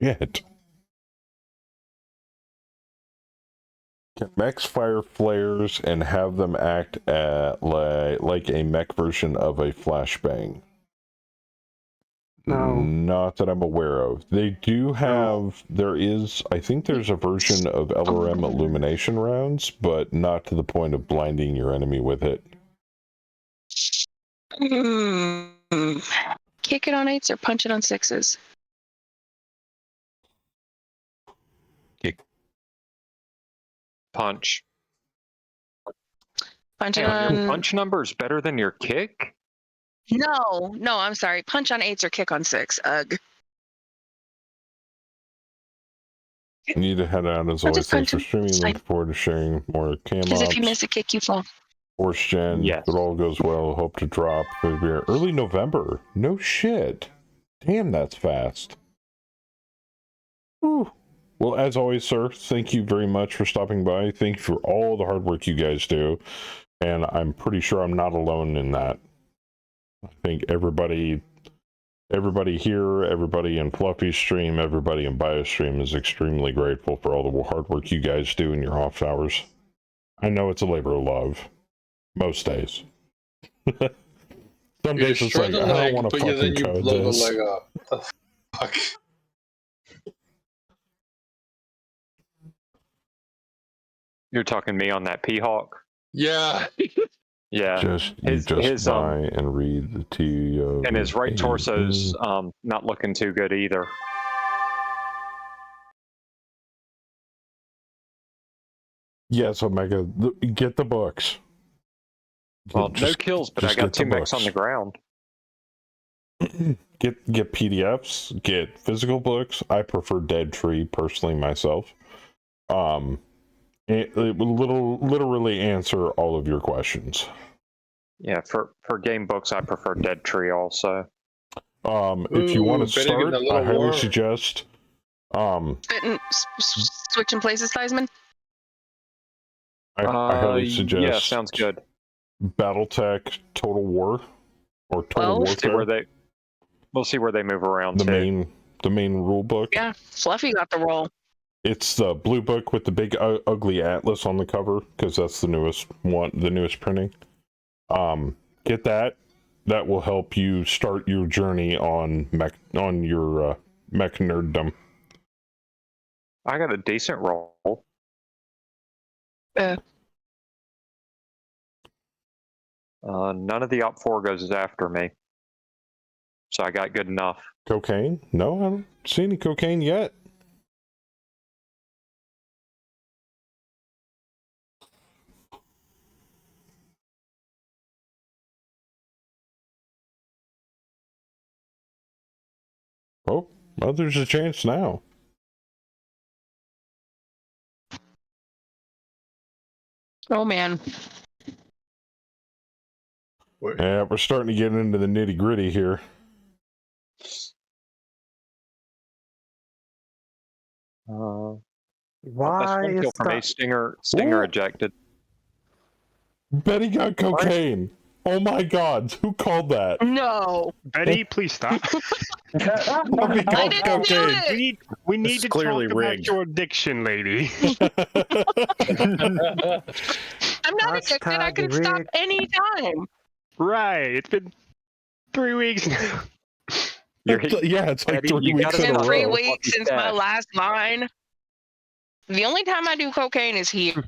Yet. Can mechs fire flares and have them act like a mech version of a flashbang? No. Not that I'm aware of. They do have, I think there's a version of LRM illumination rounds, but not to the point of blinding your enemy with it. Kick it on 8s or punch it on 6s? Kick. Punch. Punch it Damn, your on. punch number is better than your kick? No, I'm sorry. Punch on 8s or kick on 6. Ugh. You need to head out as I'll always. just Thanks punch for him. streaming. It's Looking fine. forward to sharing more cam Because if you ops. miss a kick, you fall. Horse gen. Yes. If it all goes well, hope to drop early November. No shit. Damn, that's fast. Whew. Well, as always, sir, thank you very much for stopping by. Thank you for all the hard work you guys do. And I'm pretty sure I'm not alone in that. I think everybody here, everybody in Fluffy's stream, everybody in Biostream is extremely grateful for all the hard work you guys do in your off hours. I know it's a labor of love. Most days. Some days it's like, I don't want to fucking code this. The leg off. What the fuck? You're talking me on that P-Hawk? Yeah. Yeah. Just buy and read the TO. And his right torso's not looking too good either. Yes, Omega, get the books. Well, no kills, but I got 2 mechs on the ground. Get PDFs, get physical books. I prefer Dead Tree personally myself. It will literally answer all of your questions. Yeah, for game books, I prefer Dead Tree also. If you want to start, I highly suggest. Switching places, Theismann? I highly suggest. Yeah, sounds good. Battletech Total War or Total Warfare. We'll see where they move around. The main rule book. Yeah, Fluffy got the role. It's the blue book with the big ugly atlas on the cover because that's the newest one, the newest printing. Get that. That will help you start your journey on your mech nerddom. I got a decent roll. None of the Op 4 goes after me. So I got good enough. Cocaine? No, I don't see any cocaine yet. Oh, well, there's a chance now. Oh, man. Yeah, we're starting to get into the nitty gritty here. Why is from a Stinger ejected. Betty got cocaine. Oh my God, who called that? No. Betty, please stop. Bobby called cocaine. We need to clearly talk rigged. about your addiction, lady. I'm not addicted. I can stop anytime. Right. It's been 3 weeks now. Yeah, it's like 3 weeks It's in a been 3 row. weeks since my last line. The only time I do cocaine is here.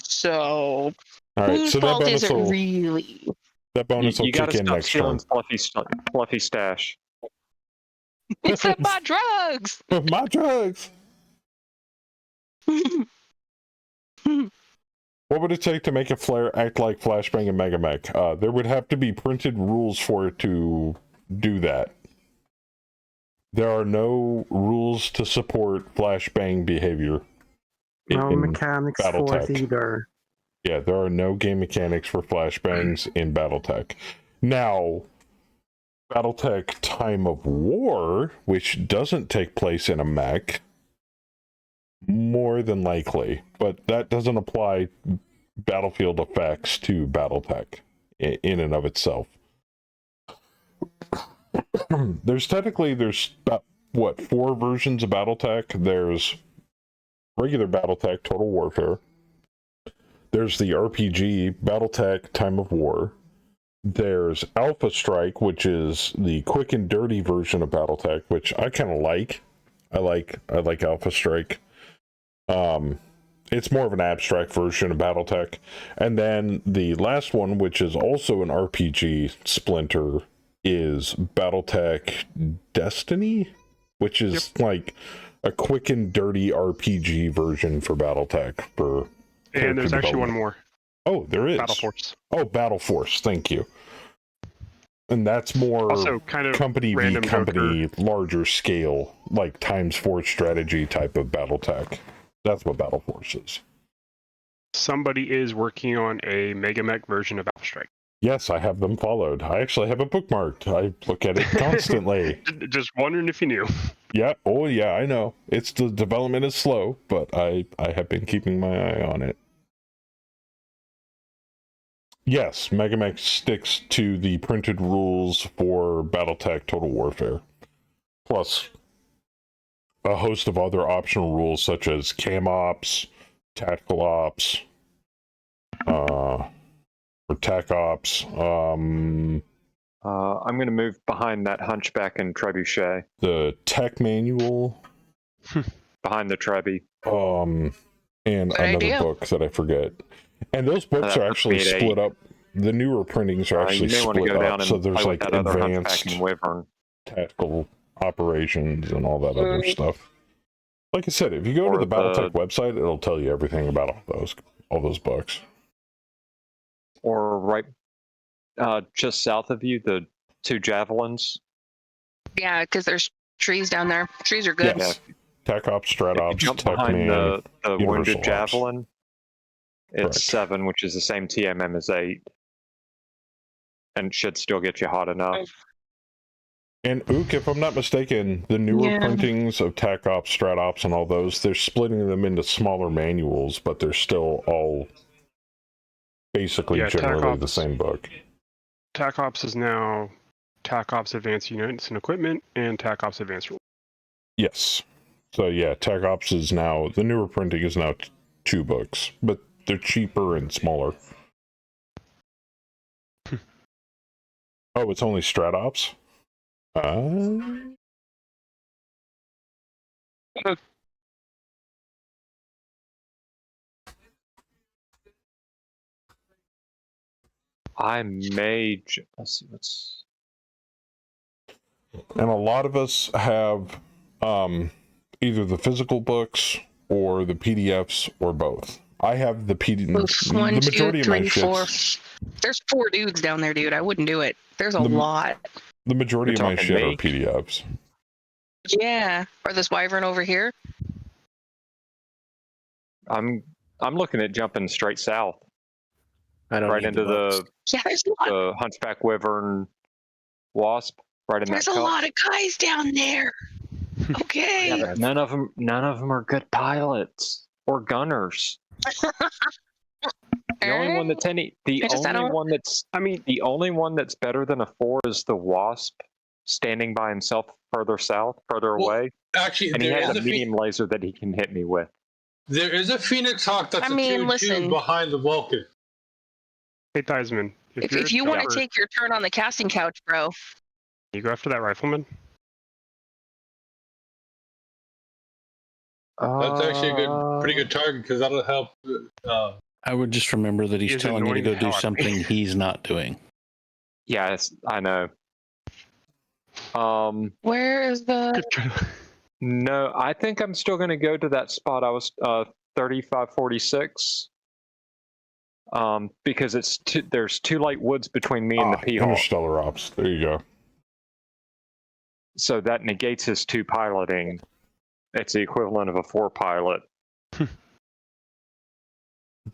So, All right, whose so that fault is bonus it will really? that bonus will You gotta kick in stop next turn. stealing fluffy stash. It's my drugs. My drugs. What would it take to make a flare act like Flashbang and Mega Mech? There would have to be printed rules for it to do that. There are no rules to support Flashbang behavior. No mechanics for it Battletech. either. Yeah, there are no game mechanics for flashbangs in Battletech. Now, Battletech Time of War, which doesn't take place in a mech, more than likely, but that doesn't apply battlefield effects to Battletech in and of itself. There's about, what, 4 versions of Battletech. There's regular Battletech Total Warfare. There's the RPG Battletech Time of War. There's Alpha Strike, which is the quick and dirty version of Battletech, which I kind of like. I like Alpha Strike. It's more of an abstract version of Battletech. And then the last one, which is also an RPG splinter, is Battletech Destiny, which is like a quick and dirty RPG version for Battletech. And there's actually one more. Oh, there is. Battle Force. Oh, Battle Force. Thank you. And that's more Also kind of company v random company, larger scale, like ×4 strategy type of Battletech. That's what Battle Force is. Somebody is working on a Mega Mech version of Alpha Strike. Yes, I have them followed. I actually have it bookmarked. I look at it constantly. Just wondering if you knew. Yeah. Oh, yeah, I know. The development is slow, but I have been keeping my eye on it. Yes, Megamech sticks to the printed rules for Battletech Total Warfare. Plus a host of other optional rules such as Cam Ops, Tactical Ops, or Tac Ops. I'm going to move behind that Hunchback and Trebuchet. The Tech Manual. Behind the Trebi. And Good another idea. book that I forget. And those books are actually split up. The newer printings are actually split up. So there's like advanced tactical operations and all that other stuff. Like I said, if you go to the Battletech website, it'll tell you everything about all those books. Or right just south of you, the 2 Javelins. Yeah, because there's trees down there. Trees are good. Yes. Tech Ops, Strat Ops, Jump Tech behind Man, the Universal Wounded Ops. Javelin. It's Correct. 7, which is the same TMM as 8. And it should still get you hot enough. And Ook, if I'm not mistaken, the newer printings of Tech Ops, Strat Ops, and all those, they're splitting them into smaller manuals, but they're still all basically generally the same book. TAC Ops is now TAC Ops Advanced Units and Equipment and TAC Ops Advanced Rules. Yes. So yeah, Tech Ops is now, the newer printing is now 2 books, but they're cheaper and smaller. Oh, it's only Strat Ops? I may. Let's see what's. And a lot of us have either the physical books or the PDFs or both. I have the PDF. One, the two, majority three, of my four. shits. There's 4 dudes down there, dude. I wouldn't do it. There's a lot. The majority of my shit are PDFs. Yeah. Or this wyvern over here. I'm looking at jumping straight south. I don't right need into the Yeah, there's a lot. the Hunchback Wyvern Wasp. Right in There's that a cup. lot of guys down there. Okay. Yeah, but none of them are good pilots or gunners. The only one that's the only one that's better than a 4 is the Wasp, standing by himself further south, further away. Actually, and he there has is a medium laser that he can hit me with. There is a Phoenix Hawk that's I mean, a 2-2 listen. behind the Vulcan. Hey, Theismann, If you want to take your turn on the casting couch, bro. You go after that rifleman? That's actually a pretty good target because that'll help. I would just remember that he's He's telling you to annoying go the do hell out of me. something he's not doing. Yes, I know. Where is the? No, I think I'm still going to go to that spot. I was 3546. Because there's 2 light woods between me and the P-Hawk. Interstellar Ops. There you go. So that negates his 2 piloting. It's the equivalent of a 4 pilot.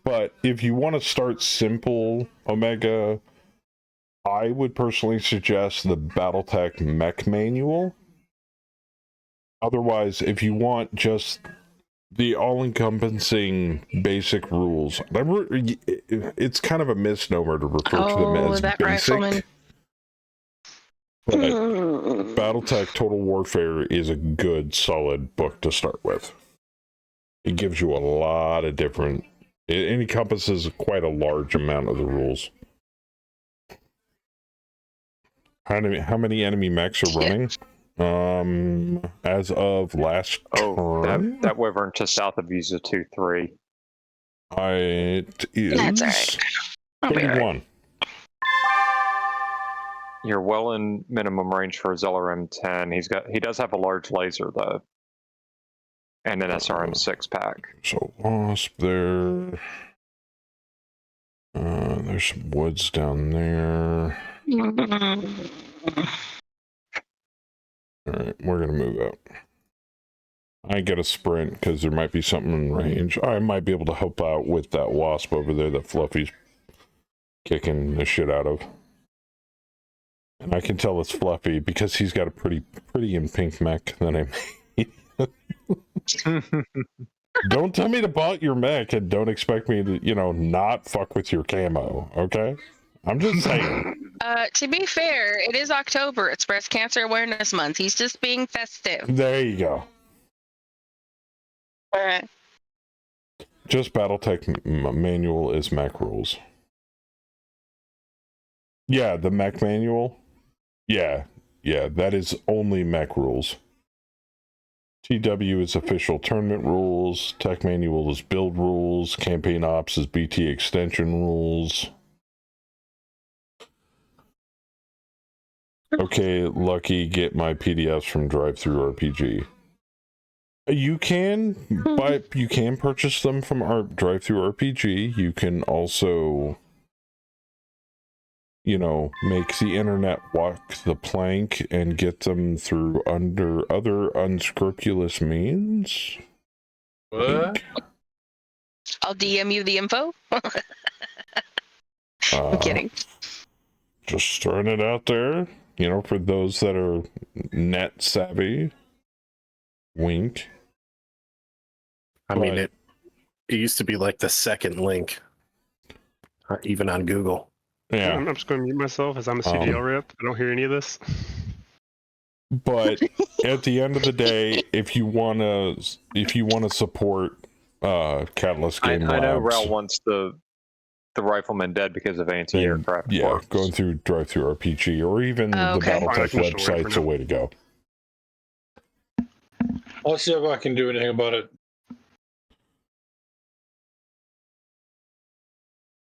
But if you want to start simple, Omega, I would personally suggest the Battletech mech manual. Otherwise, if you want just the all-encompassing basic rules, it's kind of a misnomer to refer to them as that basic. rifleman. But Battletech Total Warfare is a good, solid book to start with. It gives you a lot of different... It encompasses quite a large amount of the rules. How many enemy mechs are running? As of last turn, that wyvern to south of Visa 2-3. It is That's all right. I'll be all 31. right. You're well in minimum range for a Zeller M10. He does have a large laser though, and an SRM6 pack. So Wasp there. There's some woods down there. Alright, we're gonna move up. I get a sprint because there might be something in range. I might be able to help out with that Wasp over there that Fluffy's kicking the shit out of. And I can tell it's Fluffy because he's got a pretty in pink mech that I made. Don't tell me to bot your mech and don't expect me to, not fuck with your camo, okay? I'm just saying. To be fair, it is October. It's Breast Cancer Awareness Month. He's just being festive. There you go. All right. Just Battletech manual is mech rules. Yeah, the mech manual. Yeah, that is only mech rules. TW is official tournament rules. Tech manual is build rules. Campaign ops is BT extension rules. Okay, Lucky, get my PDFs from Drive-Thru RPG. You can purchase them from our Drive-Thru RPG. You can also, make the internet walk the plank and get them through under other unscrupulous means. What? I'll DM you the info. I'm kidding. Just throwing it out there, for those that are net savvy. Wink. I mean, it used to be like the second link, even on Google. Yeah. I'm just going to mute myself as I'm a CDL rep. I don't hear any of this. But at the end of the day, if you want to support Catalyst Game Labs, I know Rel wants the Rifleman dead because of anti-aircraft. Yeah, going through Drive-Thru RPG or even the Battletech website's a way to go. I'll see if I can do anything about it.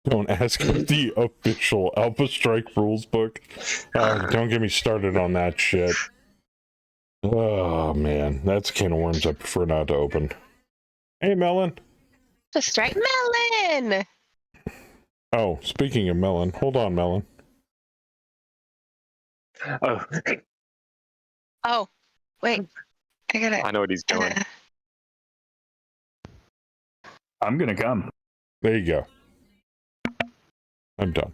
Don't ask for the official Alpha Strike rules book. Don't get me started on that shit. Oh, man. That's a can of worms I prefer not to open. Hey, Melon. The strike melon. Oh, speaking of Melon. Hold on, Melon. Oh, wait. I know what he's doing. I'm gonna come. There you go. I'm done.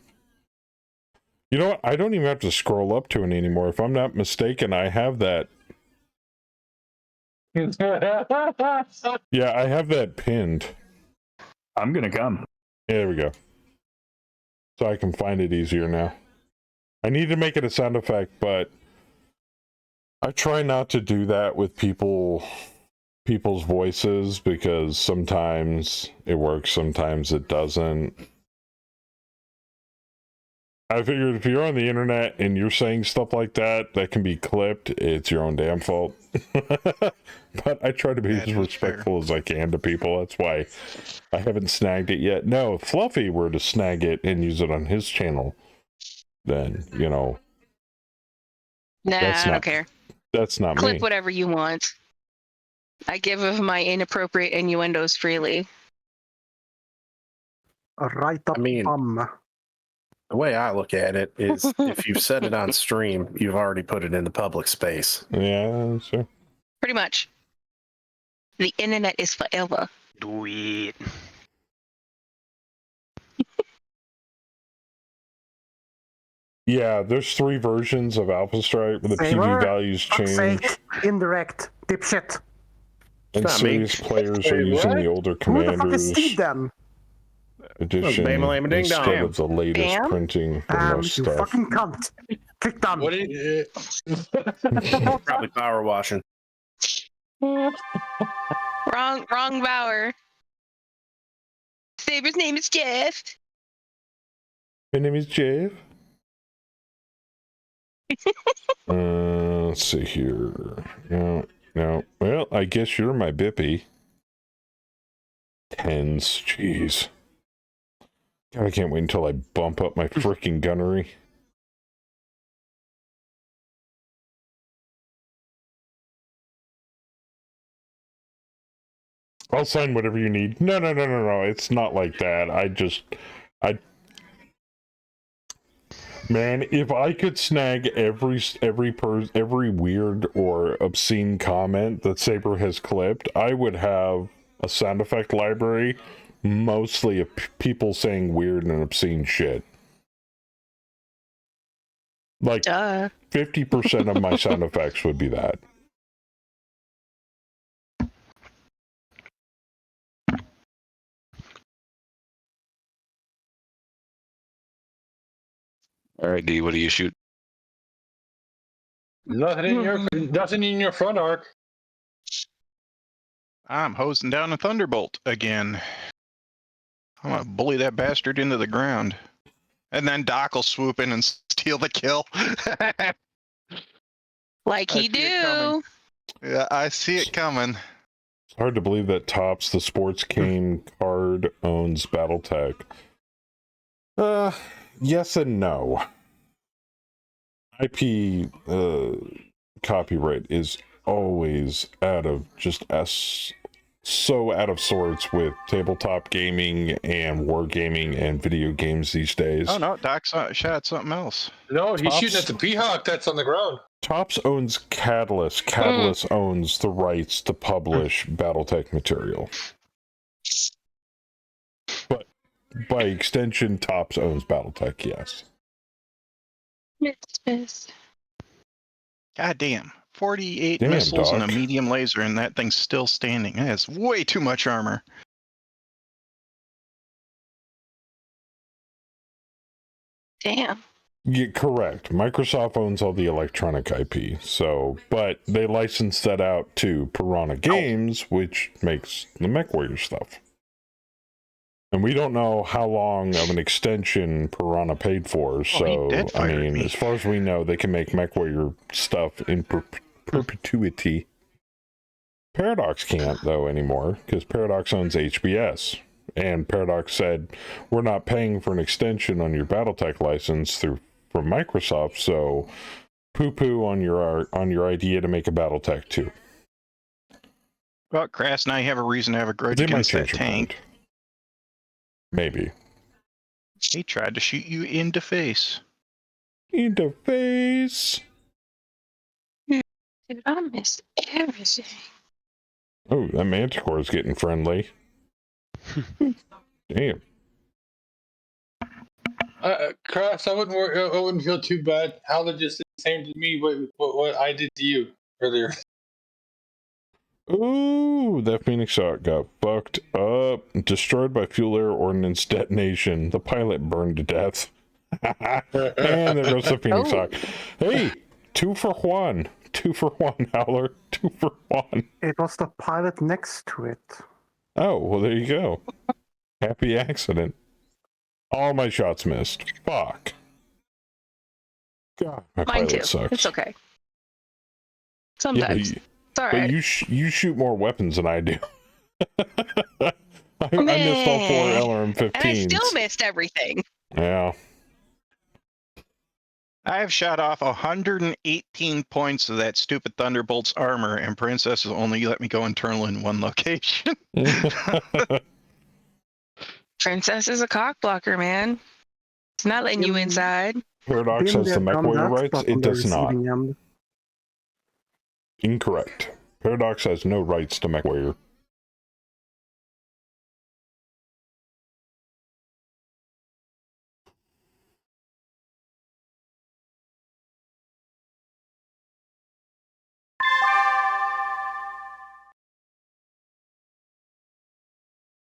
You know what? I don't even have to scroll up to it anymore. If I'm not mistaken, I have that. Yeah, I have that pinned. I'm gonna come. Yeah, there we go. So I can find it easier now. I need to make it a sound effect, but I try not to do that with people's voices because sometimes it works, sometimes it doesn't. I figured if you're on the internet and you're saying stuff like that, that can be clipped. It's your own damn fault. But I try to be as respectful as I can to people. That's why I haven't snagged it yet. No, if Fluffy were to snag it and use it on his channel, then, Nah, I don't care. That's not Clip me. whatever you want. I give of my inappropriate innuendos freely. Right up, The way I look at it is if you've said it on stream, you've already put it in the public space. Yeah, sure. Pretty much. The internet is forever. Do it. Yeah, there's 3 versions of Alpha Strike, but the Saber, PV values fuck's change. sake, indirect, dipshit. And not me. serious players are Wait, using what? the older Who the fuck is Commanders Steve then? edition Bam-a-lam-a-ding-dong. instead of the latest Bam. printing for most You stuff. fucking cunt. Kick them. What did you, Probably power washing. Wrong Bauer. Saber's name is Jeff. My name is Jeff. Let's see here. No. Well, I guess you're my Bippy. 10s, jeez. God, I can't wait until I bump up my freaking gunnery. I'll sign whatever you need. No. It's not like that. Man, if I could snag every weird or obscene comment that Saber has clipped, I would have a sound effect library mostly of people saying weird and obscene shit. Like 50% of my sound effects would be that. All right, D, what do you shoot? nothing in your front arc. I'm hosing down a Thunderbolt again. I'm gonna bully that bastard into the ground. And then Doc will swoop in and steal the kill. Like he do. Yeah, I see it coming. It's hard to believe that Topps, the sports game card, owns Battletech. Yes and no. IP copyright is always so out of sorts with tabletop gaming and wargaming and video games these days. Oh no, Doc shot at something else. No, he's shooting at the Peahawk that's on the ground. Topps owns Catalyst. Catalyst owns the rights to publish Battletech material. But by extension, Topps owns Battletech, yes. God damn. 48 Damn, missiles and a dog. medium laser, and that thing's still standing. That has way too much armor. Damn. Yeah, correct. Microsoft owns all the electronic IP, but they license that out to Piranha Games, which makes the MechWarrior stuff. And we don't know how long of an extension Piranha paid for, so, as far as we know, they can make MechWarrior stuff in perpetuity. Paradox can't, though, anymore, because Paradox owns HBS. And Paradox said, we're not paying for an extension on your Battletech license from Microsoft, so poo-poo on your idea to make a Battletech too. Well, Crass and I have a reason to have a grudge They might against that change their tank. mind. Maybe. He tried to shoot you in the face. In the face. Dude, I missed everything. Oh, that Manticore is getting friendly. Damn. Crass, I wouldn't feel too bad. Howler just did the same to me what I did to you earlier. Ooh, that Phoenix shot got fucked up. Destroyed by fuel air ordnance detonation. The pilot burned to death. And there goes the Phoenix shot. Hey, 2 for Juan. 2 for Juan, Howler. 2 for Juan. It was the pilot next to it. Oh, well, there you go. Happy accident. All my shots missed. Fuck. God, my Mine pilot too. sucks. It's okay. Sometimes. It's all right. But you shoot more weapons than I do. I missed all 4 LRM-15s. And I still missed everything. Yeah. I have shot off 118 points of that stupid Thunderbolt's armor, and Princess has only let me go internal in 1 location. Princess is a cock blocker, man. It's not letting you inside. Paradox has the MechWarrior rights. It does not. Incorrect. Paradox has no rights to MechWarrior.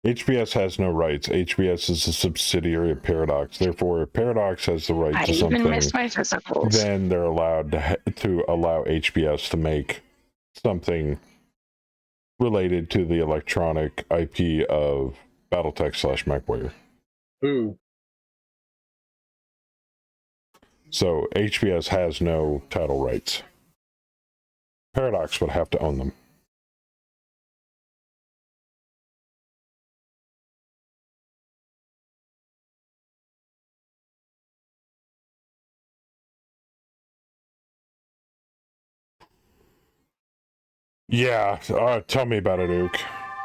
HBS has no rights. HBS is a subsidiary of Paradox. Therefore, if Paradox has the right I to something, even missed my physicals. then they're allowed to allow HBS to make something related to the electronic IP of Battletech / MechWarrior. Ooh. So HBS has no title rights. Paradox would have to own them. Yeah, tell me about it, Duke.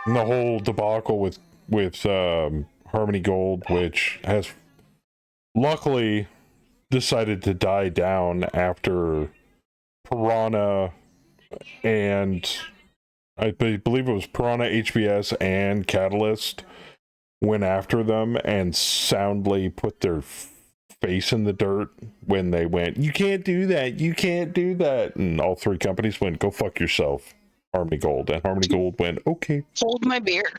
And the whole debacle with Harmony Gold, which has luckily decided to die down after Piranha and I believe it was Piranha, HBS, and Catalyst went after them and soundly put their face in the dirt when they went, "You can't do that, you can't do that," and all three companies went, "Go fuck yourself, Harmony Gold," and Harmony Gold went, "Okay." Hold my beer.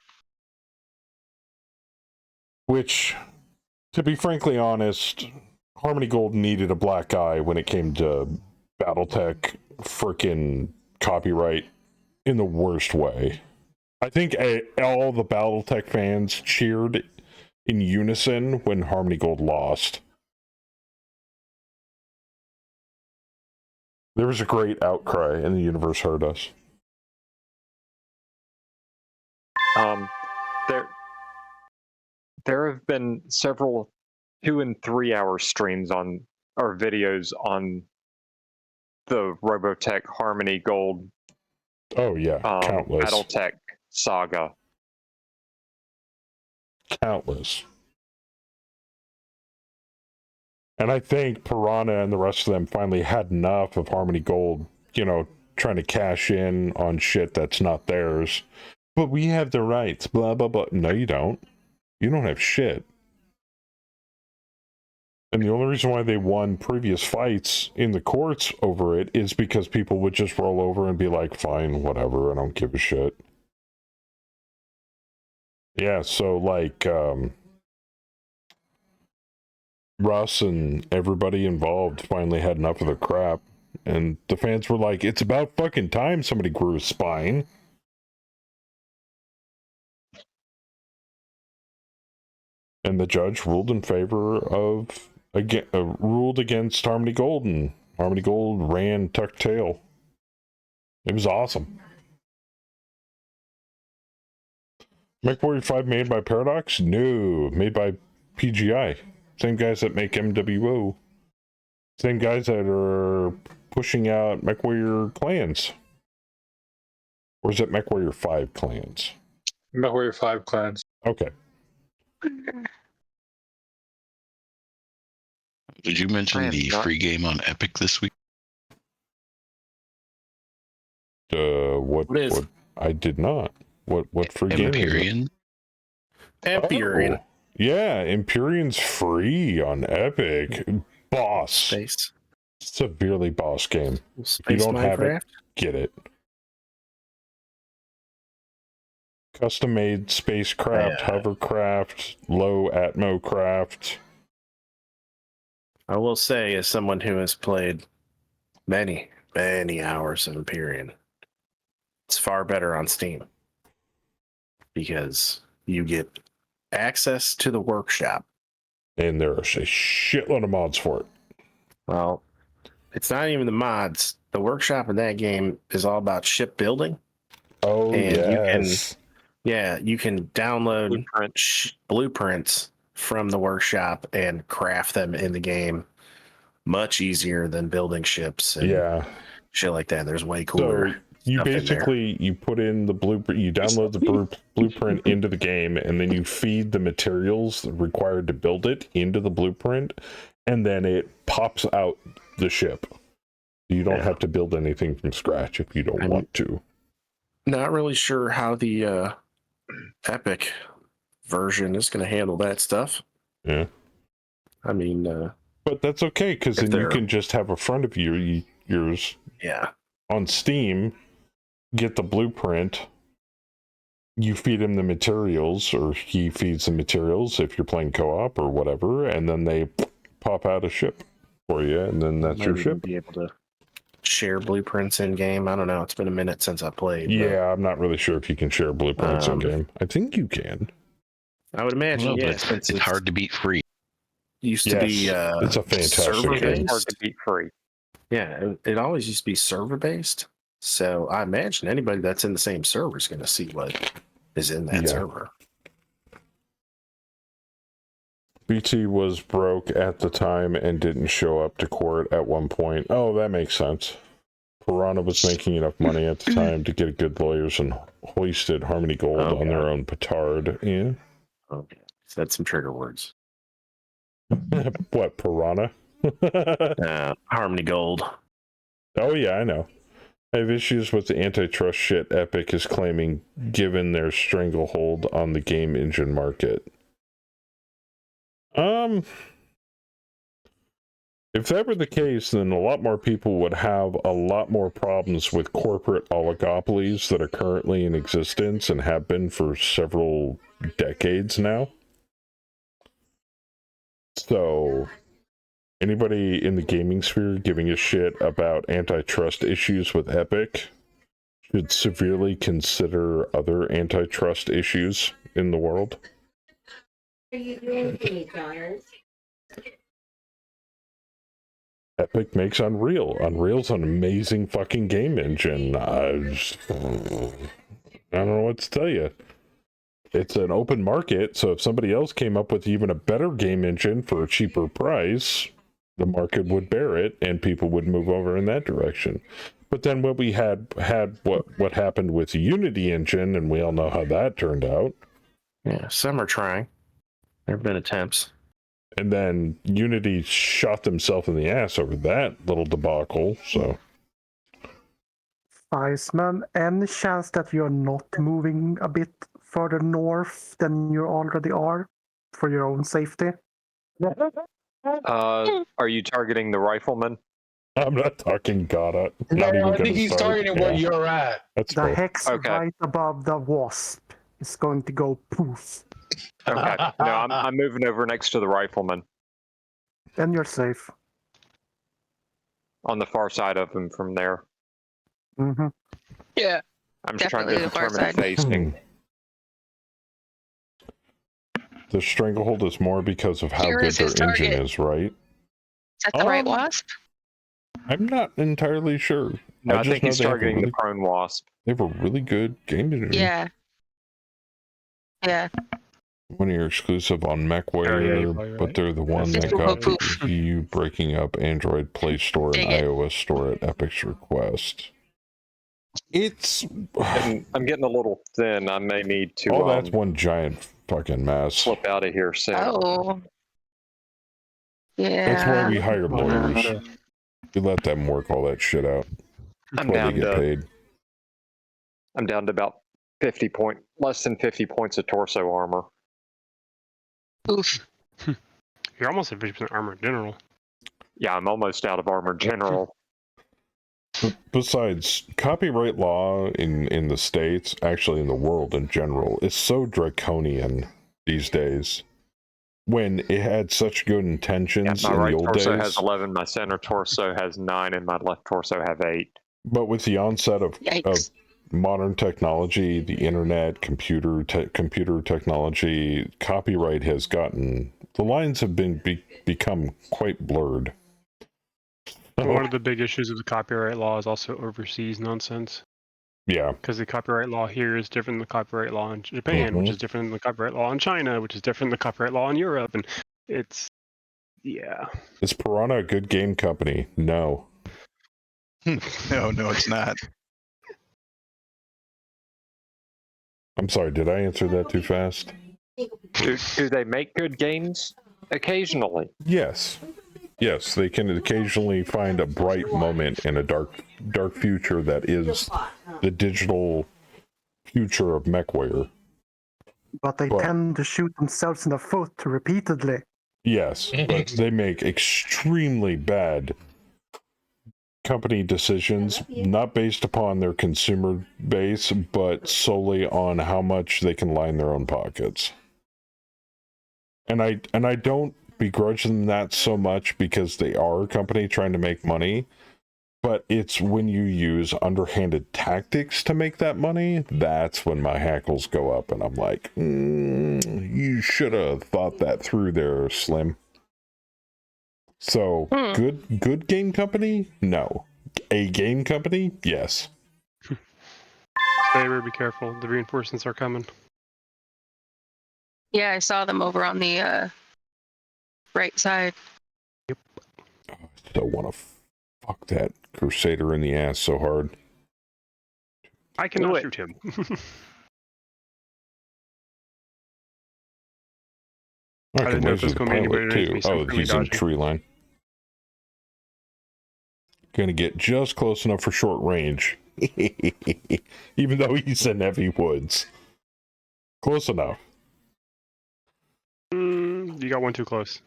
Which, to be frankly honest, Harmony Gold needed a black eye when it came to Battletech frickin' copyright in the worst way. I think all the Battletech fans cheered in unison when Harmony Gold lost. There was a great outcry, and the universe heard us. There have been several 2 and 3 hour streams on or videos on the Robotech Harmony Gold. Oh yeah, countless. Battletech saga. Countless. And I think Piranha and the rest of them finally had enough of Harmony Gold, trying to cash in on shit that's not theirs. But we have the rights, blah, blah, blah. No, you don't. You don't have shit. And the only reason why they won previous fights in the courts over it is because people would just roll over and be like, fine, whatever, I don't give a shit. Yeah, so Russ and everybody involved finally had enough of the crap. And the fans were like, it's about fucking time somebody grew a spine. And the judge ruled in favor of, ruled against Harmony Gold, and Harmony Gold ran tucked tail. It was awesome. MechWarrior 5 made by Paradox? No, made by PGI. Same guys that make MWO. Same guys that are pushing out MechWarrior Clans. Or is it MechWarrior 5 Clans? MechWarrior 5 Clans. Okay. Did you mention the free game on Epic this week? What I did not. What free game is it? Empyrean. Oh, yeah, Empyrean's free on Epic. Boss. Space. Severely boss game. Space if you don't Minecraft? have it, get it. Custom made spacecraft, hovercraft, low atmo craft. I will say, as someone who has played many, many hours of Empyrean, it's far better on Steam because you get access to the workshop. And there are a shitload of mods for it. Well, it's not even the mods. The workshop in that game is all about shipbuilding. Oh, and yes. you can download blueprints from the workshop and craft them in the game much easier than building ships and shit like that. There's way cooler. So you basically you put in the blueprint, you download the blueprint into the game, and then you feed the materials required to build it into the blueprint, and then it pops out the ship. You don't have to build anything from scratch if you don't want to. Not really sure how the Epic version is going to handle that stuff. Yeah. I mean, but that's okay, because then you can just have a friend of yours on Steam, get the blueprint, you feed him the materials, or he feeds the materials if you're playing co-op or whatever, and then they pop out a ship for you, and then that's your Maybe ship. be able to share blueprints in game. I don't know. It's been a minute since I played. Yeah, I'm not really sure if you can share blueprints in game. I think you can. I would imagine. Well, Yes, it's hard to beat free. Used to be. It's a fantastic server game. Hard to based. beat free. Yeah, it always used to be server based. So I imagine anybody that's in the same server is going to see what is in that server. BT was broke at the time and didn't show up to court at one point. Oh, that makes sense. Piranha was making enough money at the time to get good lawyers and hoisted Harmony Gold on their own petard. Yeah. Okay. Said some trigger words. What, Piranha? Harmony Gold. Oh, yeah, I know. I have issues with the antitrust shit Epic is claiming given their stranglehold on the game engine market. If that were the case, then a lot more people would have a lot more problems with corporate oligopolies that are currently in existence and have been for several decades now. So, anybody in the gaming sphere giving a shit about antitrust issues with Epic should severely consider other antitrust issues in the world. What are you doing to me, Giles? Epic makes Unreal. Unreal's an amazing fucking game engine. I don't know what to tell you. It's an open market, so if somebody else came up with even a better game engine for a cheaper price, the market would bear it, and people would move over in that direction. But then what we had what happened with the Unity engine, and we all know how that turned out. Yeah, some are trying. There have been attempts. And then Unity shot themselves in the ass over that little debacle, so... Iceman, any chance that you're not moving a bit further north than you already are for your own safety? Are you targeting the rifleman? I'm not talking Goddard. No, I think he's targeting where you're at. That's the fair. hex right above the wasp is going to go poof. Okay. No, I'm moving over next to the rifleman. Then you're safe. On the far side of him from there. Mm-hmm. Yeah. I'm just trying Definitely to the far determine side. facing. The stranglehold is more because of how Here good is their his engine target. is, right? Is that the right wasp? I'm not entirely sure. No, I just think know he's they have a targeting really, the prone wasp. They have a really good game engine. Yeah. Yeah. One of your exclusive on MechWare, you're probably but right. they're the one It's that cool, got cool. the EU breaking up Android Play Store and Dig it. iOS Store at Epic's request. It's... I'm getting a little thin. I may need to Oh, that's one giant fucking mess. slip out of here soon. Oh. Yeah. That's why we hire lawyers. We let them work all that shit out. That's I'm why down they get to paid. I'm down to about less than 50 points of torso armor. Oof. You're almost at 50% armor in general. Yeah, I'm almost out of armor general. Besides, copyright law in the States, actually in the world in general, is so draconian these days. When it had such good intentions My in right the old torso days. has 11, my center torso has 9, and my left torso have 8. But with the onset of Yikes. modern technology, the internet, computer technology, copyright has gotten... The lines have become quite blurred. One of the big issues of the copyright law is also overseas nonsense. Yeah. Because the copyright law here is different than the copyright law in Japan, which is different than the copyright law in China, which is different than the copyright law in Europe. And it's, yeah. Is Piranha a good game company? No. No, it's not. I'm sorry, did I answer that too fast? Do they make good games? Occasionally. Yes. Yes, they can occasionally find a bright moment in a dark future that is the digital future of MechWare. But they tend to shoot themselves in the foot repeatedly. Yes, but they make extremely bad company decisions not based upon their consumer base, but solely on how much they can line their own pockets. And I don't begrudge them that so much because they are a company trying to make money, but it's when you use underhanded tactics to make that money, that's when my hackles go up, and I'm like, you should have thought that through there, Slim. So, good game company? No. A game company? Yes. Saber, be careful. The reinforcements are coming. Yeah, I saw them over on the right side. Yep. I still want to fuck that Crusader in the ass so hard. I cannot shoot him. I didn't can know if laser this the was gonna be pilot anybody too. underneath me, so Oh, I'm gonna be he's in dodging. tree line. Gonna get just close enough for short range. Even though he's in heavy woods. Close enough. You got one too close.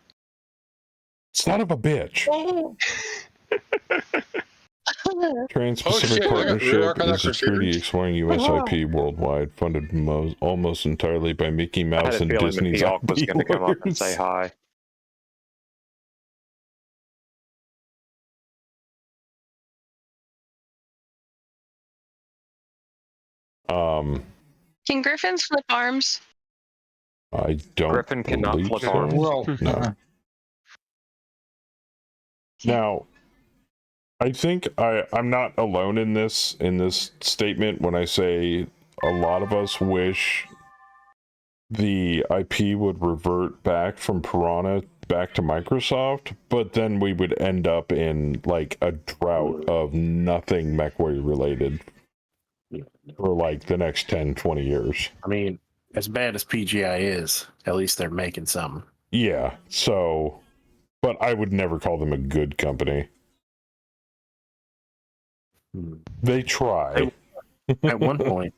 Son of a bitch. Trans-Pacific Oh, shit, I got rear Partnership arc on that is a security Crusader? exploring US IP worldwide, funded almost entirely by Mickey I had Mouse a and feeling the Disney's Peacock was IP going to come up and say lawyers. hi. Can Griffins flip arms? I don't Griffin cannot believe flip so. arms. Well, No. Now, I think I'm not alone in this statement when I say a lot of us wish the IP would revert back from Piranha back to Microsoft, but then we would end up in like a drought of nothing MechWarrior related for like the next 10-20 years. I mean, as bad as PGI is, at least they're making something. Yeah, so, but I would never call them a good company. They try. At one point,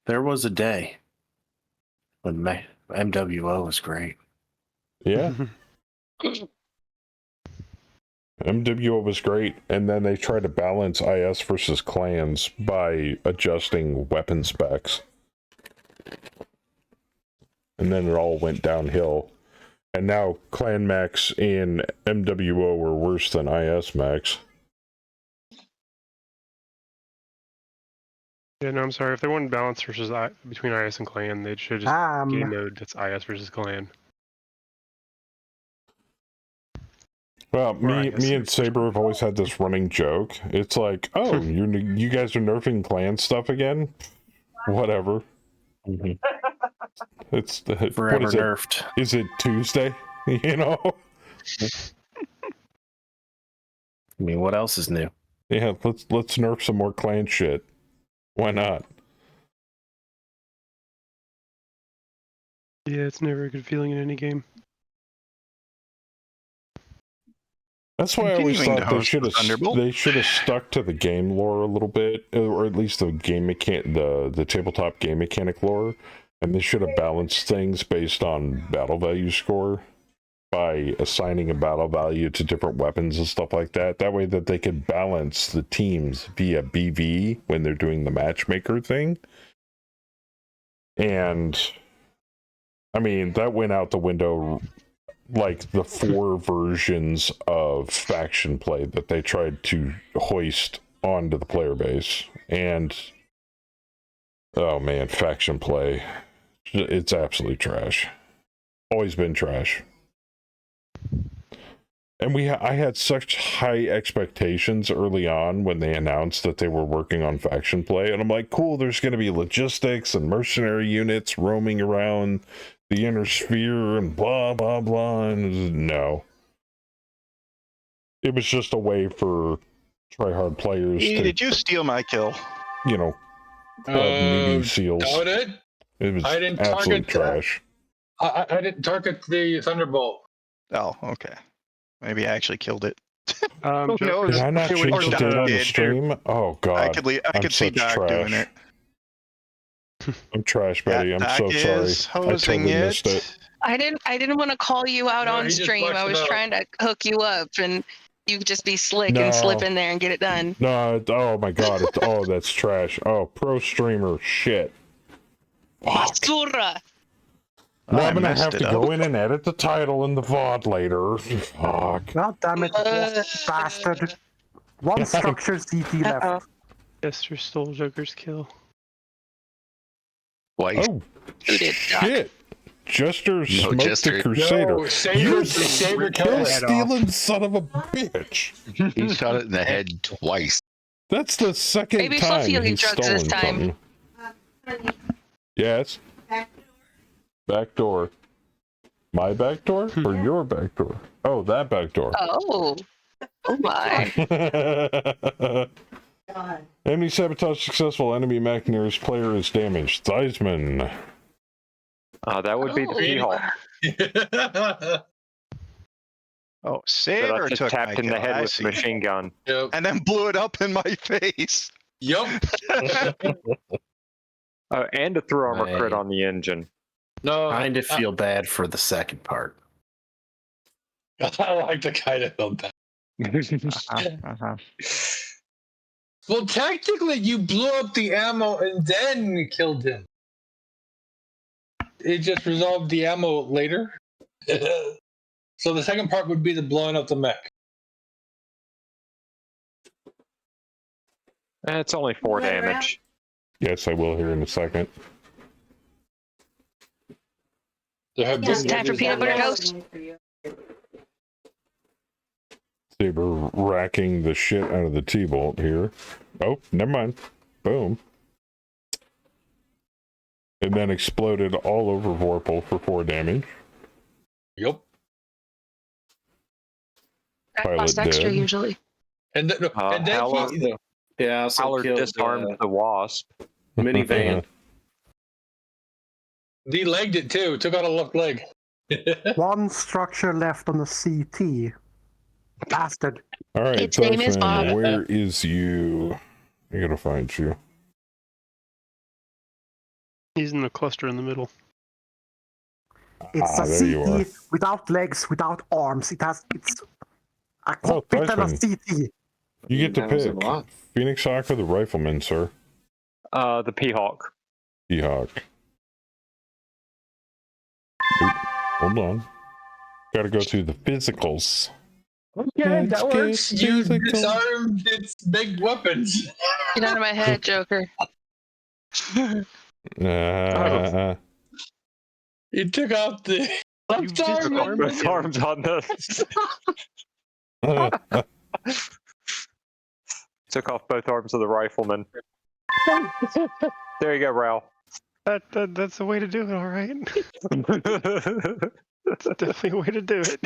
there was a day when MWO was great. Yeah. MWO was great, and then they tried to balance IS versus clans by adjusting weapon specs. And then it all went downhill. And now clan mechs in MWO are worse than IS mechs. Yeah, no, I'm sorry. If they wanted balance versus between IS and clan, they should just game mode that's IS versus clan. Well, me and Saber have always had this running joke. It's like, oh, you guys are nerfing clan stuff again? Whatever. Mm-hmm. It's forever nerfed. Is it Tuesday? You know? I mean, what else is new? Yeah, let's nerf some more clan shit. Why not? Yeah, it's never a good feeling in any game. That's why I always thought they should have stuck to the game lore a little bit, or at least the game the tabletop game mechanic lore, and they should have balanced things based on battle value score by assigning a battle value to different weapons and stuff like that. That way that they could balance the teams via BV when they're doing the matchmaker thing. And I mean, that went out the window. Like the 4 versions of faction play that they tried to hoist onto the player base. And oh man, faction play, it's absolutely trash. Always been trash. And I had such high expectations early on when they announced that they were working on faction play, and I'm like, cool, there's going to be logistics and mercenary units roaming around the inner sphere and blah blah blah, and no, it was just a way for tryhard players to, Did you steal my kill? you know, Navy SEALs. Doubt it. It was I didn't absolute target trash. I didn't target the Thunderbolt. Oh, okay. Maybe I actually killed it. No, Did I not change the date on the did. stream? Oh god, I could see Doc doing it. I'm trash, Betty. I'm Doc so sorry. is I totally hosing missed it. I didn't want to call you out No, on he just stream. flexed I it was out. trying to hook you up, and You could just be slick and slip in there and get it done. No, oh my god, oh, that's trash. Oh, pro streamer, shit. Basura. Now I I'm gonna messed have it to up. go in and edit the title in the VOD later. Fuck. God damn it, bastard. One structure CT left. Jester stole Joker's kill. Twice. Oh, shit. Jester smoked Jester. the Crusader. No, You Saber kill killed it. stealing son of a bitch. He shot it in the head twice. That's the second Maybe time Fluffy will get he's drugs stolen this time. something. Yes. Back door. My back door or your back door? Oh, that back door. Oh. Oh my. God. Enemy sabotage successful. Enemy mech nearest player is damaged. Theismann. That would be the P-Hawk. Oh, That I Saber just took tapped my in the kill, head I with see. a machine gun. Yep. And then blew it up in my face. Yup. And a through armor crit Right. on the engine. No, Kind of feel bad for the second part. I like to kind of feel bad. Well, technically, you blew up the ammo and then killed him. It just resolved the ammo later. So the second part would be the blowing up the mech. It's only 4 damage. Yes, I will here in a second. There have Just time for peanut butter toast. Saber racking the shit out of the T-bolt here. Oh, never mind. Boom. And then exploded all over Vorpal for 4 damage. Yep. That Pilot costs extra dead. usually. And then, and then Howler, he, Yeah, also Howler killed disarmed the wasp. minivan. de-legged it too. Took out a left leg. One structure left on the CT. Bastard. All right, Its name is Theismann, Bob. where is you? I gotta find you. He's in the cluster in the middle. It's there you a are. CT without legs, without arms. It's a Oh, cockpit and a Theismann. CT. You get to That was a pick. lot. Phoenix Hawk or the Rifleman, sir? The P-Hawk. Hawk. Hold on. Gotta go through the physicals. Okay, that Let's works. get You physical. disarmed its big weapons. Get out of my head, Joker. He took off the left arm. disarmed Both arms on the... Took off both arms of the rifleman. There you go, Ralph. That's the way to do it, all right. That's definitely a way to do it.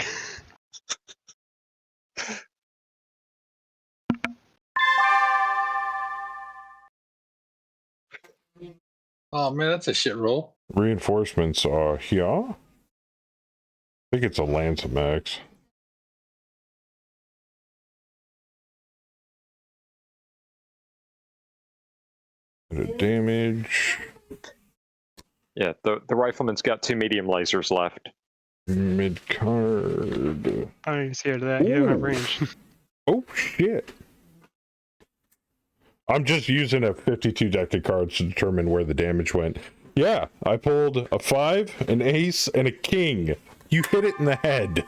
Oh man, that's a shit roll. Reinforcements are here. I think it's a Lance of Max. Bit of damage. Yeah, the rifleman's got 2 medium lasers left. Mid card. I ain't scared of that. You don't have Ooh. range. Oh shit. I'm just using a 52 deck of cards to determine where the damage went. Yeah, I pulled a 5, an ace, and a king. You hit it in the head.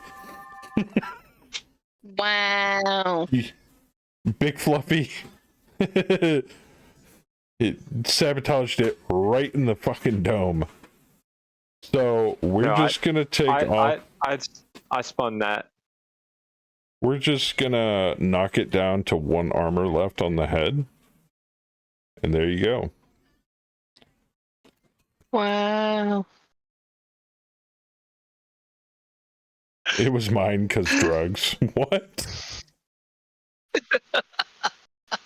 Wow. Big Fluffy. It sabotaged it right in the fucking dome. So we're No, just gonna take off. I spun that. We're just gonna knock it down to 1 armor left on the head. And there you go. Wow. It was mine because drugs. What?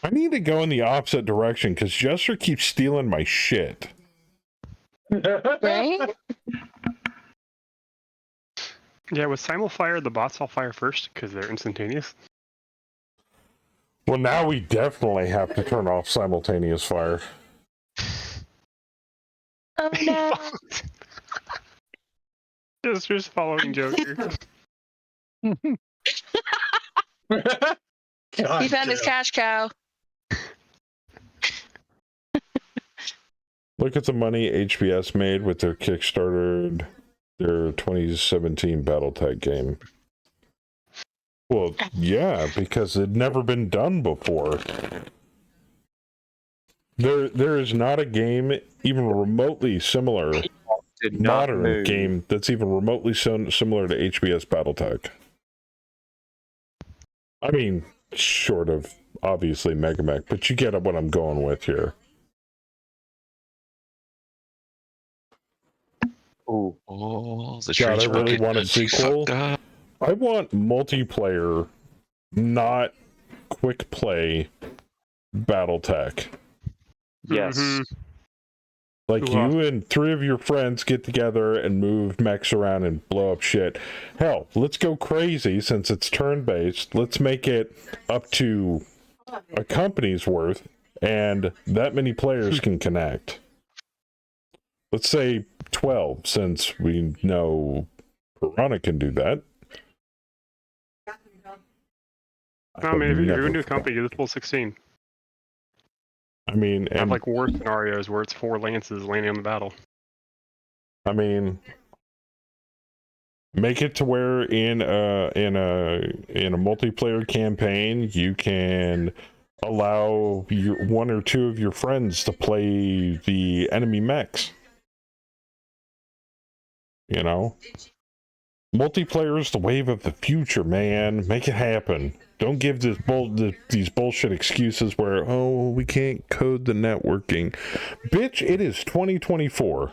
I need to go in the opposite direction because Jester keeps stealing my shit. Right? Yeah, with simulfire, the bots all fire first because they're instantaneous. Well, now we definitely have to turn off simultaneous fire. Oh no. Jester's following Joker. God He found his damn. cash cow. Look at the money HBS made with their Kickstarter, their 2017 Battletech game. Well, yeah, because it'd never been done before. There is not a game even remotely similar, Did not modern move. game that's even remotely similar to HBS Battletech. I mean, short of obviously Megamech, but you get what I'm going with here. Ooh. Oh, the God, trees I are really looking want a good. She sequel. fucked up. I want multiplayer, not quick play Battletech. Yes. Like Ooh, you and 3 of your friends get together and move mechs around and blow up shit. Hell, let's go crazy since it's turn-based. Let's make it up to a company's worth and that many players can connect. Let's say 12 since we know Piranha can do that. I mean, if you're going to do a company, do the full 16. I mean, Have and like war scenarios where it's 4 lances landing on the battle. I mean, make it to where in a multiplayer campaign you can allow your 1 or 2 of your friends to play the enemy mechs. You know, multiplayer is the wave of the future, man. Make it happen. Don't give these bullshit excuses where, oh, we can't code the networking. Bitch, it is 2024.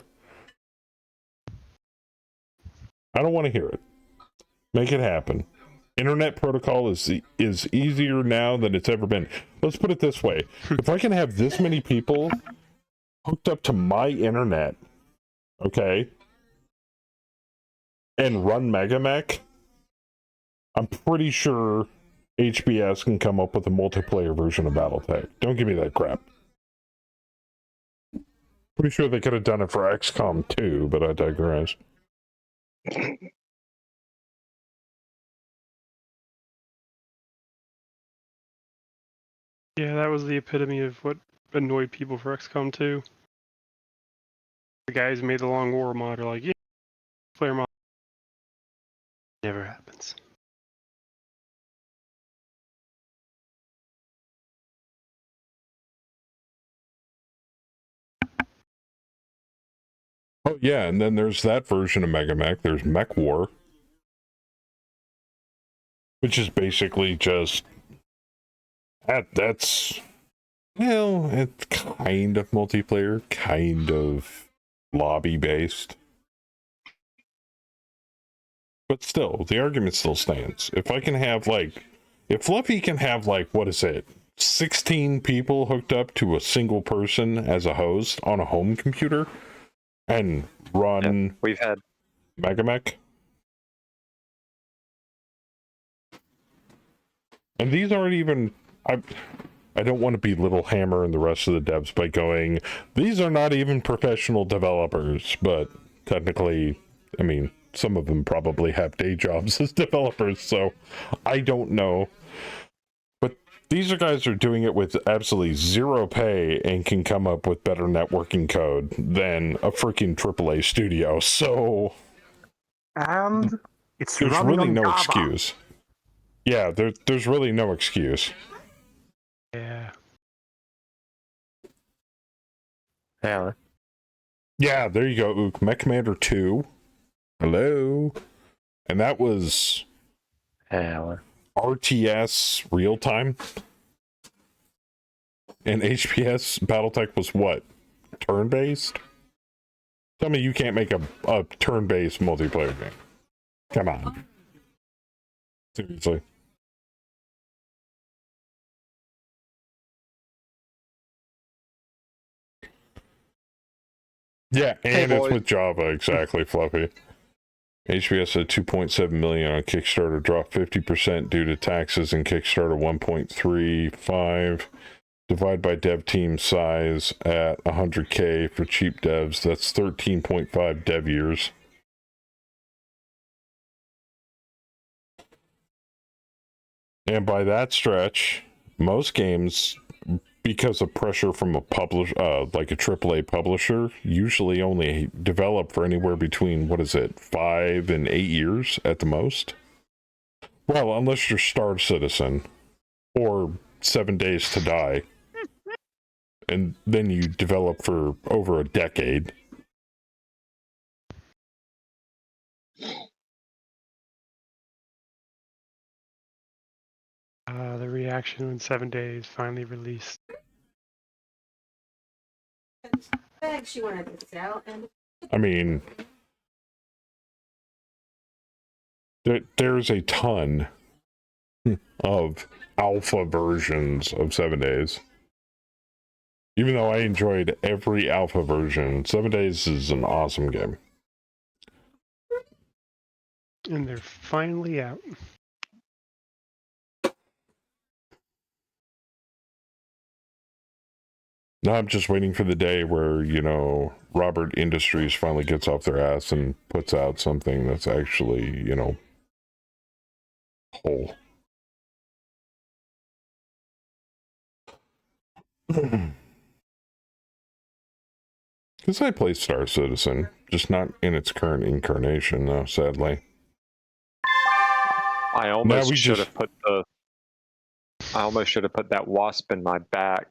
I don't want to hear it. Make it happen. Internet protocol is easier now than it's ever been. Let's put it this way. If I can have this many people hooked up to my internet, okay, and run Megamech, I'm pretty sure HBS can come up with a multiplayer version of Battletech. Don't give me that crap. Pretty sure they could have done it for XCOM 2, but I digress. Yeah, that was the epitome of what annoyed people for XCOM 2. The guys who made the Long War mod are like, yeah, player mod. Never happens. Oh yeah, and then there's that version of Megamech. There's Mech War, which is basically just that's well, it's kind of multiplayer, kind of lobby based, but still, the argument still stands. If I can have if Fluffy can have what is it, 16 people hooked up to a single person as a host on a home computer. And run we've had Megamech. And these aren't even I don't want to belittle Hammer and the rest of the devs by going, these are not even professional developers, but technically, I mean, some of them probably have day jobs as developers, so I don't know. But these guys are doing it with absolutely zero pay and can come up with better networking code than a freaking AAA studio. So, And it's there's running really on no Java. excuse. Yeah, there's really no excuse. Yeah. Yeah. Yeah, there you go, Ook. Mech Commander 2. Hello. And that was RTS real time. And HPS Battletech was what? Turn-based? Tell me you can't make a turn-based multiplayer game. Come on. Seriously. Yeah, and it's with Java, exactly, Fluffy. HBS at 2.7 million on Kickstarter, dropped 50% due to taxes in Kickstarter 1.35. Divide by dev team size at 100K for cheap devs. That's 13.5 dev years. And by that stretch, most games, because of pressure from a publish, like a AAA publisher, usually only develop for anywhere between, 5 and 8 years at the most. Well, unless you're Star Citizen or 7 Days to Die, and then you develop for over a decade. The reaction in 7 days finally released. Bag she wanted to sell, and I mean, there's a ton of alpha versions of 7 Days. Even though I enjoyed every alpha version, 7 Days is an awesome game. And they're finally out. Now I'm just waiting for the day where, Robert Industries finally gets off their ass and puts out something that's actually, whole. Because I play Star Citizen, just not in its current incarnation, though, sadly. I almost should have put that wasp in my back.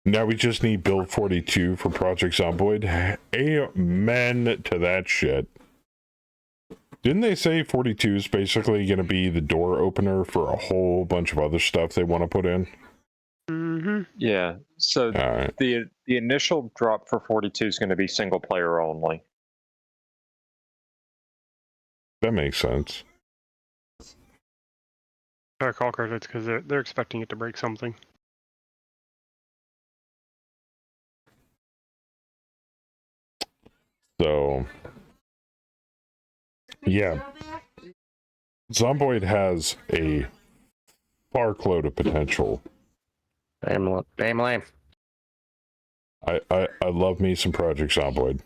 Now we just need Build 42 for Project Zomboid. Amen to that shit. Didn't they say 42 is basically going to be the door opener for a whole bunch of other stuff they want to put in? Mm-hmm. Yeah, so the initial drop for 42 is going to be single player only. That makes sense. Call credits because they're expecting it to break something. So, yeah. Zomboid has a fuckload of potential. Damn lame. I love me some Project Zomboid.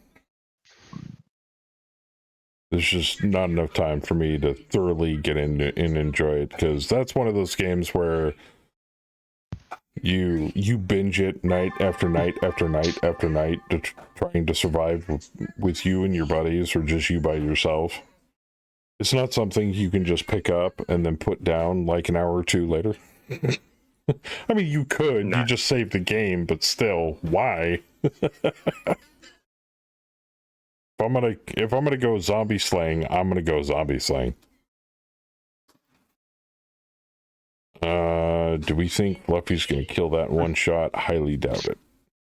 There's just not enough time for me to thoroughly get into and enjoy it, because that's one of those games where you binge it night after night after night after night, trying to survive with you and your buddies, or just you by yourself. It's not something you can just pick up and then put down like an hour or two later. I mean, you could. You just save the game, but still, why? If I'm gonna go zombie slaying, I'm gonna go zombie slaying. Do we think Fluffy's gonna kill that in one shot? Highly doubt it.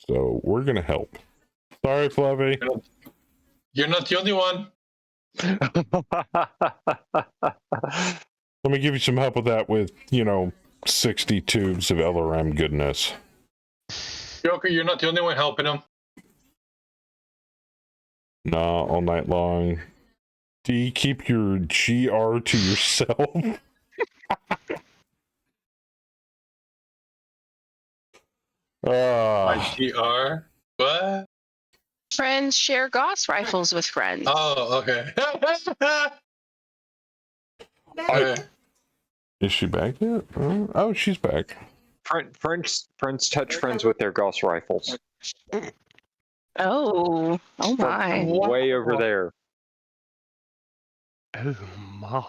So we're gonna help. Sorry, Fluffy. You're not the only one. Let me give you some help with that with, 60 tubes of LRM goodness. Joker, you're not the only one helping him. Nah, all night long. D, keep your GR to yourself. My GR? What? Friends share Gauss rifles with friends. Oh, okay. Is she back yet? Oh, she's back. Friends touch friends with their Gauss rifles. Oh my. Way over there. Oh my.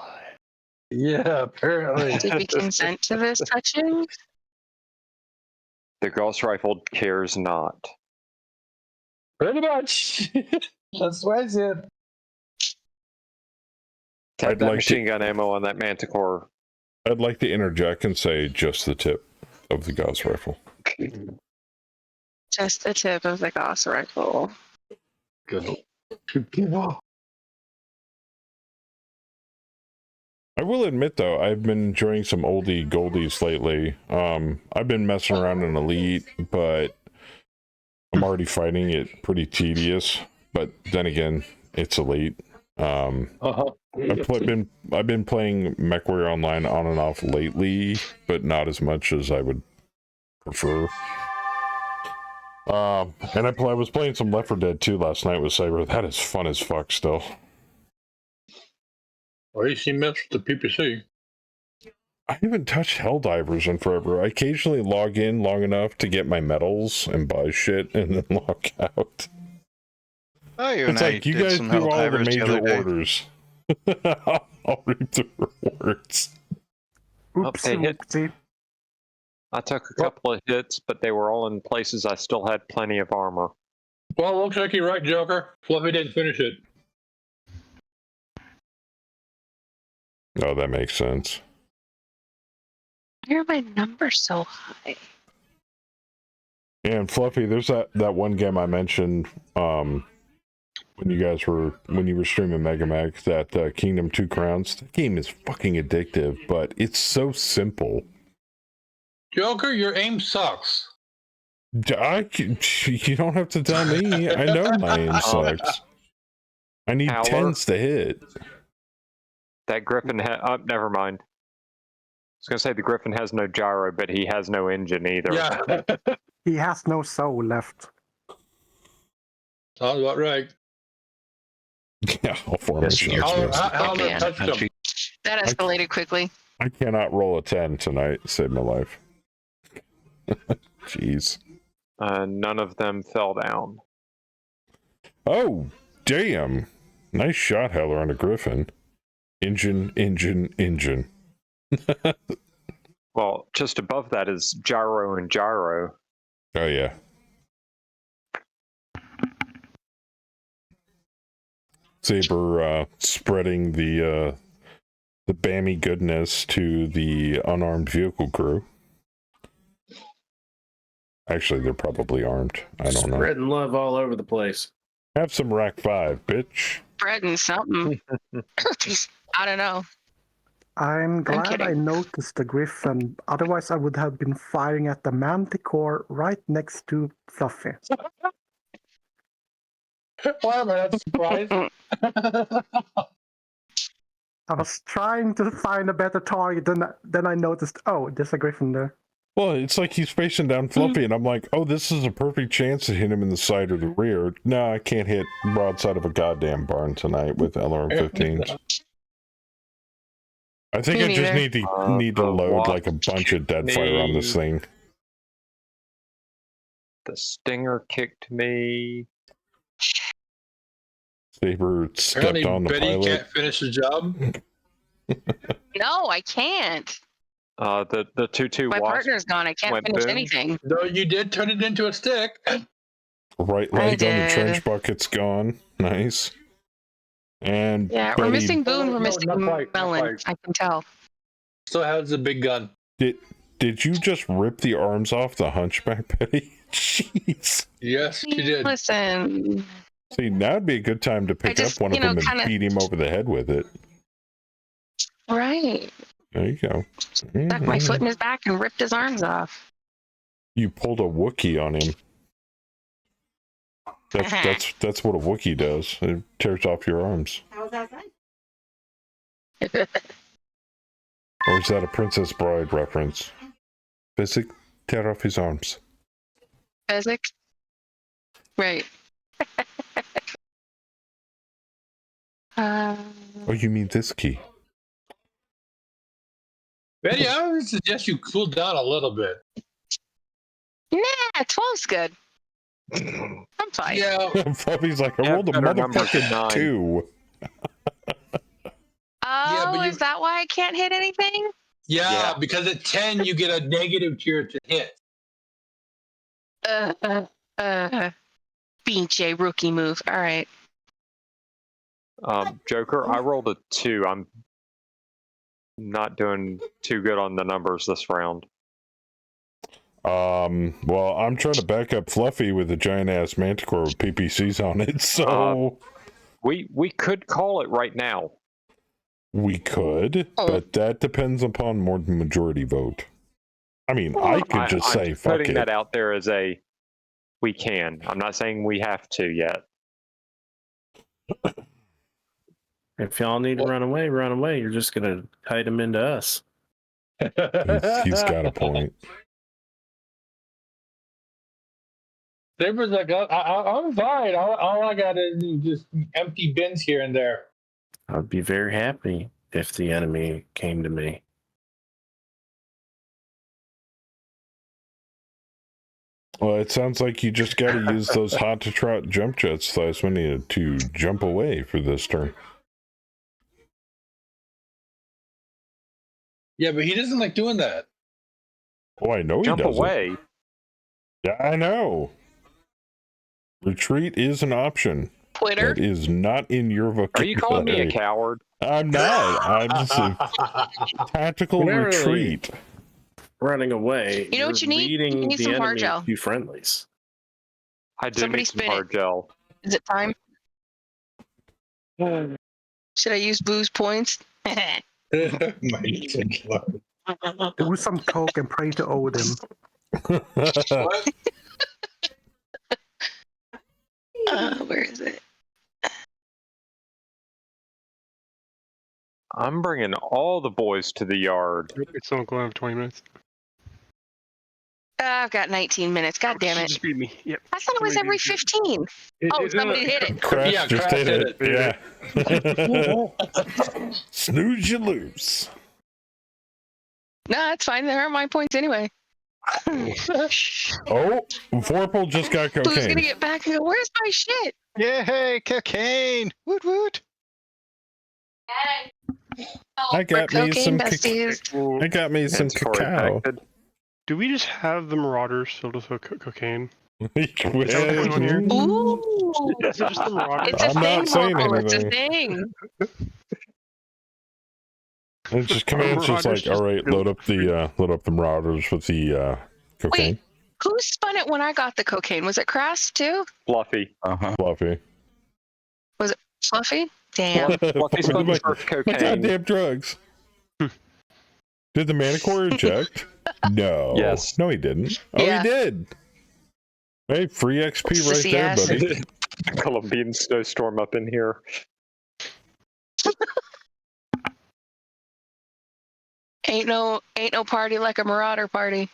Yeah, apparently. Did we consent to this touching? The Gauss rifle cares not. Pretty much. That's what I said. Tap that machine gun ammo on that Manticore. I'd like to interject and say just the tip of the Gauss rifle. Just the tip of the Gauss rifle. Good. I will admit, though, I've been enjoying some oldie goldies lately. I've been messing around in Elite, but I'm already finding it pretty tedious. But then again, it's Elite. I've been playing MechWarrior Online on and off lately, but not as much as I would prefer. And I was playing some Left 4 Dead 2 last night with Saber. That is fun as fuck still. Or you see missed the PPC. I haven't touched Helldivers in forever. I occasionally log in long enough to get my medals and buy shit and then log out. Oh, you It's and I like, you did guys some do all the Helldivers major other day. orders. I'll reap the rewards. Oops, they hit. oopsie. I took a couple of hits, but they were all in places I still had plenty of armor. Well, looks like you're right, Joker. Fluffy didn't finish it. Oh, that makes sense. Why are my numbers so high? Yeah, and Fluffy, there's that one game I mentioned when you were streaming Mega Mag, that Kingdom 2 Crowns. That game is fucking addictive, but it's so simple. Joker, your aim sucks. You don't have to tell me. I know my aim sucks. I need Howler? 10s to hit. That Griffin never mind. I was gonna say the Griffin has no gyro, but he has no engine either. Yeah. He has no soul left. Sounds about right. Yeah, all formation. That escalated quickly. I cannot roll a 10 tonight. Save my life. Jeez. None of them fell down. Oh, damn. Nice shot, Heller, on a Griffin. Engine. Well, just above that is gyro and gyro. Oh, yeah. Saber spreading the Bammy goodness to the unarmed vehicle crew. Actually, they're probably armed. I don't know. Spreading love all over the place. Have some Rack 5, bitch. Spreading something. I don't know. I'm glad I kidding. noticed the Griffin. Otherwise, I would have been firing at the Manticore right next to Fluffy. Why am I not surprised? I was trying to find a better target, then I noticed, oh, there's a Griffin there. Well, it's like he's facing down Fluffy, and I'm like, oh, this is a perfect chance to hit him in the side or the rear. No, I can't hit broadside of a goddamn barn tonight with LRM-15s. I think I just need to load like a bunch of Deadfire on this thing. The Stinger kicked me. Saber stepped on the Betty pilot. can't finish the job. No, I can't. The 2-2 My Wasp partner's gone. I can't went finish boom. anything. Though you did turn it into a stick. Right leg on the trench bucket's gone. Nice. And Yeah, we're Betty, missing Boone. We're missing not quite, not Melon. quite. I can tell. Still has a big gun. Did you just rip the arms off the Hunchback, Betty? Jeez. Yes, she did. Listen. See, now'd be a good time to pick up one of them and beat him over the head with it. Right. There you go. Stuck my foot in his back and ripped his arms off. You pulled a Wookiee on him. That's what a Wookiee does. It tears off your arms. How was that right? Or is that a Princess Bride reference? Physic, tear off his arms. Physics? Right. Oh, you mean this key? Betty, I would suggest you cool down a little bit. Nah, 12's good. I'm fine. Yeah. Fluffy's like, I rolled a better numbers than motherfucking 9. 2. Oh, but is that why I can't hit anything? Yeah, because at 10 you get a negative tier to hit. BJ rookie move. All right. Joker, I rolled a 2. I'm not doing too good on the numbers this round. Well, I'm trying to back up Fluffy with a giant ass Manticore with PPCs on it, so we could call it right now. We could, but that depends upon more than majority vote. I mean, I could just say I'm fuck putting it. that out there as a we can. I'm not saying we have to yet. If y'all need to run away. You're just gonna kite them into us. He's got a point. Saber's like, I'm fine. All I got is just empty bins here and there. I'd be very happy if the enemy came to me. Well, it sounds like you just got to use those hot to trot jump jets, Thysman, to jump away for this turn. Yeah, but he doesn't like doing that. Oh, I know Jump he doesn't. away. Yeah, I know. Retreat is an option. Twitter. That is not in your vocabulary. Are you calling me a coward? I'm not. I'm just a tactical You're not really retreat. running away. You know what you need? You Leading need the some enemy hard gel. to friendlies. I do Somebody need some spin hard it. gel. Is it time? Should I use booze points? My good lord. Do some coke and pray to Odin. What? Where is it? I'm bringing all the boys to the yard. It's only going for 20 minutes. I've got 19 minutes. God damn it. Just beat me. Yep. I thought it was Somebody every did it. 15. Oh, somebody hit it. Crash Yeah, just Crash hit hit it. Yeah. Snooze, you lose. No, that's fine. There are my points anyway. Oh, Vorpal just got Who's gonna cocaine. get back and go, where's my shit? Yay, cocaine! Woot woot! I got me Cocaine some besties. I got me some Mandatory cacao. packed. Do we just have the Marauders filled with cocaine? Ooh. Is it just the Marauders? It's a I'm thing, not saying Marvel. It's a anything. thing. It's just command's just like, all right, load up the Marauders with the cocaine. Wait, who spun it when I got the cocaine? Was it Crass too? Fluffy. Fluffy. Was it Fluffy? Damn. Fluffy spun my, first my cocaine. goddamn drugs. Did the Manicore eject? No. Yes. No, he didn't. Oh, Yeah. he did. Hey, free XP right Sissy there, ass. buddy. Colombian snowstorm up in here. Ain't no party like a Marauder party.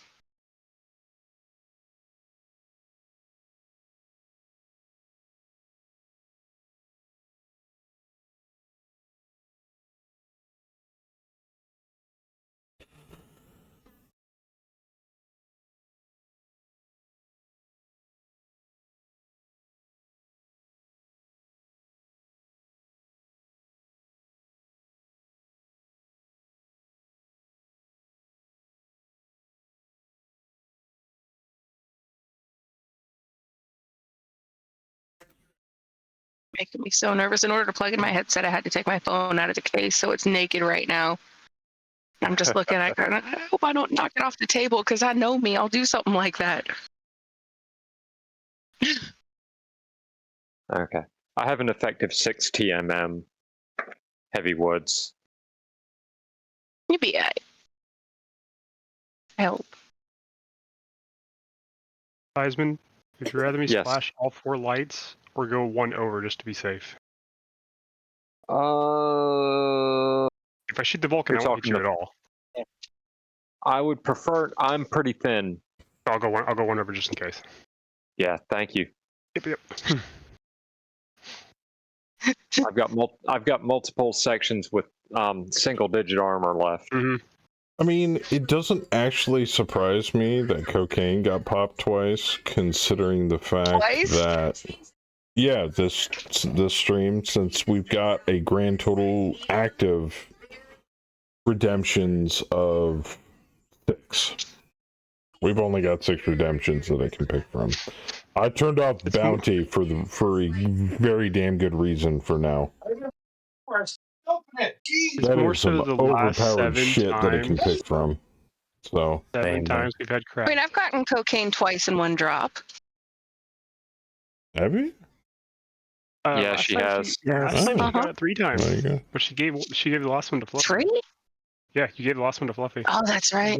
Making me so nervous. In order to plug in my headset, I had to take my phone out of the case, so it's naked right now. I'm just looking at it. I hope I don't knock it off the table because I know me. I'll do something like that. Okay. I have an effective 6 TMM heavy woods. You'd be alright. Help. Heisman, would you rather me Yes. splash all 4 lights or go 1 over just to be safe? If I shoot the Vulcan, I You're won't hit you talking at all. I would prefer. I'm pretty thin. I'll go 1 over just in case. Yeah, thank you. Yep. I've got multiple sections with single digit armor left. Mm-hmm. I mean, it doesn't actually surprise me that cocaine got popped twice, considering the fact that, yeah, this stream, since we've got a grand total active redemptions of 6. We've only got 6 redemptions that I can pick from. I turned off bounty for a very damn good reason for now. That more is some so the last overpowered 7 shit that I can times. pick from. So 7 times we've had crap. I mean, I've gotten cocaine twice in 1 drop. have you? Yeah, last she time has. Last time she Uh-huh. got it 3 times. There you go. But she gave the last one to Fluffy. 3? Yeah, you gave the last one to Fluffy. Oh, that's right.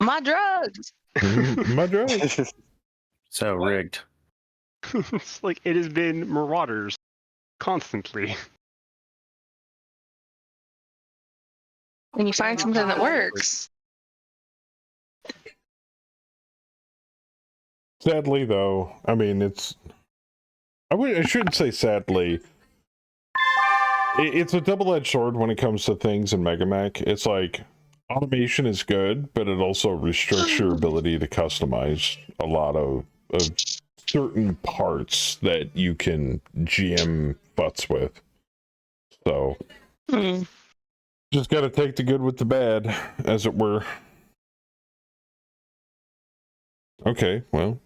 My drugs. My drugs. So rigged. It's like it has been Marauders constantly. When you find something that works. Sadly, though, I mean, I shouldn't say sadly. It's a double-edged sword when it comes to things in Mega Mech. It's like automation is good, but it also restricts your ability to customize a lot of certain parts that you can GM butts with. So just got to take the good with the bad, as it were. Okay, well,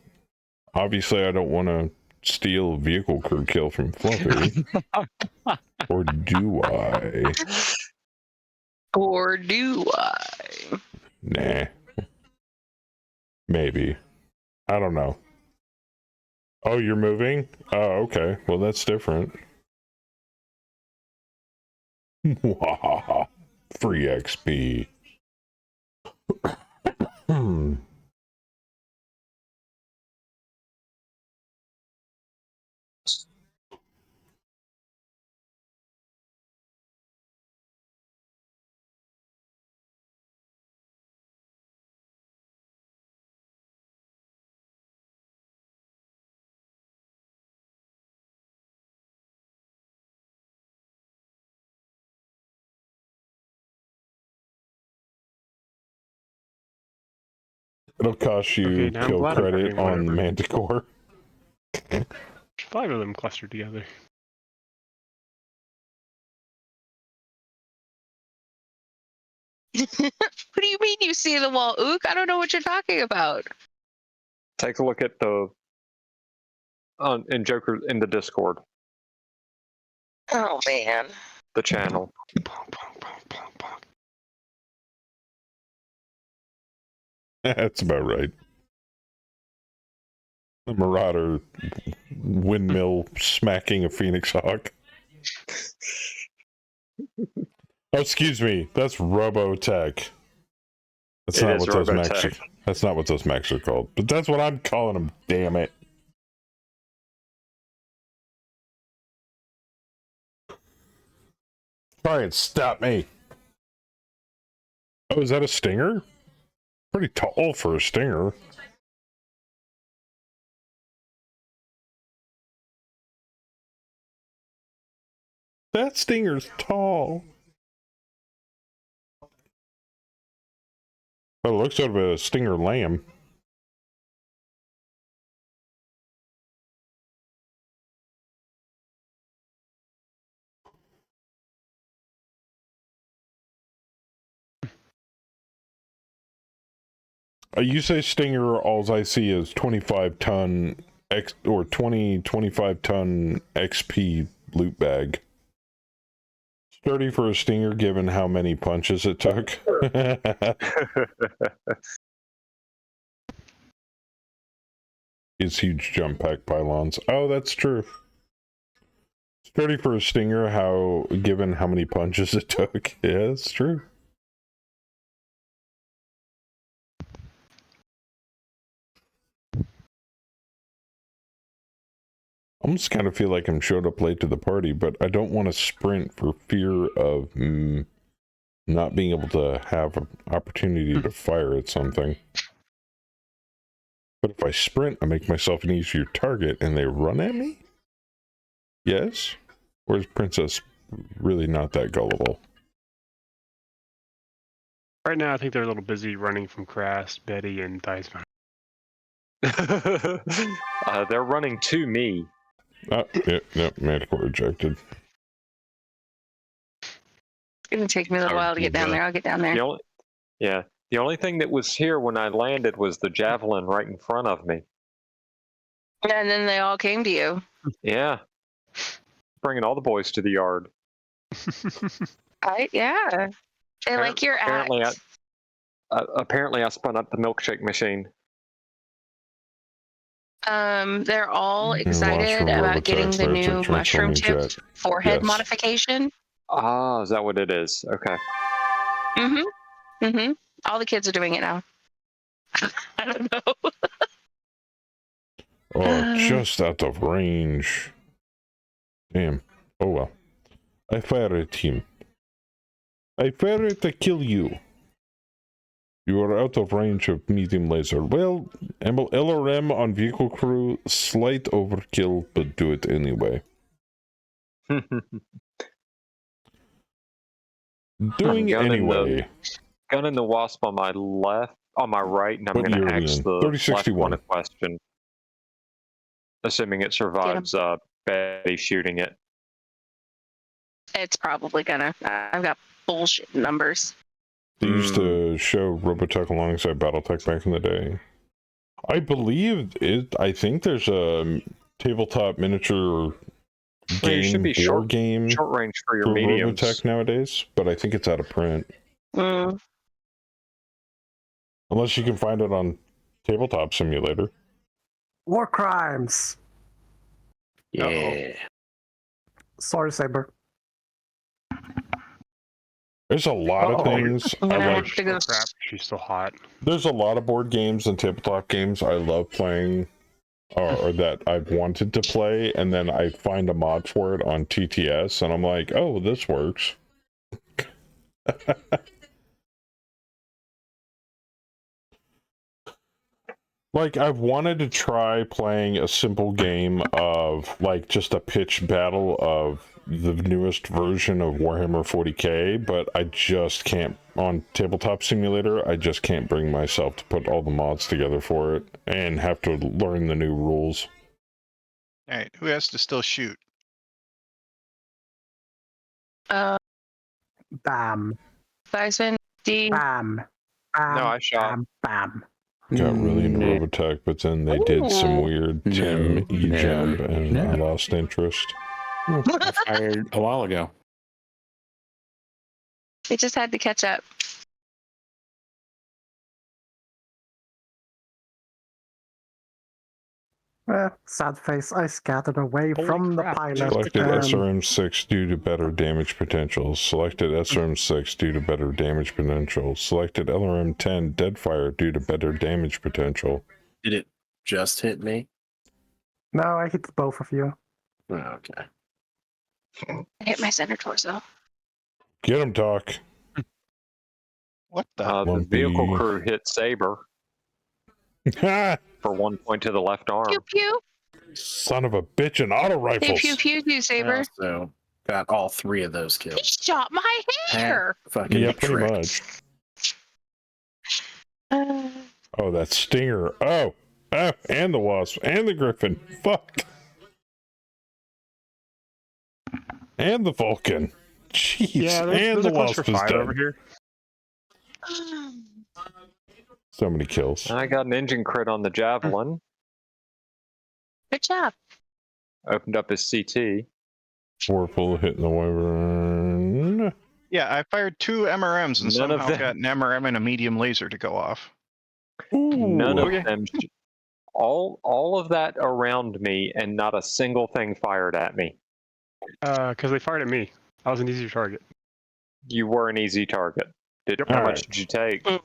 obviously I don't want to steal vehicle crew kill from Fluffy. Or do I? Or do I? Nah. Maybe. I don't know. Oh, you're moving? Oh, okay. Well, that's different. Free XP. It'll cost you Okay, now I'm kill glad I'm credit doing on whatever. Manticore. 5 of them clustered together. What do you mean you see the wall, Ook? I don't know what you're talking about. Take a look at the in Joker in the Discord, Oh man. the channel. That's about right. The Marauder windmill smacking a Phoenix Hawk. Oh, excuse me. That's Robotech. That's It not is what those mechs are. Robotech. That's not what those mechs are called. But that's what I'm calling them. Damn it! Try and stop me. Oh, is that a Stinger? Pretty tall for a Stinger. That Stinger's tall. Oh, it looks sort of a Stinger lamb. You say Stinger, all I see is 25-ton X or 25-ton XP loot bag. Sturdy for a Stinger given how many punches it took. It's huge jump pack pylons. Oh, that's true. Sturdy for a Stinger, given how many punches it took. Yeah, that's true. I almost kind of feel like I'm showed up late to the party, but I don't want to sprint for fear of not being able to have an opportunity to fire at something. But if I sprint, I make myself an easier target and they run at me? Yes? Or is Princess really not that gullible? Right now, I think they're a little busy running from Crast, Betty, and Theismann. They're running to me. Yep, Manticore rejected. It's gonna take me a little while to get down there. I'll get down there. The only thing that was here when I landed was the javelin right in front of me. And then they all came to you. Yeah. Bringing all the boys to the yard. Yeah. They like your act. Apparently I spun up the milkshake machine. They're all excited about getting the new mushroom tip forehead modification. Ah, is that what it is? Okay. All the kids are doing it now. I don't know. Oh, just out of range. Damn. Oh well. I fire at him. I fire to kill you. You are out of range of medium laser. Well, LRM on vehicle crew, slight overkill, but do it anyway. Doing gunning anyway. Gunning the wasp on my left, on my right, and I'm What going year to are we axe in? the left 3061. one a question. Assuming it survives Betty shooting it. It's probably gonna. I've got bullshit numbers. They used to show Robotech alongside Battletech back in the day. I believe it. I think there's a tabletop miniature game, should be board game short range for your for mediums. Robotech nowadays, but I think it's out of print. Unless you can find it on Tabletop Simulator. War crimes. Yeah. Sorry, Saber. There's a lot of things I'm I gonna like. have to go. Crap, she's still hot. There's a lot of board games and tabletop games I love playing, or that I've wanted to play, and then I find a mod for it on TTS, and I'm like, oh, this works. Like, I've wanted to try playing a simple game of, like, just a pitched battle of the newest version of Warhammer 40k, but I just can't, on Tabletop Simulator, I just can't bring myself to put all the mods together for it, and have to learn the new rules. All right, who has to still shoot? Bam. Theismann, D. Bam. Bam. No, I shot. Bam. Got really into No. Robotech, but then they did some weird Tim No. E-jump, No. and No. I lost interest. I fired a while ago. They just had to catch up. Sad face. I scattered away Holy from crap, the pilot. Selected and- SRM6 due to better damage potential. Selected SRM6 due to better damage potential. Selected LRM10 Deadfire due to better damage potential. Did it just hit me? No, I hit both of you. Oh, okay. I hit my center torso. Get him, Doc. What the? The Lumpy. vehicle crew hit Saber for 1 point to the left arm. Pew pew. Son of a bitch, and auto Pew rifles. pew pew pew, Saber. So got all three of those He kills. shot my hair. Fucking Yeah, pretty trick. much. Oh, that Stinger. Oh, and the Wasp, and the Griffin. Fuck. And the Vulcan. Jeez. Yeah, and there's the a cluster Wasp is fire dead. over here. So many kills. I got an engine crit on the Javelin. Good job. Opened up his CT. Vorpal hitting the wyvern. Yeah, I fired 2 MRMs and None of somehow them- got an MRM and a medium laser to go off. None of okay. them. All of that around me, and not a single thing fired at me. Because they fired at me. I was an easier target. You were an easy target. How All much right. did you take? Not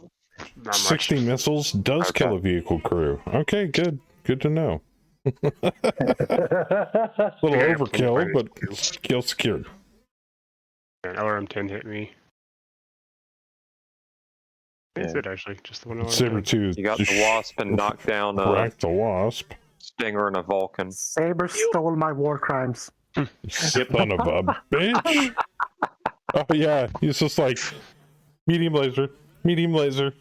much. 60 missiles does Okay. kill a vehicle crew. Okay, good. Good to know. A little Yeah, overkill, but too. kill secured. An LRM10 hit me. That's Yeah. it, actually. Just the one LRM10. Saber-tooth. You got the Wasp and knocked down a Crack the Wasp. Stinger and a Vulcan. Saber stole my war crimes. Son of a bitch. Oh, yeah. He's just like, medium laser. Medium laser.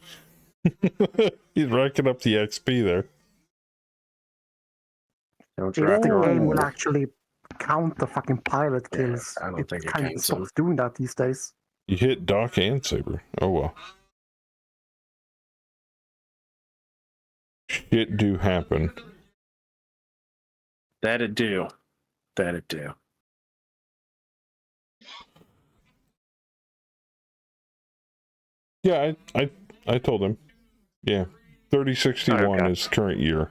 He's racking up the XP there. Don't If try the to game will actually count the fucking pilot kills, I don't it think it kind of counts stops doing that these days. You hit Doc and Saber. Oh, well. Shit do happen. That'd do. That'd do. Yeah, I told him. Yeah. 3061 Okay. is current year.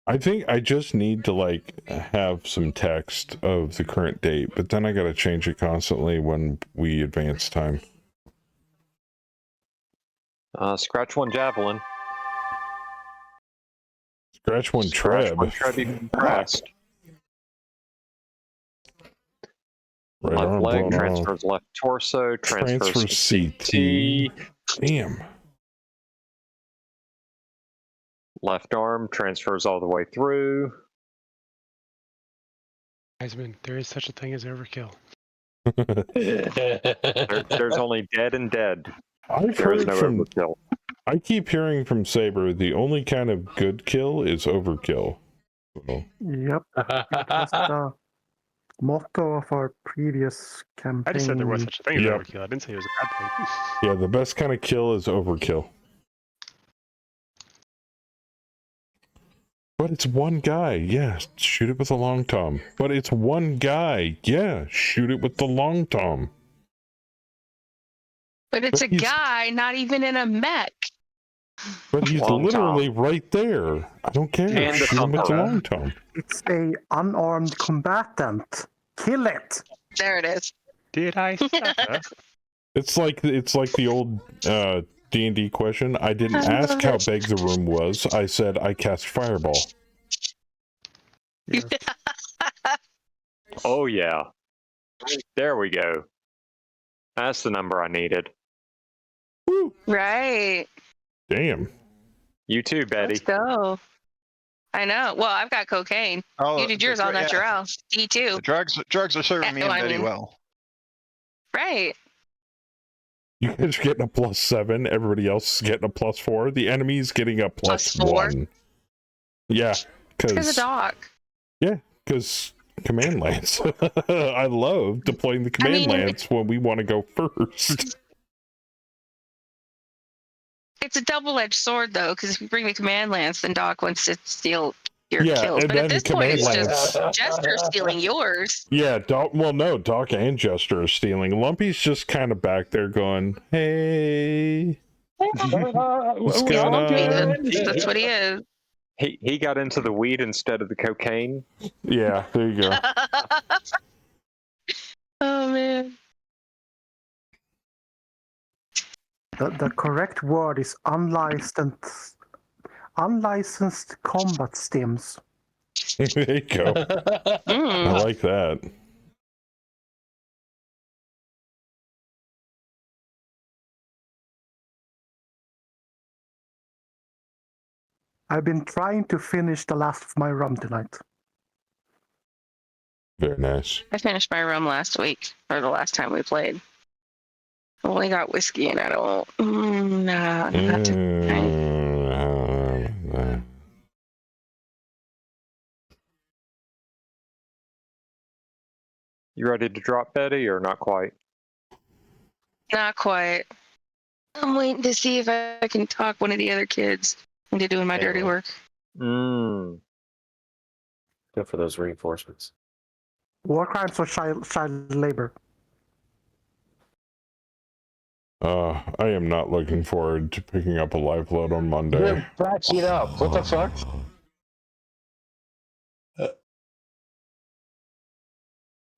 I think I just need to like have some text of the current date, but then I gotta change it constantly when we advance time. Scratch one Javelin. Scratch one Scratch Treb. one Treb even pressed. Right Left arm leg blown off. transfers left torso. Transfers Transfer CT. Damn. Left arm transfers all the way through. Heisman, there is such a thing as overkill. There's only dead and dead. I've There is heard no from. overkill. I keep hearing from Saber the only kind of good kill is overkill. So, Yep. It was the motto of our previous campaign. I just said there was such a thing as Yep. overkill. I didn't say it was a bad thing. yeah, the best kind of kill is overkill. But it's one guy. Yeah, shoot it with a long tom. But it's one guy. Yeah, shoot it with the long tom. But it's But a guy, not even in a mech. But he's Long literally right there. I don't care. And the Shoot him with the thumper. long tom. It's a unarmed combatant. Kill it. There it is. Did I? It's like the old D&D question. I didn't ask how big the room was. I said I cast fireball. Yes. Oh yeah. There we go. That's the number I needed. Woo! Right. Damn. You too, Betty. Let's go. I know. Well, I've got cocaine. Oh, You did yours all natural. D2. The drugs are serving me and I Betty mean- well. Right. You guys are getting a +7. Everybody else is getting a +4. The enemy's getting a +4? +1. Yeah, Because of because Doc. command lance. I love deploying the command lance when we want to go first. It's a double-edged sword, though, because if you bring the command lance, then Doc wants to steal your Yeah, kills. and But at then this point, it's command just Jester stealing yours. Yeah, Doc. Well, no, Doc and Jester are stealing. Lumpy's just kind of back there going, "Hey, what's going on?" That's what he is. He got into the weed instead of the cocaine. Yeah, there you go. Oh man. The correct word is unlicensed combat stims. There you go. I Mm. like that. I've been trying to finish the last of my rum tonight. Very nice. I finished my rum last week, or the last time we played. I only got whiskey, and I don't. Nah, not tonight. You ready to drop Betty or not quite? Not quite. I'm waiting to see if I can talk one of the other kids into doing my dirty work. Mm. Go for those reinforcements. War crimes or child labor? I am not looking forward to picking up a live load on Monday. Back it up. What the fuck?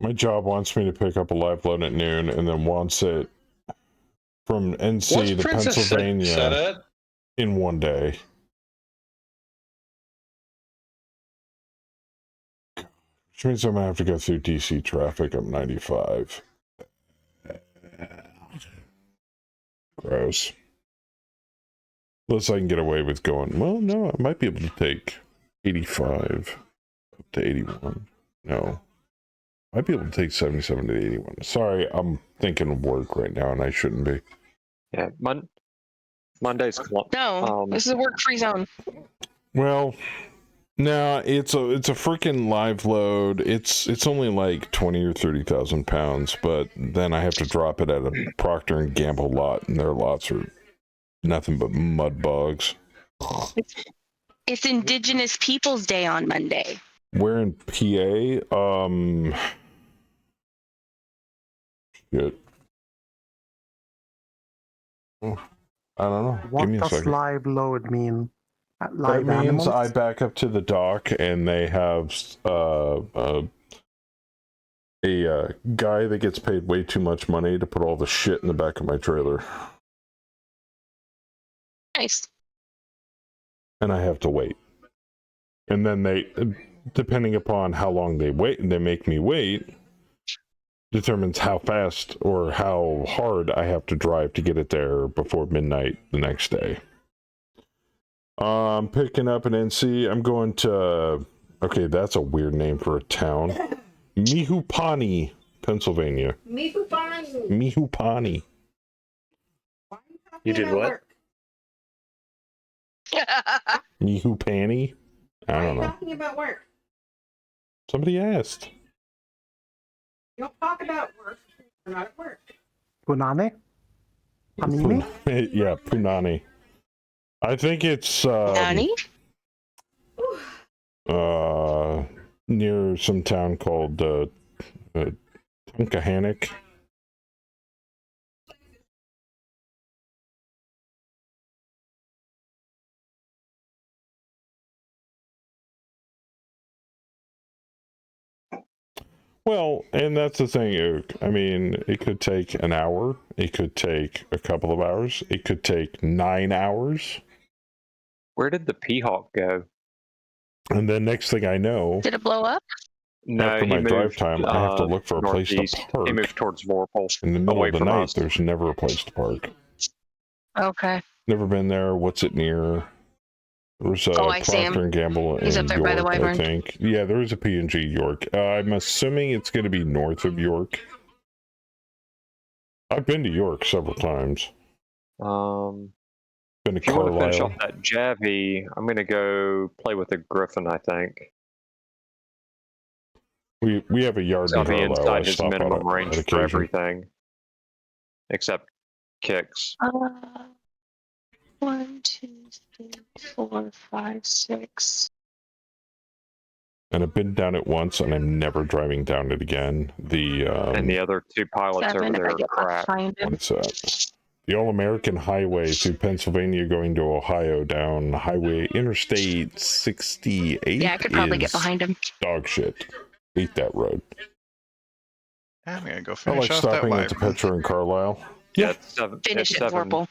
My job wants me to pick up a live load at noon and then wants it from NC What's to Princess Pennsylvania set at? in one day. Which means I'm going to have to go through DC traffic up 95. Gross. Unless I can get away with going, well, no, I might be able to take 85 up to 81. No. I might be able to take 77 to 81. Sorry, I'm thinking of work right now, and I shouldn't be. Yeah, Monday's. No, this is a work-free zone. Well, no, it's a freaking live load. It's only like 20 or 30,000 pounds, but then I have to drop it at a Procter and Gamble lot, and their lots are nothing but mud bugs. It's Indigenous Peoples Day on Monday. We're in PA. Shit. Oh, I don't know. What Give me a does second. live load mean? That Live means animals? I back up to the dock, and they have a guy that gets paid way too much money to put all the shit in the back of my trailer, Nice. and I have to wait. And then they, depending upon how long they wait, and they make me wait, determines how fast or how hard I have to drive to get it there before midnight the next day. I'm picking up an NC. I'm going to, okay, that's a weird name for a town. Mihupani, Pennsylvania. Mihupani. Mihupani. You did what? Mihupani? I Why are don't you know. talking about work? Somebody asked. You don't talk about work. You're not at work. Punani? Panini? Yeah, Punani. I think it's Nani? near some town called Tunkahannock. Well, and that's the thing. I mean, it could take an hour. It could take a couple of hours. It could take 9 hours. Where did the P-Hawk go? And then next thing I know, Did it blow up? No, after he my drive moved, time, I have to look for a place to northeast. park. He moved towards Vorpal. In the middle away of the from night, us. there's never a place to park. Okay. Never been there. What's it near? There's Oh, I see him. Procter and Gamble He's in up there York, by the I Wyvern. think. Yeah, there is a P&G York. I'm assuming it's going to be north of York. I've been to York several times. Been to If you want to finish Carlisle. off that Javi, I'm going to go play with the Griffin, I think. We have a yard So in I'll be Carlisle. I inside his stop at minimum it range at for occasion. everything. Except kicks. 1, 2, 3, 4, 5, 6. And I've been down it once, and I'm never driving down it again. And the other two pilots 7 over if there I are get left crap. behind him. What is that? The All-American Highway through Pennsylvania going to Ohio down Highway Interstate 68 Yeah, I could probably get is behind him. dog shit. Hate that road. I'm gonna go I finish like off that stopping at the wyvern. Petra in Carlisle. Yeah, it's 7. Finish it's it, 7. Vorpal.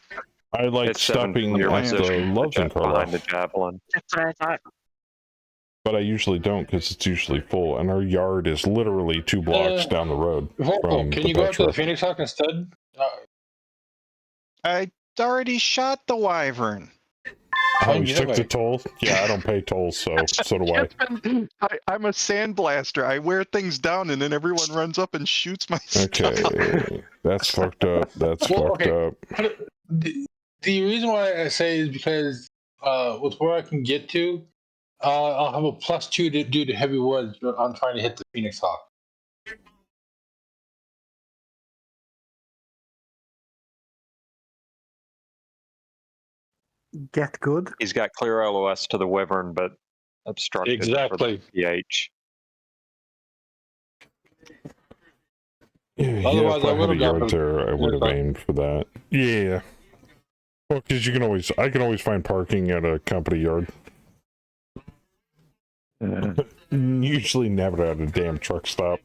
I like It's 7 stopping from your at the position Loves in behind the Carlisle. Javelin. That's what I thought. But I usually don't because it's usually full, and our yard is literally 2 blocks down the road from Can the you go after Petra. the Phoenix Hawk instead? I already shot the wyvern. Oh, you you took have the a- toll? Yeah, I don't pay tolls, so do I. I'm a sandblaster. I wear things down and then everyone runs up and shoots my stuff. Okay, that's fucked up. That's Well, fucked okay. up. The reason why I say is because with where I can get to, I'll have a +2 to do to heavy woods, but I'm trying to hit the Phoenix Hawk. Get good. He's got clear LOS to the Wyvern, but obstructed Exactly. for the PH. Yeah, Otherwise, if I I had a would've yard got there, I would have aimed for that. Yeah. Well, because I can always find parking at a company yard. Usually never at a damn truck stop.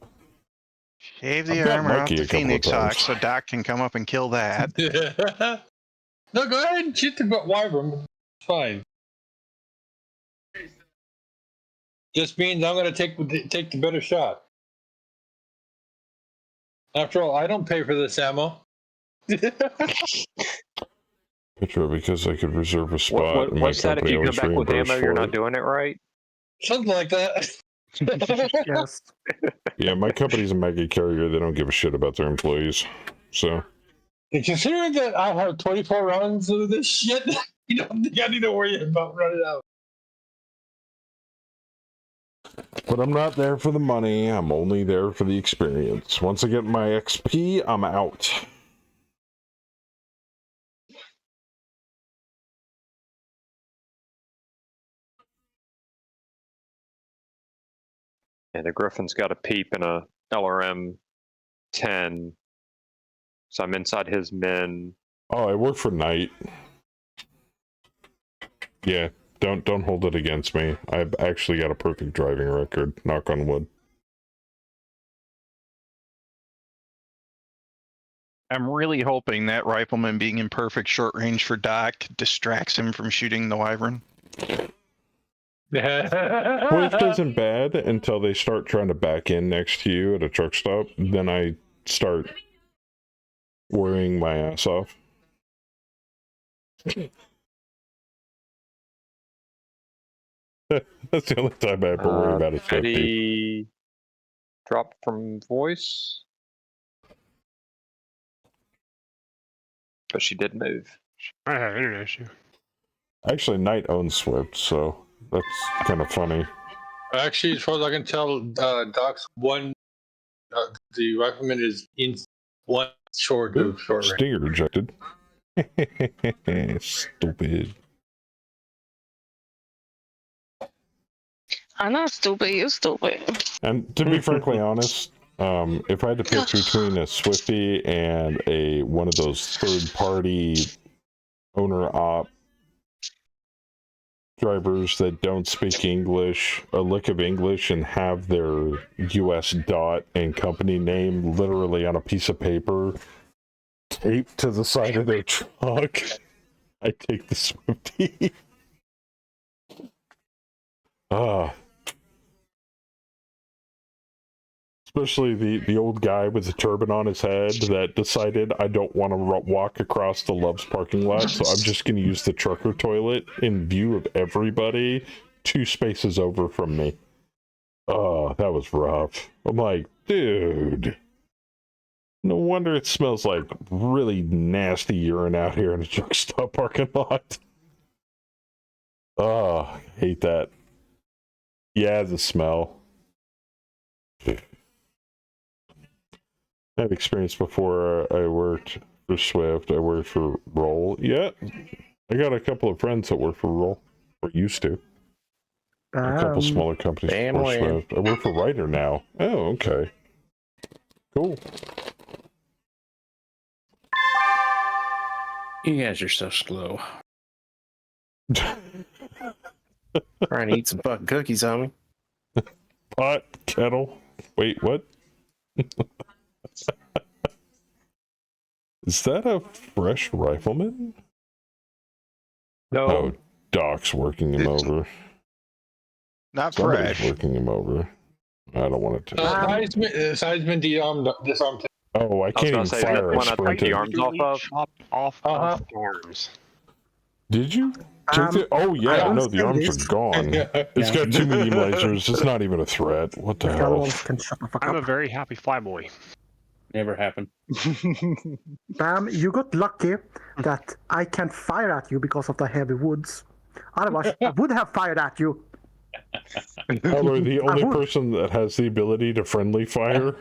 Shave the I've got armor off Mikey the a couple of Phoenix Hawk times. so Doc can come up and kill that. No, go ahead and shoot the wyvern. It's fine. Just means I'm going to take the better shot. After all, I don't pay for this ammo. Picture because I could reserve a spot. and my What's that if company you come always back with reimbursed ammo, for you're not it. doing it right? Something like that. Yes. Yeah, my company's a mega carrier. They don't give a shit about their employees. So. And considering that I have 24 rounds of this shit, you don't think I need to worry about running out. But I'm not there for the money. I'm only there for the experience. Once I get my XP, I'm out. Yeah, the Griffin's got a peep and a LRM 10. So I'm inside his min. Oh, I work for Knight. Yeah, don't hold it against me. I've actually got a perfect driving record. Knock on wood. I'm really hoping that rifleman being in perfect short range for Doc distracts him from shooting the wyvern. Swift isn't bad until they start trying to back in next to you at a truck stop. Then I start worrying my ass off. That's the only time I have to worry about it. 50. Petty dropped from voice. but she did move. I had an internet issue. Actually, Knight owns Swift, so that's kind of funny. Actually, as far as I can tell, Doc's one, the rifleman is in one short of short range. Stinger rejected. Stupid. I'm not stupid. You're stupid. And to be frankly honest, if I had to pick between a Swifty and one of those third-party owner-op drivers that don't speak English, a lick of English, and have their US dot and company name literally on a piece of paper taped to the side of their truck, I take the Swifty. Especially the old guy with the turban on his head that decided I don't want to walk across the Love's parking lot, so I'm just going to use the trucker toilet in view of everybody 2 spaces over from me. Oh, that was rough. I'm like, dude. No wonder it smells like really nasty urine out here in a truck stop parking lot. Oh, hate that. Yeah, the smell. I had experience before I worked for Swift. I worked for Roll. Yeah, I got a couple of friends that work for Roll, or used to. A couple smaller companies before Swift. I work for Ryder now. Oh, okay. Cool. You guys are so slow. Trying to eat some fucking cookies, homie. Pot, kettle. Wait, what? Is that a fresh rifleman? No. Oh, Doc's working him over. Not Somebody's fresh. working him over. I don't want to. Side's disarmed. Oh, I can't even fire a sprinted. Off of arms. Did you? Oh yeah, no, the arms are gone. It's got 2 medium lasers. It's not even a threat. What the hell? I'm a very happy flyboy. Never happened. Bam, you got lucky that I can't fire at you because of the heavy woods. Otherwise, I would have fired at you. Hello, the only person that has the ability to friendly fire.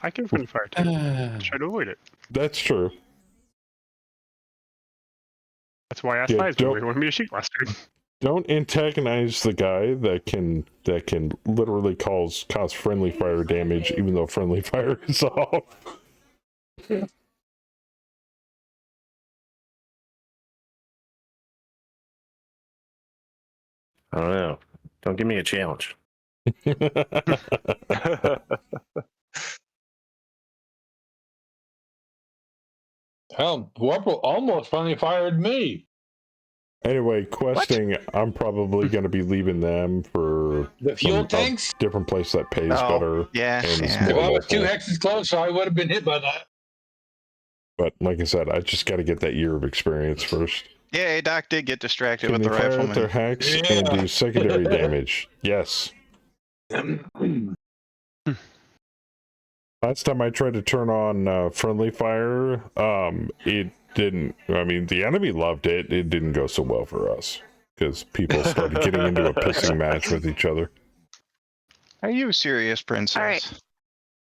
I can friendly fire too. Try to avoid it. That's true. That's why I asked Liza where you wanted me to shoot last time. Don't antagonize the guy that can literally cause friendly fire damage, even though friendly fire is off. I don't know. Don't give me a challenge. Hell, Warple almost finally fired me. Anyway, questing, I'm probably going to be leaving them for the fuel tanks. Different place that pays better. Yeah. If I was 2 hexes closer, I would have been hit by that. But like I said, I just got to get that year of experience first. Yeah, Doc did get distracted Can with they the fire rifleman. out their hex and do secondary damage? Yes. Last time I tried to turn on friendly fire, it didn't. I mean, the enemy loved it. It didn't go so well for us because people started getting into a pissing match with each other. Are you serious, Princess? All right.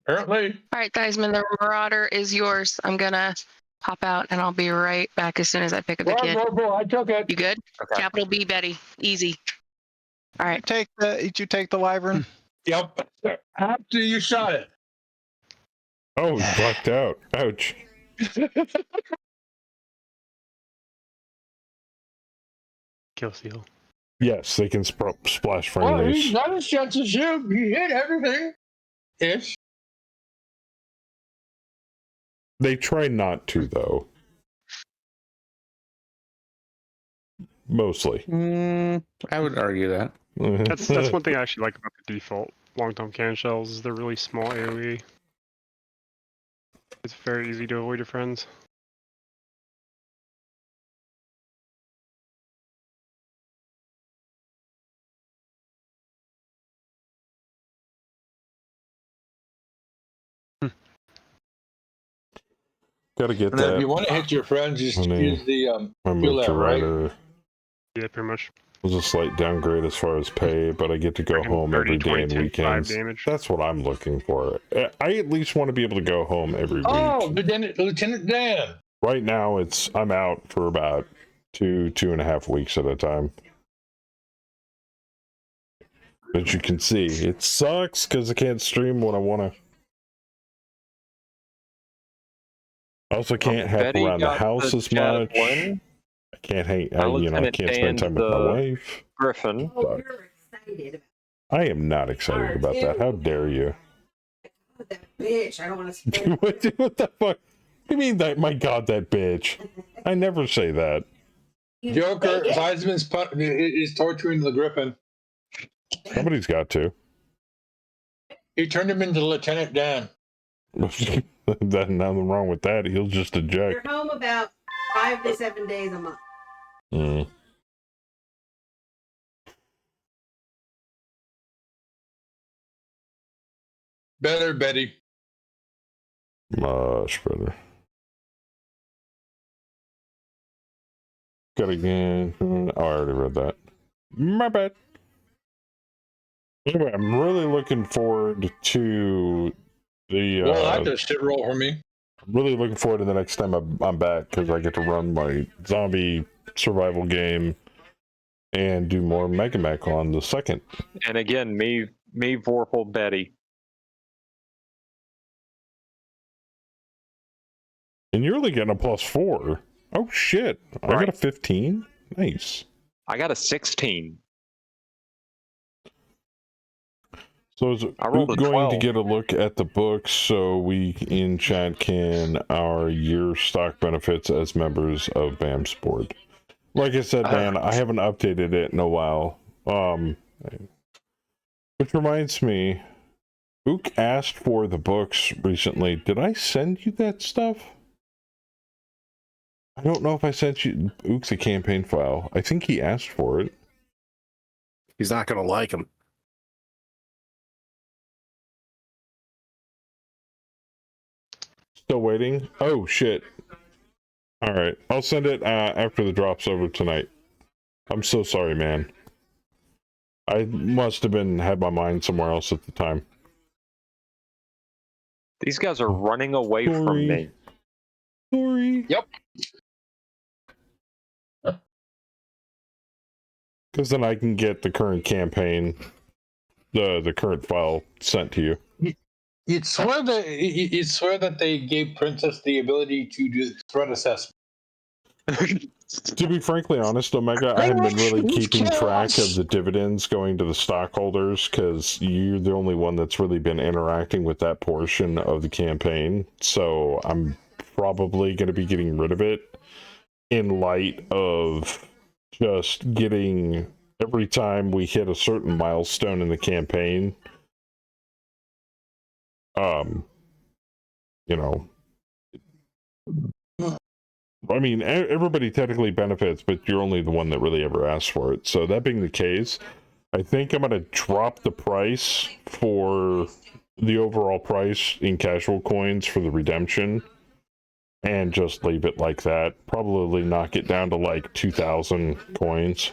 Apparently. All right, Theismann, the Marauder is yours. I'm gonna pop out and I'll be right back as soon as I pick up the kid. I took it. You good? Okay. Capital B, Betty. Easy. All right. Did you take the wyvern? Yep. After you shot it. Oh, blacked out. Ouch. Kill seal. Yes, they can splash Well, friendlies. he's not a chance to shoot. He hit everything. Ish. They try not to, though. Mostly. I would argue that. That's one thing I actually like about the default long-term cannon shells is they're really small AoE. It's very easy to avoid your friends. Gotta get And then if that. you want to hit your friends, just Honey, use the I feel moved that, to right? Rider. Yeah, pretty much. It was a slight downgrade as far as pay, but I get to go Freaking home 30, every day 20, and 10, 5 weekends. damage. That's what I'm looking for. I at least want to be able to go home every Oh, week. Lieutenant Dan. Right now, I'm out for about 2.5 weeks at a time. As you can see, it sucks because I can't stream when I want to. I also can't hop Betty around the got house the as chat of much. Lynn. I can't hang. My I Lieutenant can't spend Dan time with my the wife. Griffin. Oh, you're excited I am not excited about that. How dare you? about that bitch. I don't want to spend. what the fuck? You mean that? My God, that bitch! I never say that. Joker, Seisman's is torturing the Griffin. Somebody's got to. He turned him into Lieutenant Dan. There's nothing wrong with that. He'll just You're eject. home about 5 to 7 days a month. Mm. Better, Betty. Much better. Got again. Oh, I already read that. My bad. Anyway, I'm really looking forward to the. Well, that's a shit roll for me. I'm really looking forward to the next time I'm back because I get to run my zombie survival game and do more Mega Mech on the 2nd. And again, me, Vorpal, Betty. And you're only getting a +4. Oh shit! I got a 15. Nice. I got a 16. So is I rolled a going 12. to get a look at the books so we in chat can our year stock benefits as members of BAM's board. Like I said, man, I haven't updated it in a while. Which reminds me, Ook asked for the books recently. Did I send you that stuff? I don't know if I sent you Ook the campaign file. I think he asked for it. He's not going to like him. Still waiting? Oh, shit. All right. I'll send it after the drop's over tonight. I'm so sorry, man. I must have had my mind somewhere else at the time. These guys are running away from me. Sorry. Yep. Because then I can get the current campaign, the current file sent to you. You'd swear that they gave Princess the ability to do threat assessment. To be frankly honest, Omega, I haven't been really keeping track of the dividends going to the stockholders because you're the only one that's really been interacting with that portion of the campaign. So I'm probably going to be getting rid of it in light of just getting every time we hit a certain milestone in the campaign. You know, I mean, everybody technically benefits, but you're only the one that really ever asks for it. So that being the case, I think I'm going to drop the price for the overall price in casual coins for the redemption and just leave it like that. Probably knock it down to like 2,000 coins.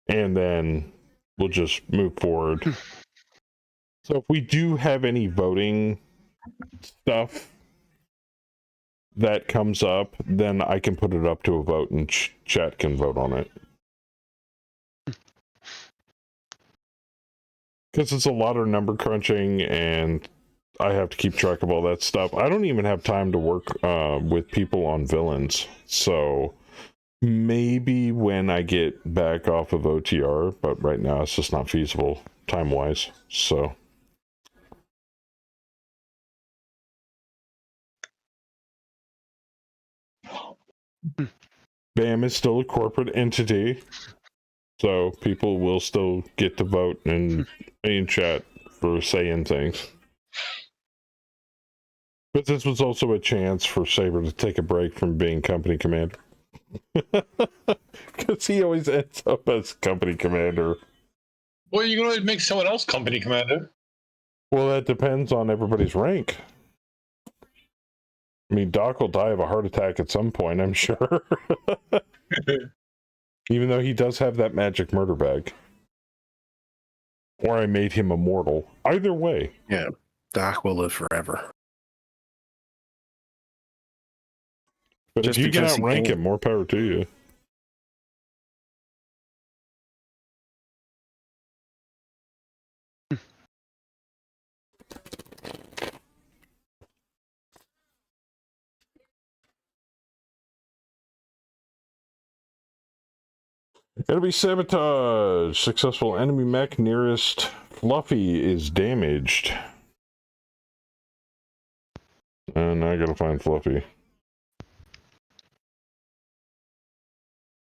And then we'll just move forward. So if we do have any voting stuff that comes up, then I can put it up to a vote and chat can vote on it. Because it's a lot of number crunching and I have to keep track of all that stuff. I don't even have time to work with people on villains. So maybe when I get back off of OTR, but right now it's just not feasible time-wise. So BAM is still a corporate entity, so people will still get to vote and in chat for saying things. But this was also a chance for Saber to take a break from being company commander. Because he always ends up as company commander. Well, you can always make someone else company commander. Well, that depends on everybody's rank. I mean, Doc will die of a heart attack at some point, I'm sure. Even though he does have that magic murder bag. Or I made him immortal. Either way. Yeah, Doc will live forever. But Just if you can because he outrank can't- him, more power to you. Enemy sabotage. Successful enemy mech nearest Fluffy is damaged. And I gotta find Fluffy.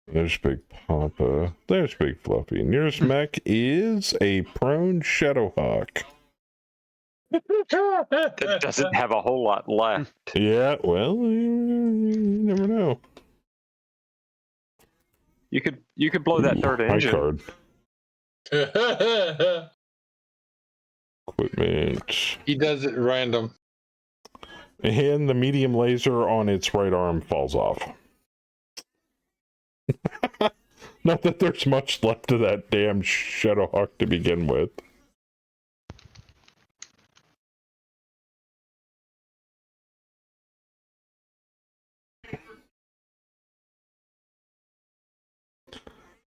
There's Big Papa. There's Big Fluffy. Nearest mech is a prone Shadowhawk. That doesn't have a whole lot left. Yeah, well, you never know. You could blow that third High engine. card. Equipment. He does it random. And the medium laser on its right arm falls off. Not that there's much left of that damn Shadowhawk to begin with.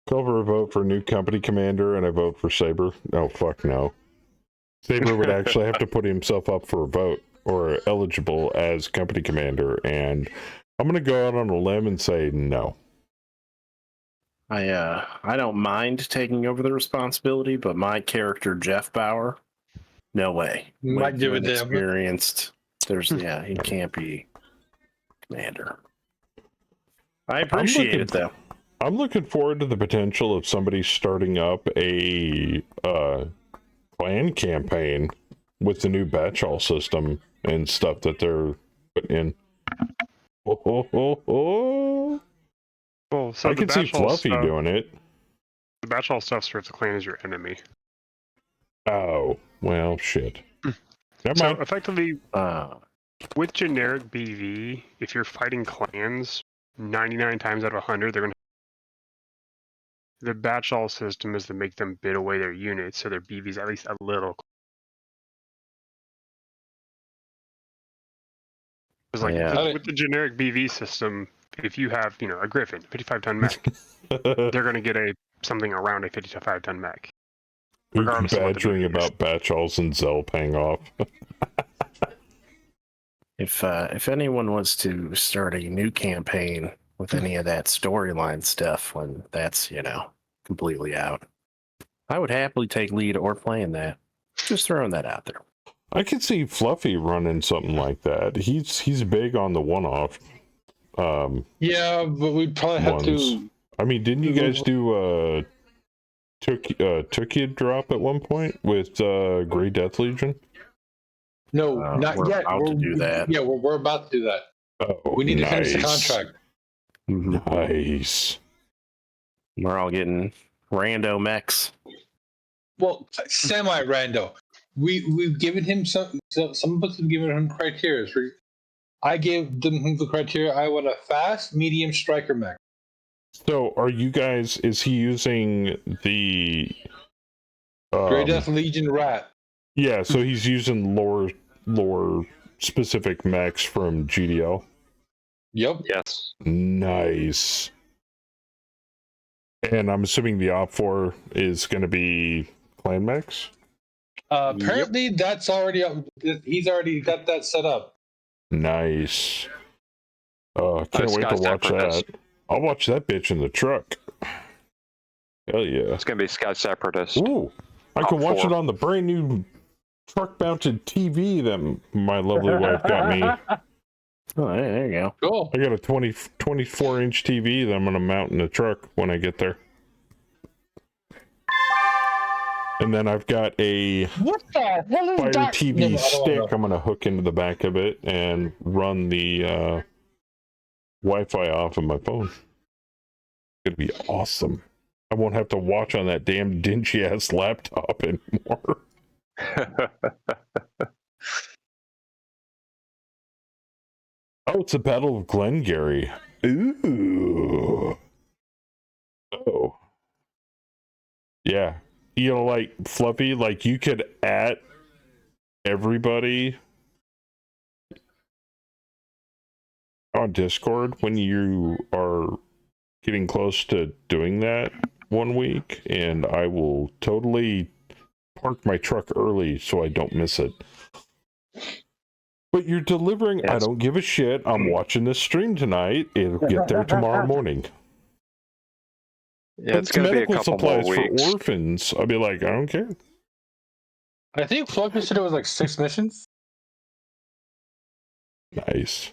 Culver vote for new company commander, and I vote for Saber. Oh, fuck no. Saber would actually have to put himself up for a vote, or eligible as company commander, and I'm going to go out on a limb and say no. I don't mind taking over the responsibility, but my character Jeff Bauer, no way. Might give Way a too damn. experienced. He can't be commander. I appreciate it though. I'm looking forward to the potential of somebody starting up a clan campaign with the new Batchall system and stuff that they're putting in. Oh. Well, so I the can see Batchall Fluffy stuff, doing it. The Batchall stuff serves the clan as your enemy. Oh, well, shit. Never So mind. effectively, with generic BV, if you're fighting clans, 99 times out of 100, they're going to. The Batchall system is to make them bid away their units, so their BV's at least a little. Because like with the generic BV system, if you have a Griffin, 55-ton mech, they're going to get something around a 55-ton mech. Regardless of what the Badgering BV is. about Batchalls and Zell paying off. If anyone wants to start a new campaign with any of that storyline stuff when that's, completely out, I would happily take lead or playing that. Just throwing that out there. I could see Fluffy running something like that. He's big on the one-off. Yeah, but we'd probably have to. I mean, didn't you guys do Tookie drop at one point with Grey Death Legion? No, not we're yet. about to do that. Yeah, we're about to do that. Oh, We need to finish the contract. Nice. We're all getting rando mechs. Well, semi-rando. We've given him some of us have given him criteria. I gave him the criteria. I want a fast, medium striker mech. So, is he using the Grey Death Legion Rat? Yeah, so he's using lore specific mechs from GDL. Yep. Yes. Nice. And I'm assuming the op4 is going to be clan mechs? Apparently, that's already up. He's already got that set up. Nice. Can't wait to watch that. I'll watch that bitch in the truck. Hell yeah. It's going to be Sky Separatist. Ooh, I can watch it on the brand new truck-mounted TV that my lovely wife got me. Oh, there you go. Cool. I got a 24-inch TV that I'm going to mount in the truck when I get there. And then I've got a What the hell is Fire that? TV No, stick I'm going to hook into the back of it and run the Wi-Fi off of my phone. It's going to be awesome. I won't have to watch on that damn dingy-ass laptop anymore. Oh, it's the Battle of Glengarry. Ooh. Oh. Yeah. You know, like, Fluffy, like, you could at everybody on Discord when you are getting close to doing that 1 week, and I will totally park my truck early so I don't miss it. But you're delivering. Yes. I don't give a shit. I'm watching this stream tonight. It'll get there tomorrow morning. Yeah, it's going to be a couple more supplies weeks. for orphans. I'll be like, I don't care. I think Fluffy said it was like 6 missions. Nice.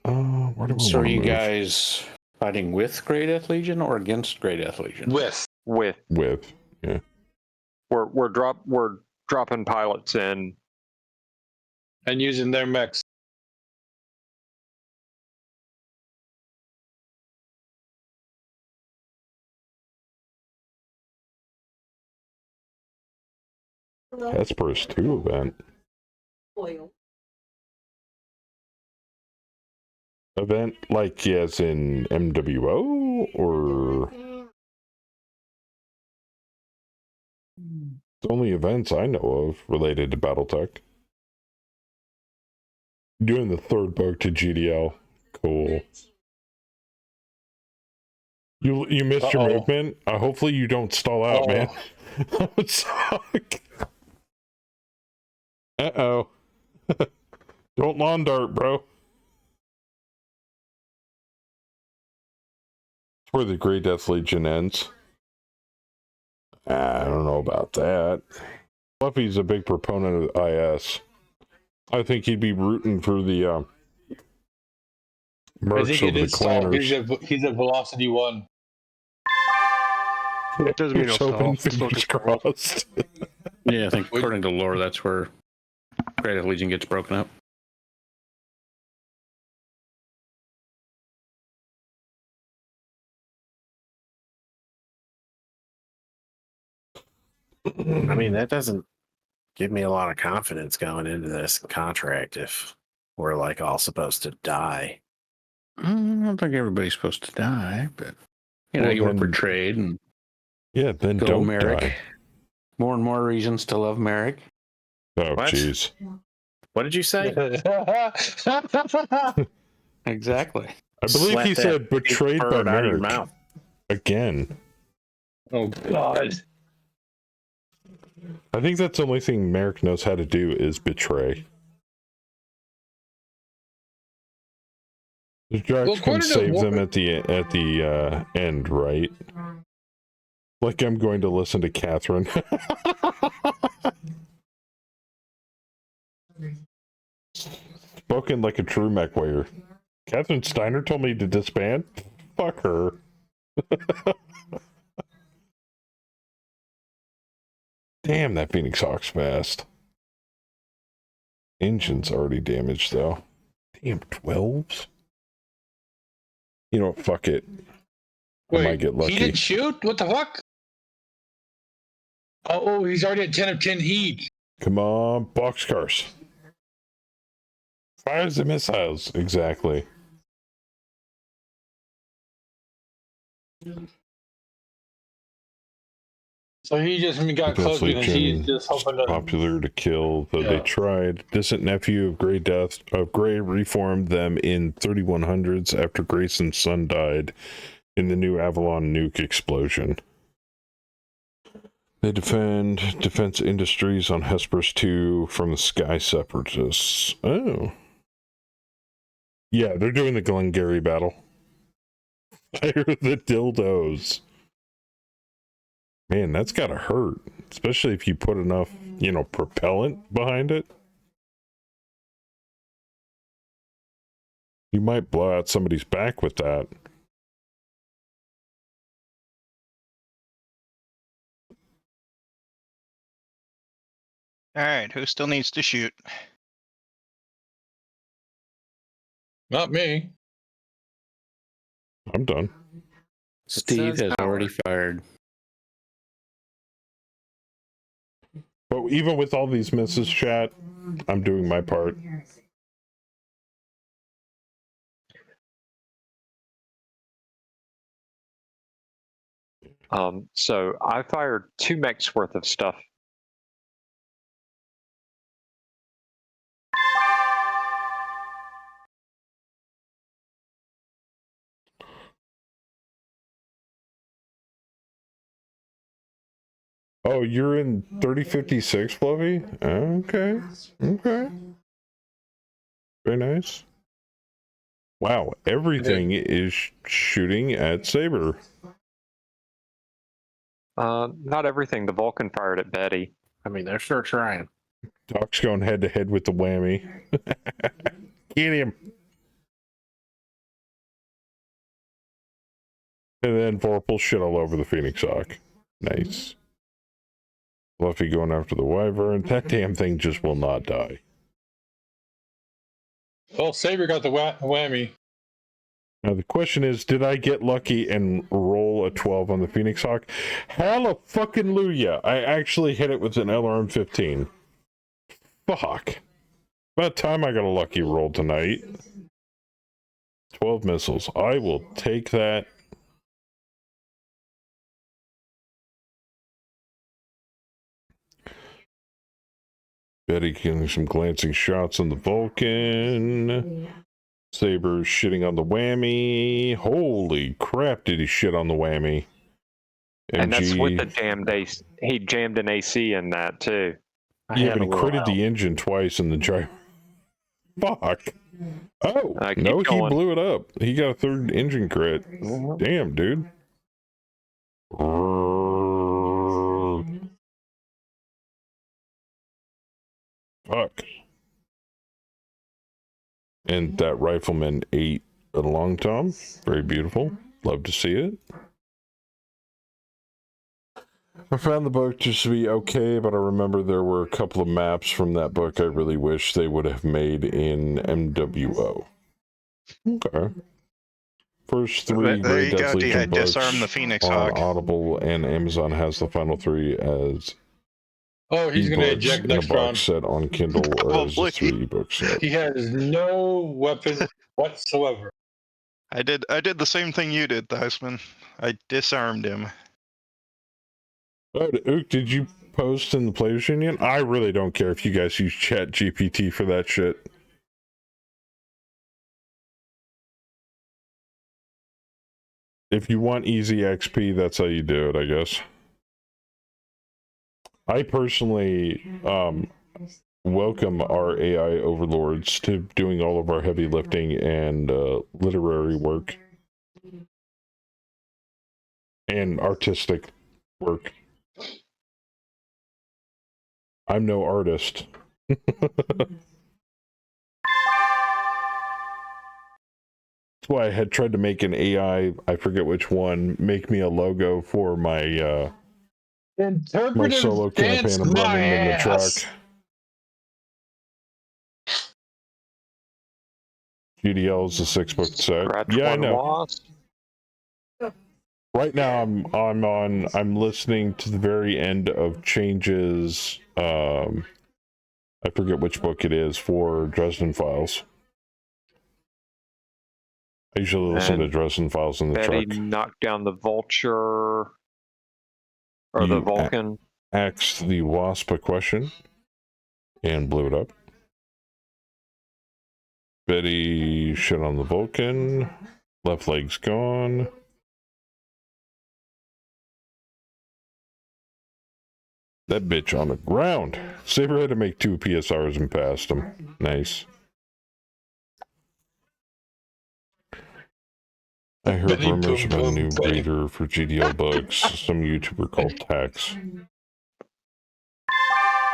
Where do we So are want to you move? guys fighting with Grey Death Legion or against Grey Death Legion? With. Yeah. We're dropping pilots in. And using their mechs. Hesperus 2 event. Oil. Event like as in MWO or the only events I know of related to Battletech. Doing the third book to GDL. Cool. You missed your movement. Hopefully you don't stall out, man. That would suck. Uh-oh. Don't lawn dart, bro. It's where the Grey Death Legion ends. I don't know about that. Fluffy's a big proponent of IS. I think he'd be rooting for the mercs over the clanners. He's a velocity 1. It doesn't mean Here's he'll hoping, stall. fingers crossed. Yeah, I think according to lore, that's where Grey Death Legion gets broken up. I mean, that doesn't give me a lot of confidence going into this contract if we're like all supposed to die. I don't think everybody's supposed to die, but you know, Well, you work for then- trade and Yeah, then go don't Merrick. die. More and more reasons to love Merrick. Oh, What? jeez. What did you say? Exactly. I believe Slap he that said betrayed by bird out of your Merrick. mouth. Again. Oh, God. I think that's the only thing Merrick knows how to do is betray. The Drax Well, can according to save War- them at the end, right? Like I'm going to listen to Catherine. Spoken like a true mech warrior. Catherine Steiner told me to disband? Fuck her. Damn, that Phoenix Hawk's fast. Engine's already damaged, though. Damn, 12s? You know what? Fuck it. I might get lucky. He didn't shoot? What the fuck? Oh, he's already at 10 of 10 heat. Come on, boxcars. Fires the missiles. Exactly. So he just got Death close because he's Legion, just hoping to. popular to kill, though they Yeah. tried. Distant nephew of Grey reformed them in 3100s after Grayson's son died in the new Avalon nuke explosion. They defend defense industries on Hesperus 2 from the Sky Separatists. Oh. Yeah, they're doing the Glengarry battle. Fire the dildos. Man, that's gotta hurt. Especially if you put enough, propellant behind it. You might blow out somebody's back with that. All right, who still needs to shoot? Not me. I'm done. Steve has already fired. But even with all these misses, chat, I'm doing my part. So I fired 2 mechs worth of stuff. Oh, you're in 3056, Fluffy? Okay. Okay. Very nice. Wow, everything is shooting at Saber. Not everything. The Vulcan fired at Betty. I mean, they're sure trying. Doc's going head to head with the whammy. Get him. And then Vorpal shit all over the Phoenix Hawk. Nice. Fluffy going after the Wyvern. That damn thing just will not die. Well, Saber got the whammy. Now the question is, did I get lucky and roll a 12 on the Phoenix Hawk? Hallelujah! I actually hit it with an LRM-15. Fuck. About time I got a lucky roll tonight. 12 missiles. I will take that. Betty getting some glancing shots on the Vulcan. Saber shitting on the whammy. Holy crap, did he shit on the whammy? And that's with the jammed AC. He jammed an AC in that too. Yeah, but he critted the engine twice in the gyro. Fuck. Oh, no, he blew it up. He got a 3rd engine crit. Damn, dude. Fuck. And that rifleman ate a long tom. Very beautiful. Love to see it. I found the book just to be okay, but I remember there were a couple of maps from that book I really wish they would have made in MWO. Okay. First 3 There you go, Legion books disarm the Phoenix on Hawk. Audible, and Amazon has the final 3 as Oh, he's going to ebooks eject in a next box round. set on Kindle as a 3 ebook set. He has no weapon whatsoever. I did the same thing you did, Theismann. I disarmed him. Oh, Ook, did you post in the Players Union? I really don't care if you guys use Chat GPT for that shit. If you want easy XP, that's how you do it, I guess. I personally welcome our AI overlords to doing all of our heavy lifting and literary work and artistic work. I'm no artist. That's why I had tried to make an AI, I forget which one, make me a logo for my my solo campaign I'm running in the truck. GDL is a 6-book set. Scratch Yeah, I one know. wasp. Right now I'm listening to the very end of Change's I forget which book it is for Dresden Files. I usually listen to Dresden Files in the Betty truck. knocked down the vulture or the Vulcan. Asked the Wasp a question and blew it up. Betty shit on the Vulcan. Left leg's gone. That bitch on the ground. Saber had to make 2 PSRs and passed him. Nice. I heard rumors about a new reader for GDL books. Some YouTuber called Tax.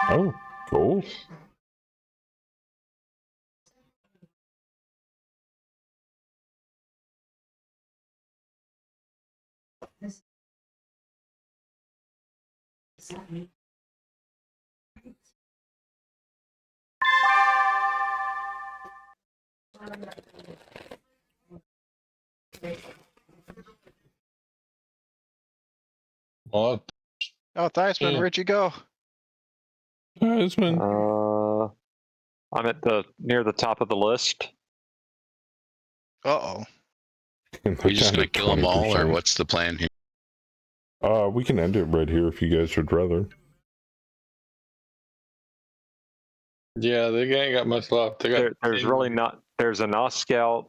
Oh, cool. Oh, Theismann, where'd you go? Theismann. I'm at near the top of the list. Uh-oh. Are you just going to kill them all, or what's the plan here? We can end it right here if you guys would rather. Yeah, they ain't got much left. They got There's really not. There's an Scout,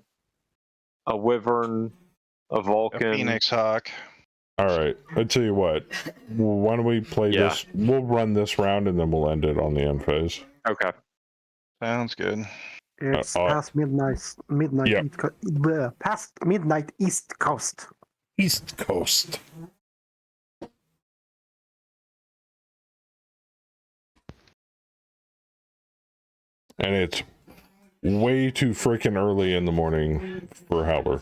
a Wyvern, a Vulcan, A Phoenix Hawk. All right. I tell you what. Why don't we play this? We'll run this round and then we'll end it on the end phase. Okay. Sounds good. It's past midnight. Yep. Past midnight East Coast. East Coast. And it's way too freaking early in the morning for Howler.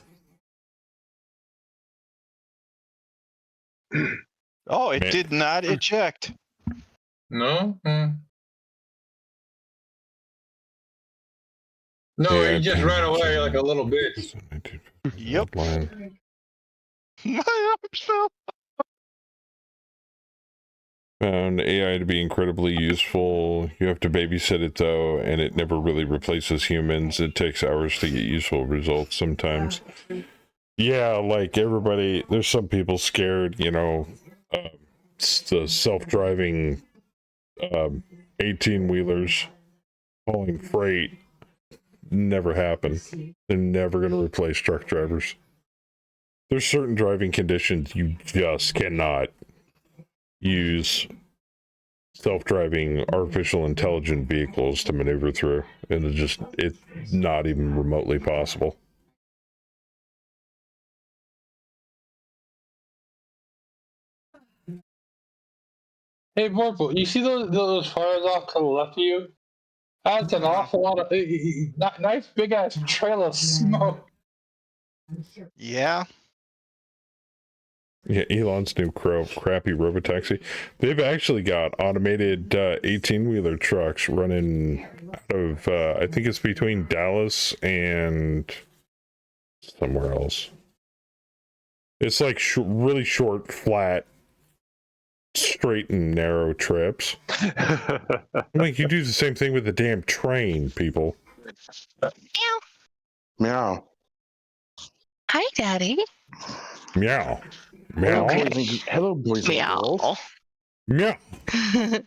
Oh, it Man. did not eject. No? No, Yeah, he just ran away like a little bitch. Yep. Line. My arm fell. Found AI to be incredibly useful. You have to babysit it though, and it never really replaces humans. It takes hours to get useful results sometimes. Yeah, like everybody, there's some people scared, you know, the self-driving 18-wheelers hauling freight never happen. They're never going to replace truck drivers. There's certain driving conditions you just cannot use self-driving artificial intelligent vehicles to maneuver through, and it's not even remotely possible. Hey, Purple, you see those fires off to the left of you? That's an awful lot of nice big ass trail of smoke. Yeah. Yeah, Elon's new crappy robotaxi. They've actually got automated 18-wheeler trucks running out of, I think it's between Dallas and somewhere else. It's like really short, flat, straight and narrow trips. Like, you do the same thing with the damn train, people. Meow. Meow. Hi, Daddy. Meow. Meow. Hello, boys and girls. Meow. Meow.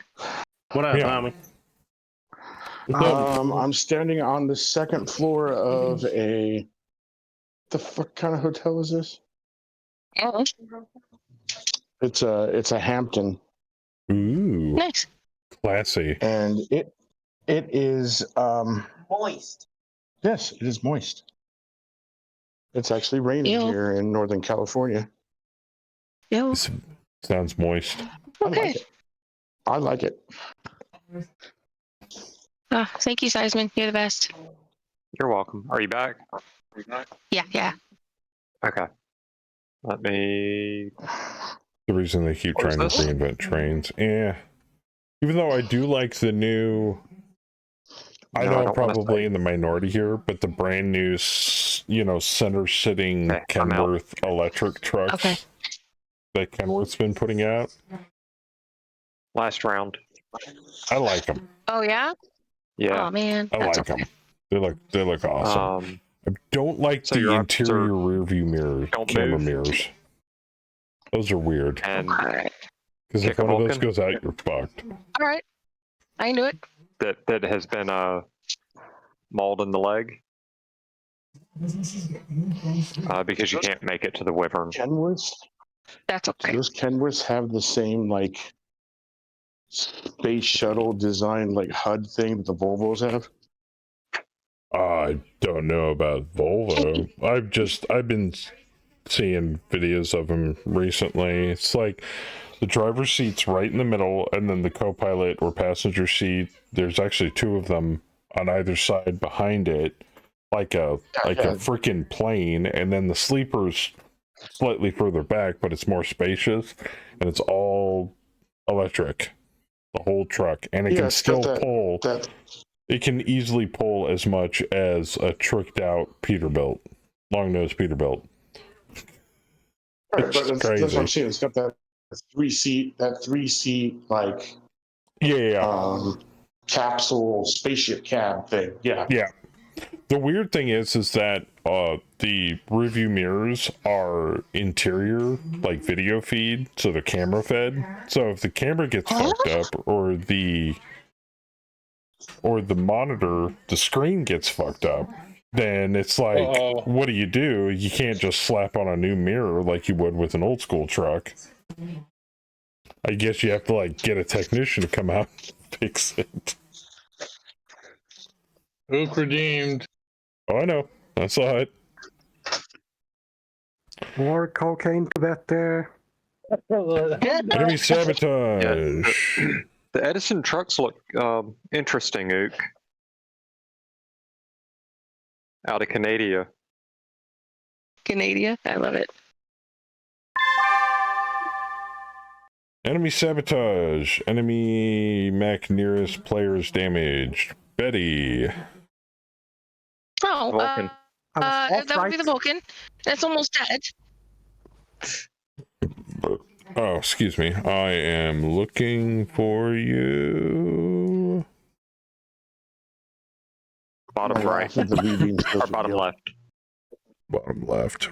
What up, Meow. homie? I'm standing on the second floor of a. The fuck kind of hotel is this? Oh, It's a Hampton, Ooh. nice. Classy. and it is Moist. yes, it is moist. It's actually raining Ew. here in Northern California. Yo. This sounds moist. Okay. I like it. Thank you, Seisman. You're the best. You're welcome. Are you back? Yeah. Okay. Let me. The reason they keep What is trying to this? reinvent trains. Yeah. Even though I do like the new, I No, know I I'm don't wanna probably say. in the minority here, but the brand new, center sitting Okay, I'm out. Kenworth electric trucks Okay. that Kenworth's been putting out. Last round. I like them. Oh, yeah? Yeah. Oh, man. I That's like okay. them. They look awesome. I don't like so the your interior options rear view mirror don't camera move. mirrors. Those are weird. And Okay. Because if kick a one of those Vulcan? goes out, you're fucked. All right. I knew it. that has been mauled in the leg because you can't make it to the Wyvern. Kenworths. That's Do okay. those Kenworths have the same like space shuttle design like HUD thing that the Volvos have? I don't know about Volvo. I've been seeing videos of them recently. It's like the driver's seat's right in the middle, and then the co-pilot or passenger seat, there's actually two of them on either side behind it, like a freaking plane, and then the sleeper's slightly further back, but it's more spacious, and it's all electric, the whole truck, and it can it's still got pull. It can easily pull as much as a tricked out Peterbilt, long-nosed Peterbilt. Right, It's but that's crazy. what I'm saying. It's got that three seat like Yeah. capsule spaceship cab thing. Yeah. The weird thing is that the review mirrors are interior, like video feed, so they're camera fed. So if the camera gets fucked up, or the monitor, the screen gets fucked up, then it's like, what do? You can't just slap on a new mirror like you would with an old school truck. I guess you have to like get a technician to come out and fix it. Hook redeemed. Oh, I know. I saw it. More cocaine to better. Enemy sabotage. Yeah, the Edison trucks look interesting, Ook. Out of Canada. Canada, I love it. Enemy sabotage. Enemy mech nearest players damaged. Betty. Oh, Vulcan. that would be the Vulcan. That's almost dead. Oh, excuse me. I am looking for you. Bottom right. Or bottom left. Bottom left.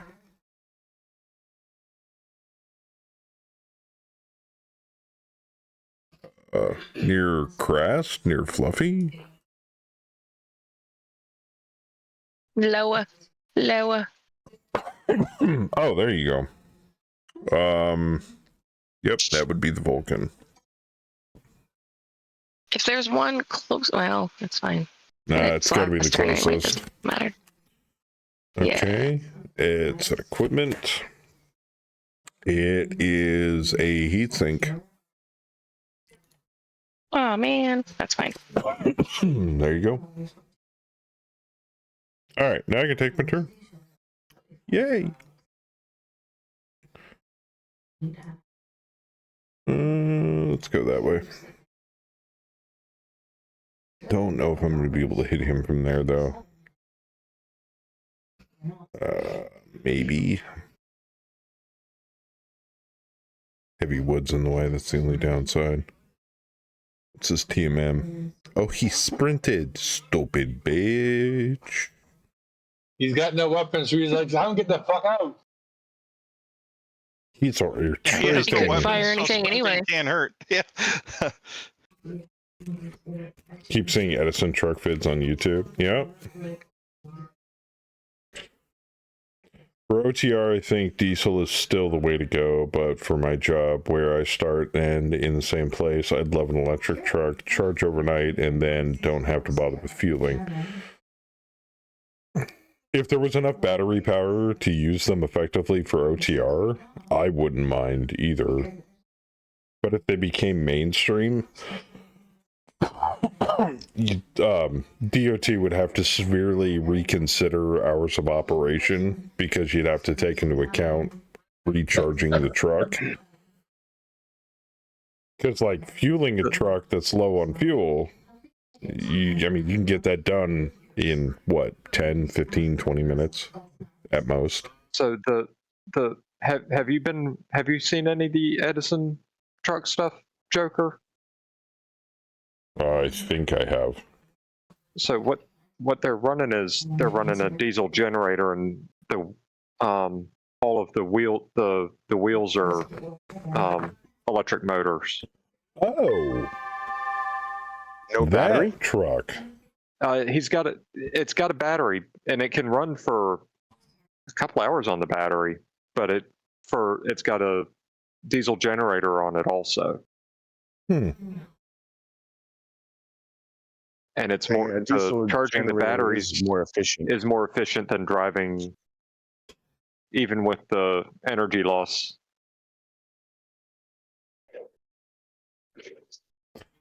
Near Crest? Near Fluffy? Lower. Oh, there you go. Yep, that would be the Vulcan. If there's one close, well, that's fine. Nah, it's got to be the closest. Matter. Okay, it's an equipment. It is a heatsink. Oh man, that's fine. There you go. All right, now I can take my turn. Yay! Let's go that way. Don't know if I'm going to be able to hit him from there, though. Maybe. Heavy wood's in the way. That's the only downside. What's his TMM? Oh, he sprinted. Stupid bitch. He's got no weapons, so he's like, I don't get the fuck out. He's already He has no weapons, fire so anything anyway. Can't hurt. Yeah. Keep seeing Edison truck vids on YouTube. Yep. For OTR, I think diesel is still the way to go, but for my job, where I start and in the same place, I'd love an electric truck, charge overnight, and then don't have to bother with fueling. If there was enough battery power to use them effectively for OTR, I wouldn't mind either. But if they became mainstream, DOT would have to severely reconsider hours of operation because you'd have to take into account recharging the truck. Because, like, fueling a truck that's low on fuel, you can get that done in, what, 10, 15, 20 minutes at most. So have you seen any of the Edison truck stuff, Joker? I think I have. So what they're running is they're running a diesel generator, and the all of the wheels are electric motors. Oh, no battery truck. It's got a battery, and it can run for a couple hours on the battery, but it's got a diesel generator on it also. And it's more charging the batteries is more efficient than driving, even with the energy loss.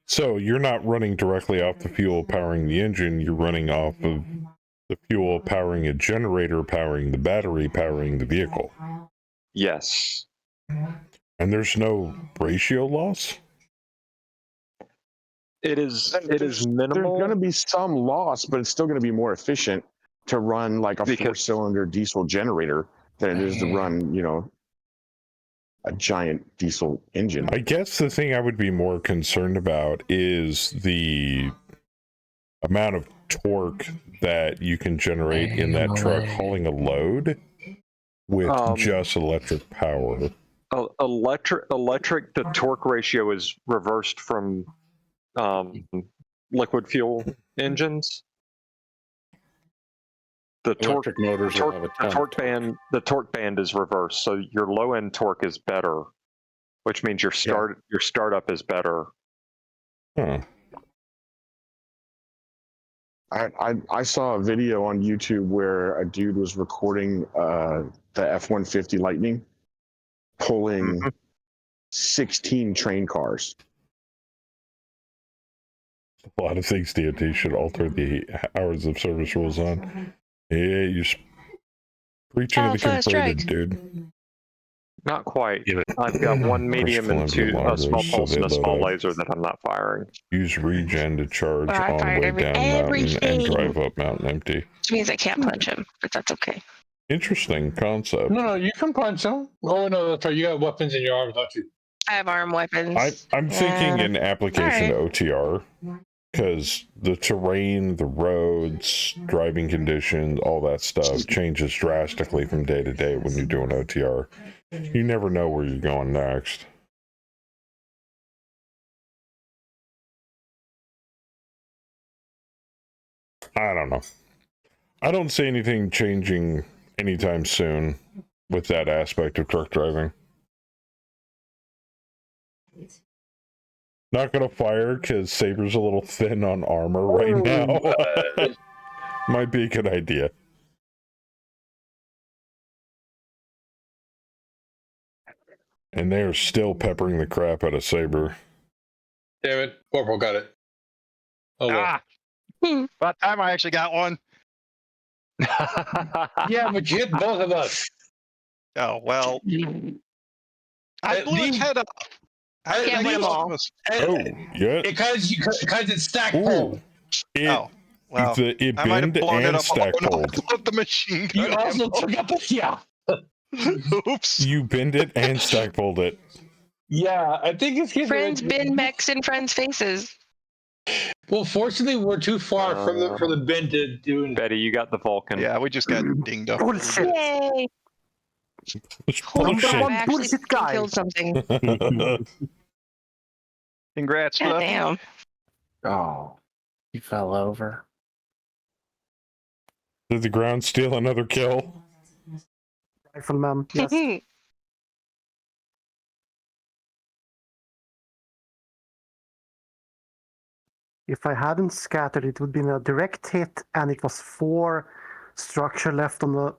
So you're not running directly off the fuel powering the engine, you're running off of the fuel powering a generator, powering the battery, powering the vehicle. Yes. And there's no ratio loss? It is minimal. There's going to be some loss, but it's still going to be more efficient to run like a four-cylinder diesel generator than it is to run, a giant diesel engine. I guess the thing I would be more concerned about is the amount of torque that you can generate in that truck hauling a load with just electric power. Electric, the torque ratio is reversed from liquid fuel engines. The torque band is reversed, so your low end torque is better, which means your startup is better. Huh. I saw a video on YouTube where a dude was recording the F-150 Lightning pulling 16 train cars. A lot of things DOT should alter the hours of service rules on. Yeah, you're preaching to the converted, dude. Not quite. I've got one medium and a small pulse and a small laser that I'm not firing. Use regen to charge on way down mountain and drive up mountain empty. Which means I can't punch him, but that's okay. Interesting concept. No, you can punch him. Oh no, that's right. You got weapons in your arms, don't you? I have arm weapons. I'm thinking an application to OTR, because the terrain, the roads, driving conditions, all that stuff changes drastically from day to day when you're doing OTR. You never know where you're going next. I don't know. I don't see anything changing anytime soon with that aspect of truck driving. Not gonna fire because Saber's a little thin on armor right now. Might be a good idea. And they are still peppering the crap out of Saber. Damn it, Corporal got it. Oh well. About time I actually got one. Yeah, but you hit both of us. Oh well. I blew his head up. Can't win them all. Oh, yeah. Because it's stack Ooh. pulled. Well, It I might have bend blown it and up. stack pulled. The machine gun. You also took up Oops. You bend it and stack pulled it. Yeah, I think it's Friends bend mechs in friends' faces. Well, fortunately, we're too far from the bend to do it. Betty, you got the Vulcan. Yeah, we just got dinged up. Bullshit. Yay! Number I one actually bullshit guy. killed something. Congrats, God Fluffy. damn. Oh, he fell over. Did the ground steal another kill? Rifleman, yes. If I hadn't scattered, it would be a direct hit, and it was 4 structure left on the.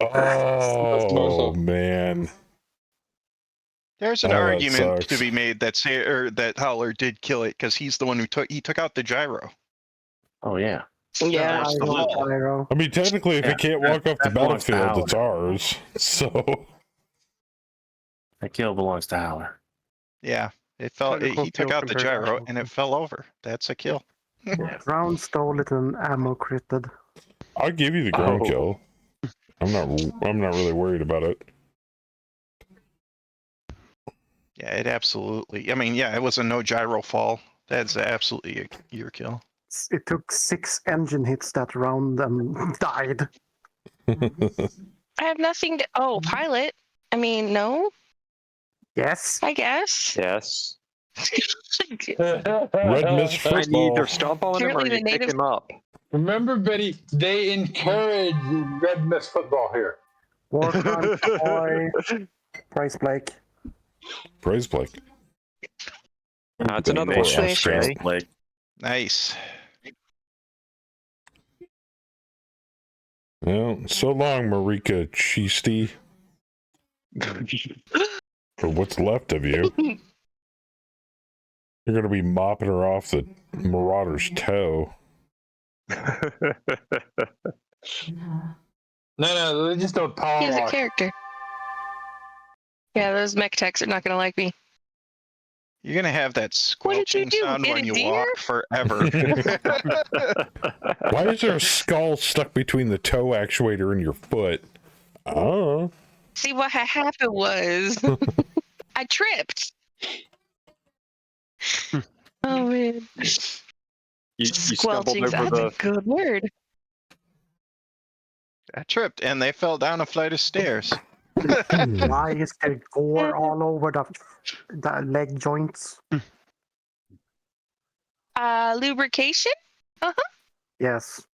Oh man. There's an that argument sucks. to be made that that Howler did kill it because he's the one who took out the gyro. Oh yeah. Yeah. I mean, technically, if it can't walk off the belongs to battlefield, it's Howler. ours. So That kill belongs to Howler. Yeah, it fell. He took out the gyro and it fell over. That's a kill. Ground stole it and ammo critted. I'll give you the ground kill. I'm not really worried about it. Yeah, it absolutely. I mean, yeah, it was a no gyro fall. That's absolutely your kill. It took 6 engine hits that round and died. I have nothing to. Oh, pilot. I mean, no. Yes. I guess. Yes. Red Mist football. And you either stomp on him or Apparently you the pick natives- him up. Remember, Betty, they encourage red mist football here. War crime, boy. Price Blake. Praise Blake. It's another one. Swish. Like, Nice. Well, so long, Marika Cheesty. For what's left of you. You're going to be mopping her off the Marauder's toe. No, they just don't power He's a walk. character. Yeah, those mech techs are not gonna like me. You're gonna have that What did you squelching do? sound Hit when a you deer? walk forever. Why is there a skull stuck between the toe actuator and your foot? Oh. See, what had happened was I tripped. Oh man. You stumbled Squelching's over that's a the. good word. I tripped and they fell down a flight of stairs. Why is there gore all over the leg joints? Lubrication? Yes.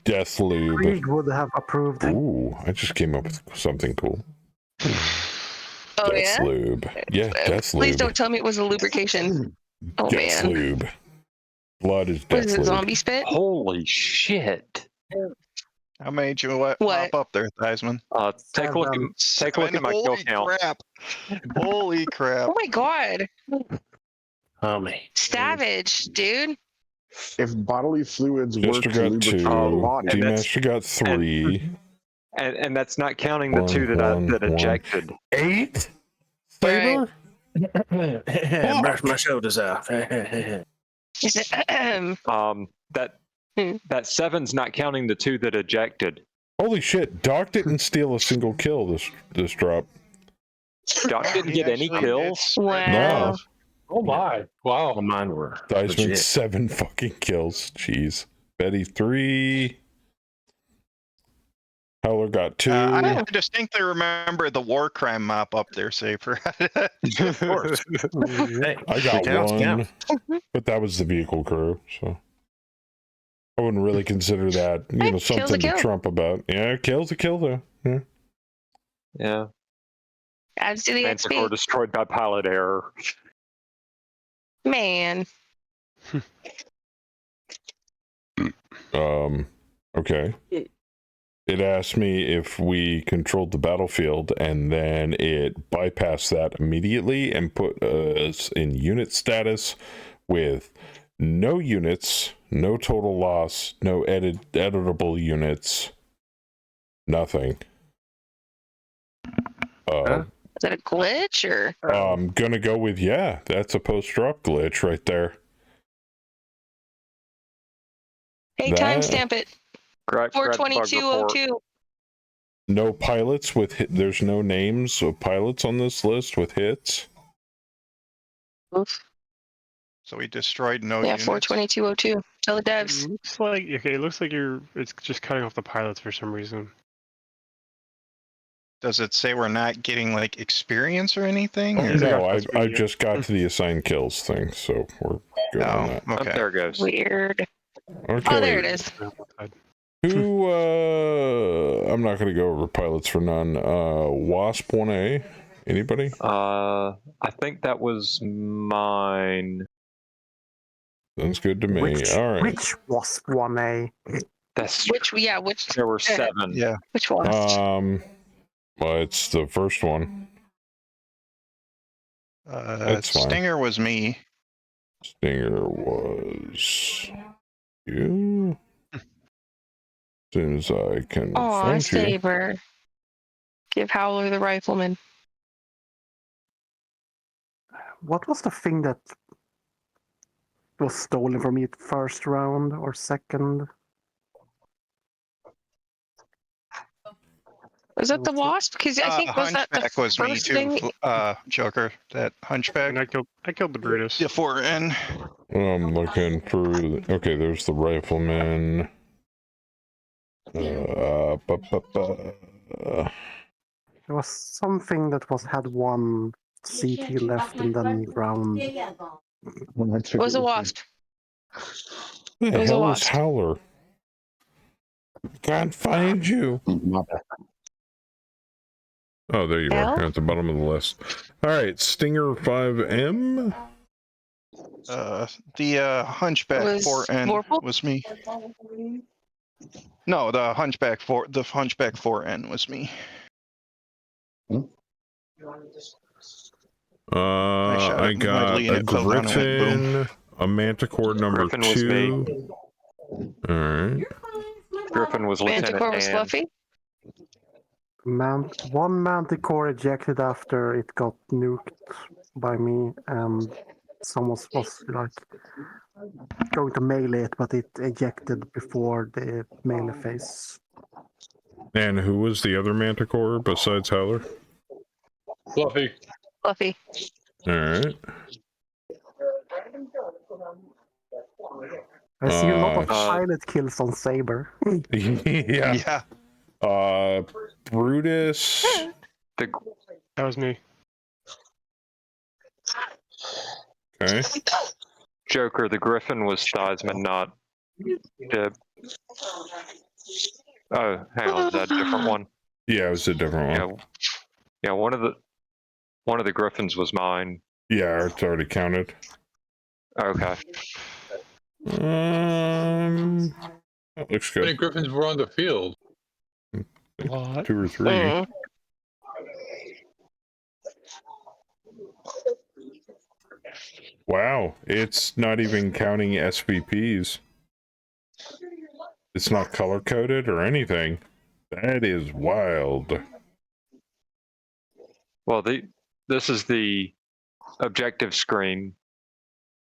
Death lube. Krieg would have approved. Ooh, I just came up with something cool. Oh, Death yeah? lube. Yeah, death lube. Please don't tell me it was a lubrication. Oh, Death man. lube. Blood is What death is it, lube. zombie spit? Holy shit! How many did you What? mop up there, Theismann? Take a look at my kill Holy count. crap! Holy crap! Oh, my God. Oh, man. Savage, dude. If bodily fluids work Jester to got lubricate 2. the body, D-Master got 3. And that's not counting the 2 that ejected. 8? Right. Saber? Brush my shoulders out. That 7's not counting the 2 that ejected. Holy shit, Doc didn't steal a single kill this drop. Doc didn't get any kills? Wow. Oh my! Wow. Well, mine were. Theismann legit. 7 fucking kills. Jeez. Betty 3. Howler got 2. I distinctly remember the war crime mop up there, Safer. Of course. Hey, I got counts, 1, count. but that was the vehicle crew, so I wouldn't really consider that, Hey, kill's a something to kill. trump about. Yeah, kill's a kill though. Yeah. Yeah. Adds to the Manticore XP. destroyed by pilot error. Man. Okay. It asked me if we controlled the battlefield, and then it bypassed that immediately and put us in unit status with no units, no total loss, no editable units, nothing. Is that a glitch or? I'm gonna go with, yeah, that's a post-drop glitch right there. Hey, That- timestamp it. Grab the bug report. 42202. No pilots with there's no names of pilots on this list with hits. Oof. So we destroyed no Yeah, units. 42202. Tell the devs. Looks like okay. It looks like it's just cutting off the pilots for some reason. Does it say we're not getting like experience or anything? Or? No, I just got to the assigned kills thing, so we're good on that. Okay. There it goes. Weird. Okay. Oh, there it is. Who, I'm not going to go over pilots for none. Wasp 1A. Anybody? I think that was mine. Sounds good to me. All right. Which Wasp 1A? Which? There were 7. Yeah. Which one? Well, it's the first one. That's fine. Stinger was me. Stinger was you. As soon as I can Aw, find you. Saber. Give Howler the rifleman. What was the thing that was stolen from me first round or second? Was that the wasp? Because I think was that the Hunchback was me first too, thing? Joker. That Hunchback. And I killed the Brutus. The 4N. I'm looking through. Okay, there's the rifleman. There was something that had one CT left and then round. Was a wasp. The It was a hell is wasp. Howler? Can't find you. Oh, there you are. You're at the bottom of the list. All right, Stinger 5M. The Hunchback Was 4N Vorpal? was me. No, the Hunchback 4N was me. I got lead, a it fell down and went Griffin, a Manticore number Griffin was 2. All right. Griffin was Manticore Lieutenant was Dan. Fluffy. One Manticore ejected after it got nuked by me, and someone was like going to melee it, but it ejected before the melee phase. And who was the other Manticore besides Howler? Fluffy. Fluffy. All right. I see a lot of Uh, pilot kills on Saber. Yeah. Yeah. Brutus. The That was me. Okay. Joker, the Griffin was Theismann, not Dib. Oh, hang on, is that a different one? Yeah, it was a different one. Yeah, one of the Griffins was mine. Yeah, it's already counted. Okay. That looks How many good. Griffins were on the field? What? 2 or 3. Wow, it's not even counting SVPs. It's not color coded or anything. That is wild. Well, this is the objective screen,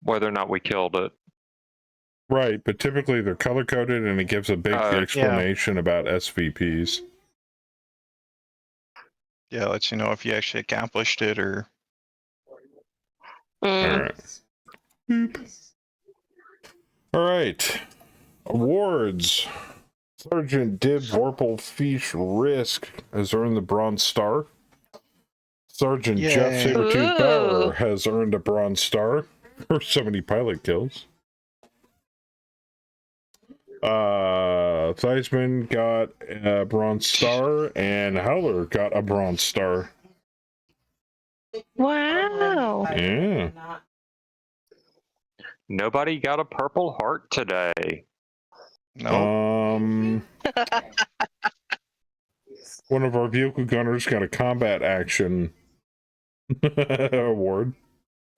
whether or not we killed it. Right, but typically they're color coded and it gives a big explanation about SVPs. Yeah, lets you know if you actually accomplished it or. All right. Boop. All right. Awards. Sergeant Dib Vorpal Fish Risk has earned the Bronze Star. Sergeant Jeff Yay. Sabertooth Bauer has earned a Bronze Star for 70 pilot kills. Theismann got a Bronze Star, and Howler got a Bronze Star. Wow. Yeah. Nobody got a Purple Heart today. No. One of our vehicle gunners got a combat action award.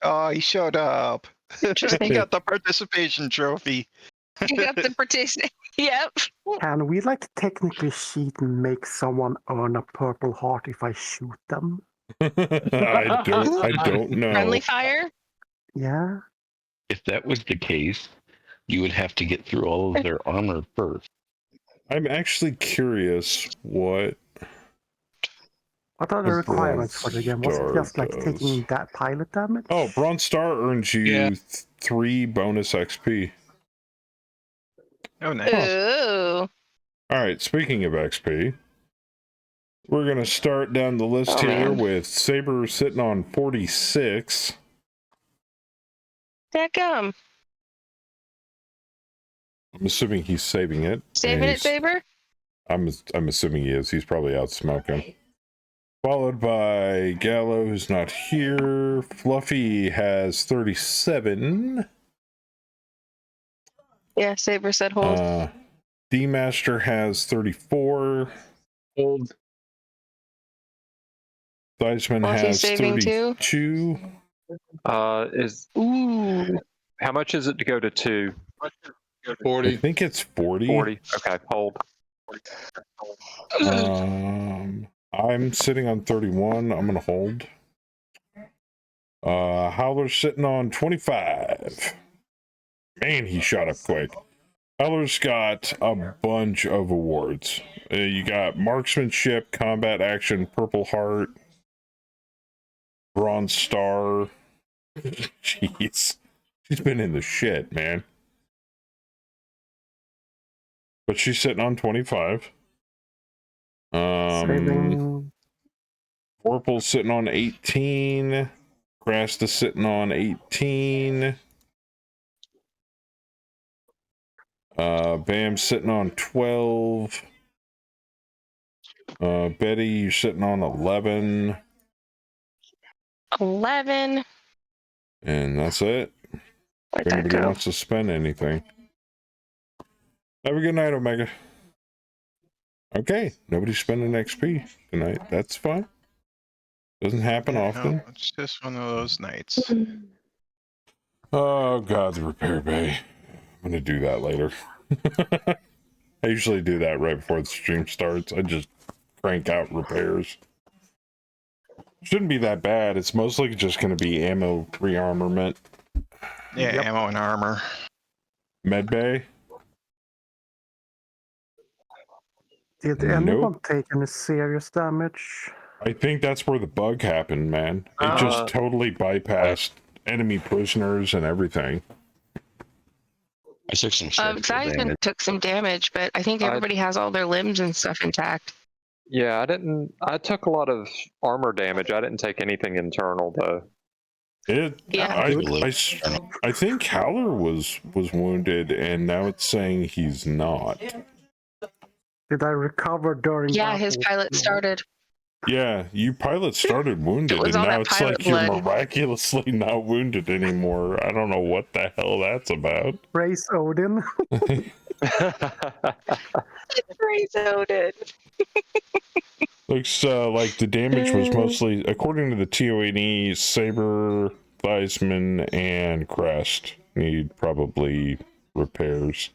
Oh, he showed up. Interesting. He got the participation trophy. You got the participation. Yep. Can we like technically cheat and make someone earn a Purple Heart if I shoot them? I don't know. Friendly fire? Yeah. If that was the case, you would have to get through all of their armor first. I'm actually curious what are the requirements for the game? Was it just like taking that pilot damage? Oh, Bronze Star earns you 3 bonus XP. Oh, nice. Ooh. Alright, speaking of XP, we're going to start down the list here with Saber sitting on 46. Dadgum. I'm assuming he's saving it. Saving it, Saber? I'm assuming he is. He's probably out smoking. Followed by Gallo, who's not here. Fluffy has 37. Yeah, Saber said hold. D-Master has 34. Hold. Theismann has 32. Ooh. How much is it to go to 2? 40. I think it's 40. 40. Okay, hold. I'm sitting on 31. I'm gonna hold. Howler's sitting on 25. Man, he shot up quick. Howler's got a bunch of awards. You got marksmanship, combat action, Purple Heart, Bronze Star. Jeez, she's been in the shit, man. But she's sitting on 25. Vorpal's sitting on 18. Grasta's sitting on 18. Bam's sitting on 12. Betty, you're sitting on 11. 11. And that's it. Where'd If that anybody go? wants to spend anything. Have a good night, Omega. Okay, nobody's spending XP tonight. That's fine. Doesn't happen often. No, it's just one of those nights. Oh god, the repair bay. I'm gonna do that later. I usually do that right before the stream starts. I just crank out repairs. Shouldn't be that bad. It's mostly just gonna be ammo rearmament. Yeah, ammo and armor. Med bay. Did anyone take any serious damage? I think that's where the bug happened, man. It just totally bypassed enemy prisoners and everything. I took some structural Xyzen damage. took some damage, but I think I- everybody has all their limbs and stuff intact. Yeah, I didn't. I took a lot of armor damage. I didn't take anything internal though. Yeah. I think Howler was wounded, and now it's saying he's not. Did I recover during Yeah, his battle? pilot started. Yeah, you pilot started wounded, was and all now that it's pilot like you're blood. miraculously not wounded anymore. I don't know what the hell that's about. Praise Odin. Praise Odin. Looks like the damage was mostly, according to the TONE, Saber, Theismann, and Crest need probably repairs.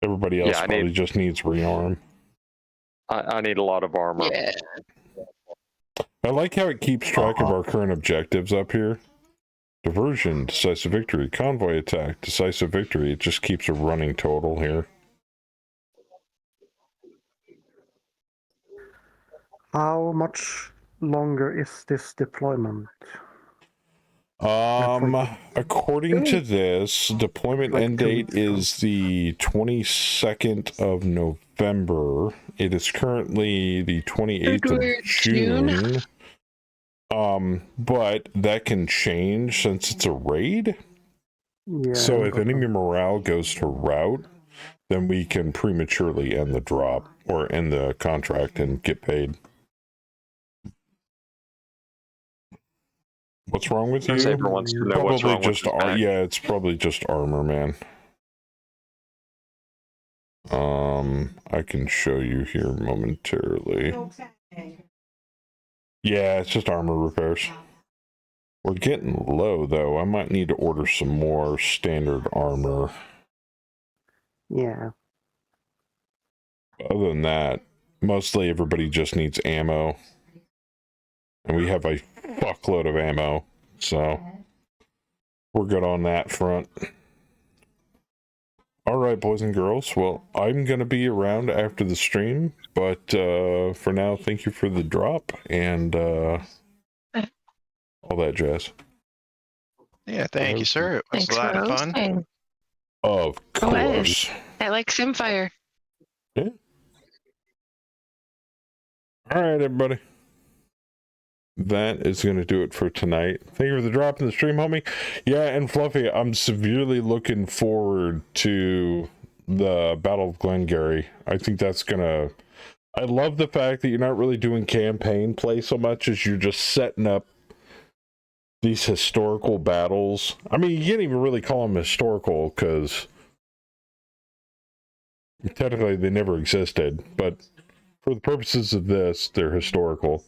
Everybody else Yeah, probably just needs rearm. I need a lot of armor. Yeah. I like how it keeps track of our current objectives up here. Diversion, decisive victory, convoy attack, decisive victory. It just keeps a running total here. How much longer is this deployment? According to this, deployment Like end 2 date weeks ago. is the 22nd of November. It is currently the 28th of June. But that can change since it's a raid. Yeah. So if enemy morale goes to rout, then we can prematurely end the drop or end the contract and get paid. What's wrong with you? Saber wants to know what's wrong with his back. Yeah, it's probably just armor, man. I can show you here momentarily. Yeah, it's just armor repairs. We're getting low though. I might need to order some more standard armor. Yeah. Other than that, mostly everybody just needs ammo. And we have a fuckload of ammo, so we're good on that front. Alright, boys and girls, well, I'm going to be around after the stream, but for now, thank you for the drop and all that jazz. Yeah, thank you, sir. It was Thanks a lot for of fun. hosting. Of course. I like Simfire. Yeah. Alright, everybody. That is going to do it for tonight. Thank you for the drop in the stream, homie. Yeah, and Fluffy, I'm severely looking forward to the Battle of Glengarry. I think that's going to... I love the fact that you're not really doing campaign play so much as you're just setting up these historical battles. I mean, you can't even really call them historical because technically they never existed, but for the purposes of this, they're historical.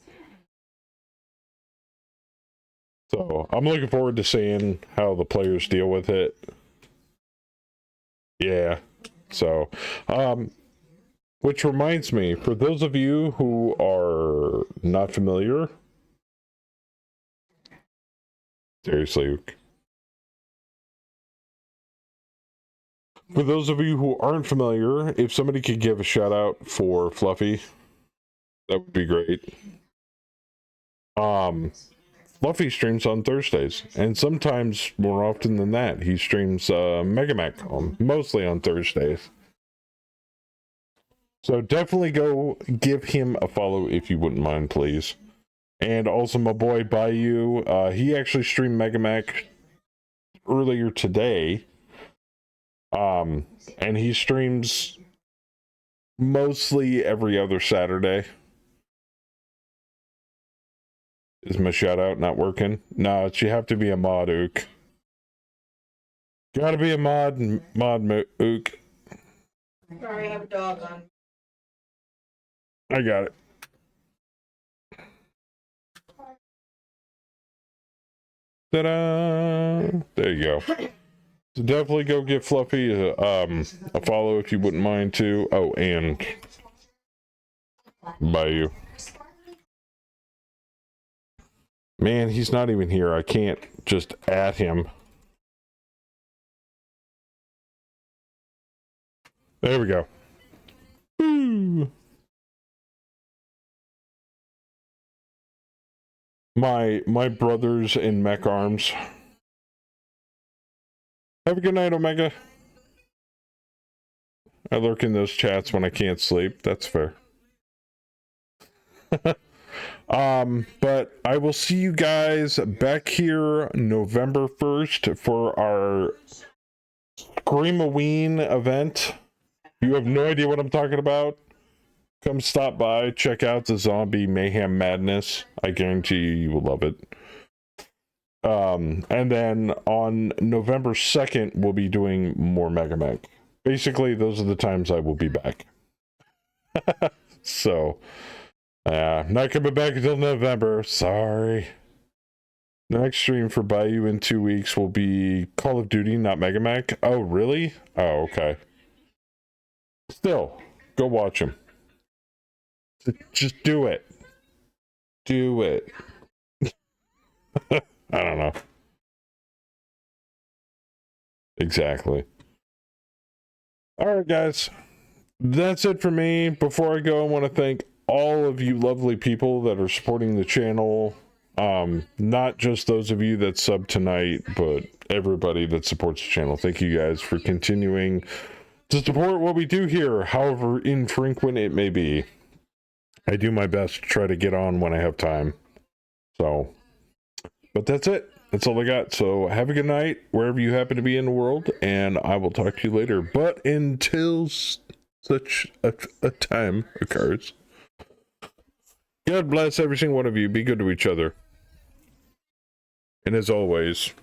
So I'm looking forward to seeing how the players deal with it. Yeah. So, which reminds me, for those of you who are not familiar, seriously, for those of you who aren't familiar, if somebody could give a shout out for Fluffy, that would be great. Fluffy streams on Thursdays, and sometimes more often than that, he streams Megamech mostly on Thursdays. So definitely go give him a follow if you wouldn't mind, please. And also my boy Bayou, he actually streamed Megamech earlier today. And he streams mostly every other Saturday. Is my shout out not working? No, you have to be a mod, Ook. Gotta be a mod, Ook. Sorry, I have a dog on. I got it. Ta-da! There you go. So definitely go give Fluffy a follow if you wouldn't mind too. Oh, and Bayou. Man, he's not even here. I can't just add him. There we go. Woo. My brothers in Mech Arms. Have a good night, Omega. I lurk in those chats when I can't sleep. That's fair. But I will see you guys back here November 1st for our Scream-a-Ween event. You have no idea what I'm talking about? Come stop by, check out the Zombie Mayhem Madness. I guarantee you will love it. And then on November 2nd, we'll be doing more Mega Mech. Basically, those are the times I will be back. So, not coming back until November. Sorry. Next stream for Bayou in 2 weeks will be Call of Duty, not Mega Mech. Oh, really? Oh, okay. Still, go watch them. Just do it. Do it. I don't know. Exactly. Alright, guys. That's it for me. Before I go, I want to thank all of you lovely people that are supporting the channel. Not just those of you that sub tonight, but everybody that supports the channel. Thank you guys for continuing to support what we do here, however infrequent it may be. I do my best to try to get on when I have time. So, but that's it. That's all I got. So have a good night wherever you happen to be in the world, and I will talk to you later. But until such a time occurs, God bless every single one of you. Be good to each other. And as always,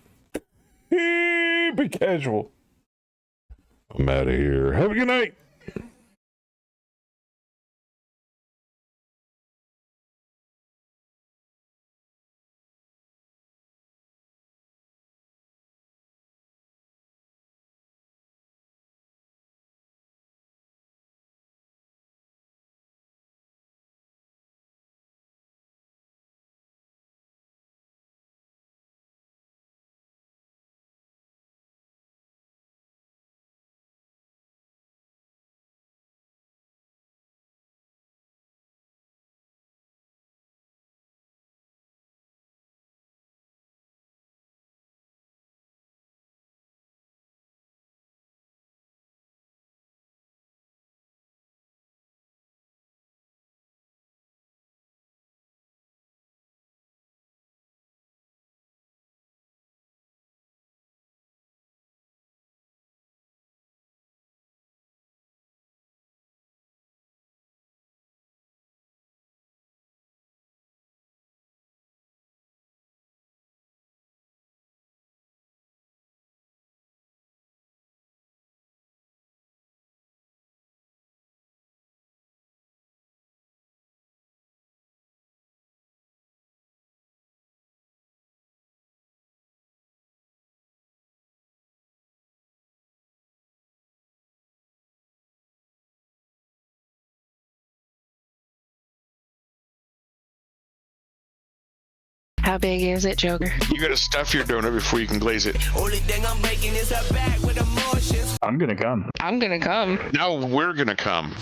be casual. I'm out of here. Have a good night. How big is it, Joker? You gotta stuff your donut before you can glaze it. Only thing I'm making is her back with emotions. I'm gonna come. I'm gonna come. Now we're gonna come.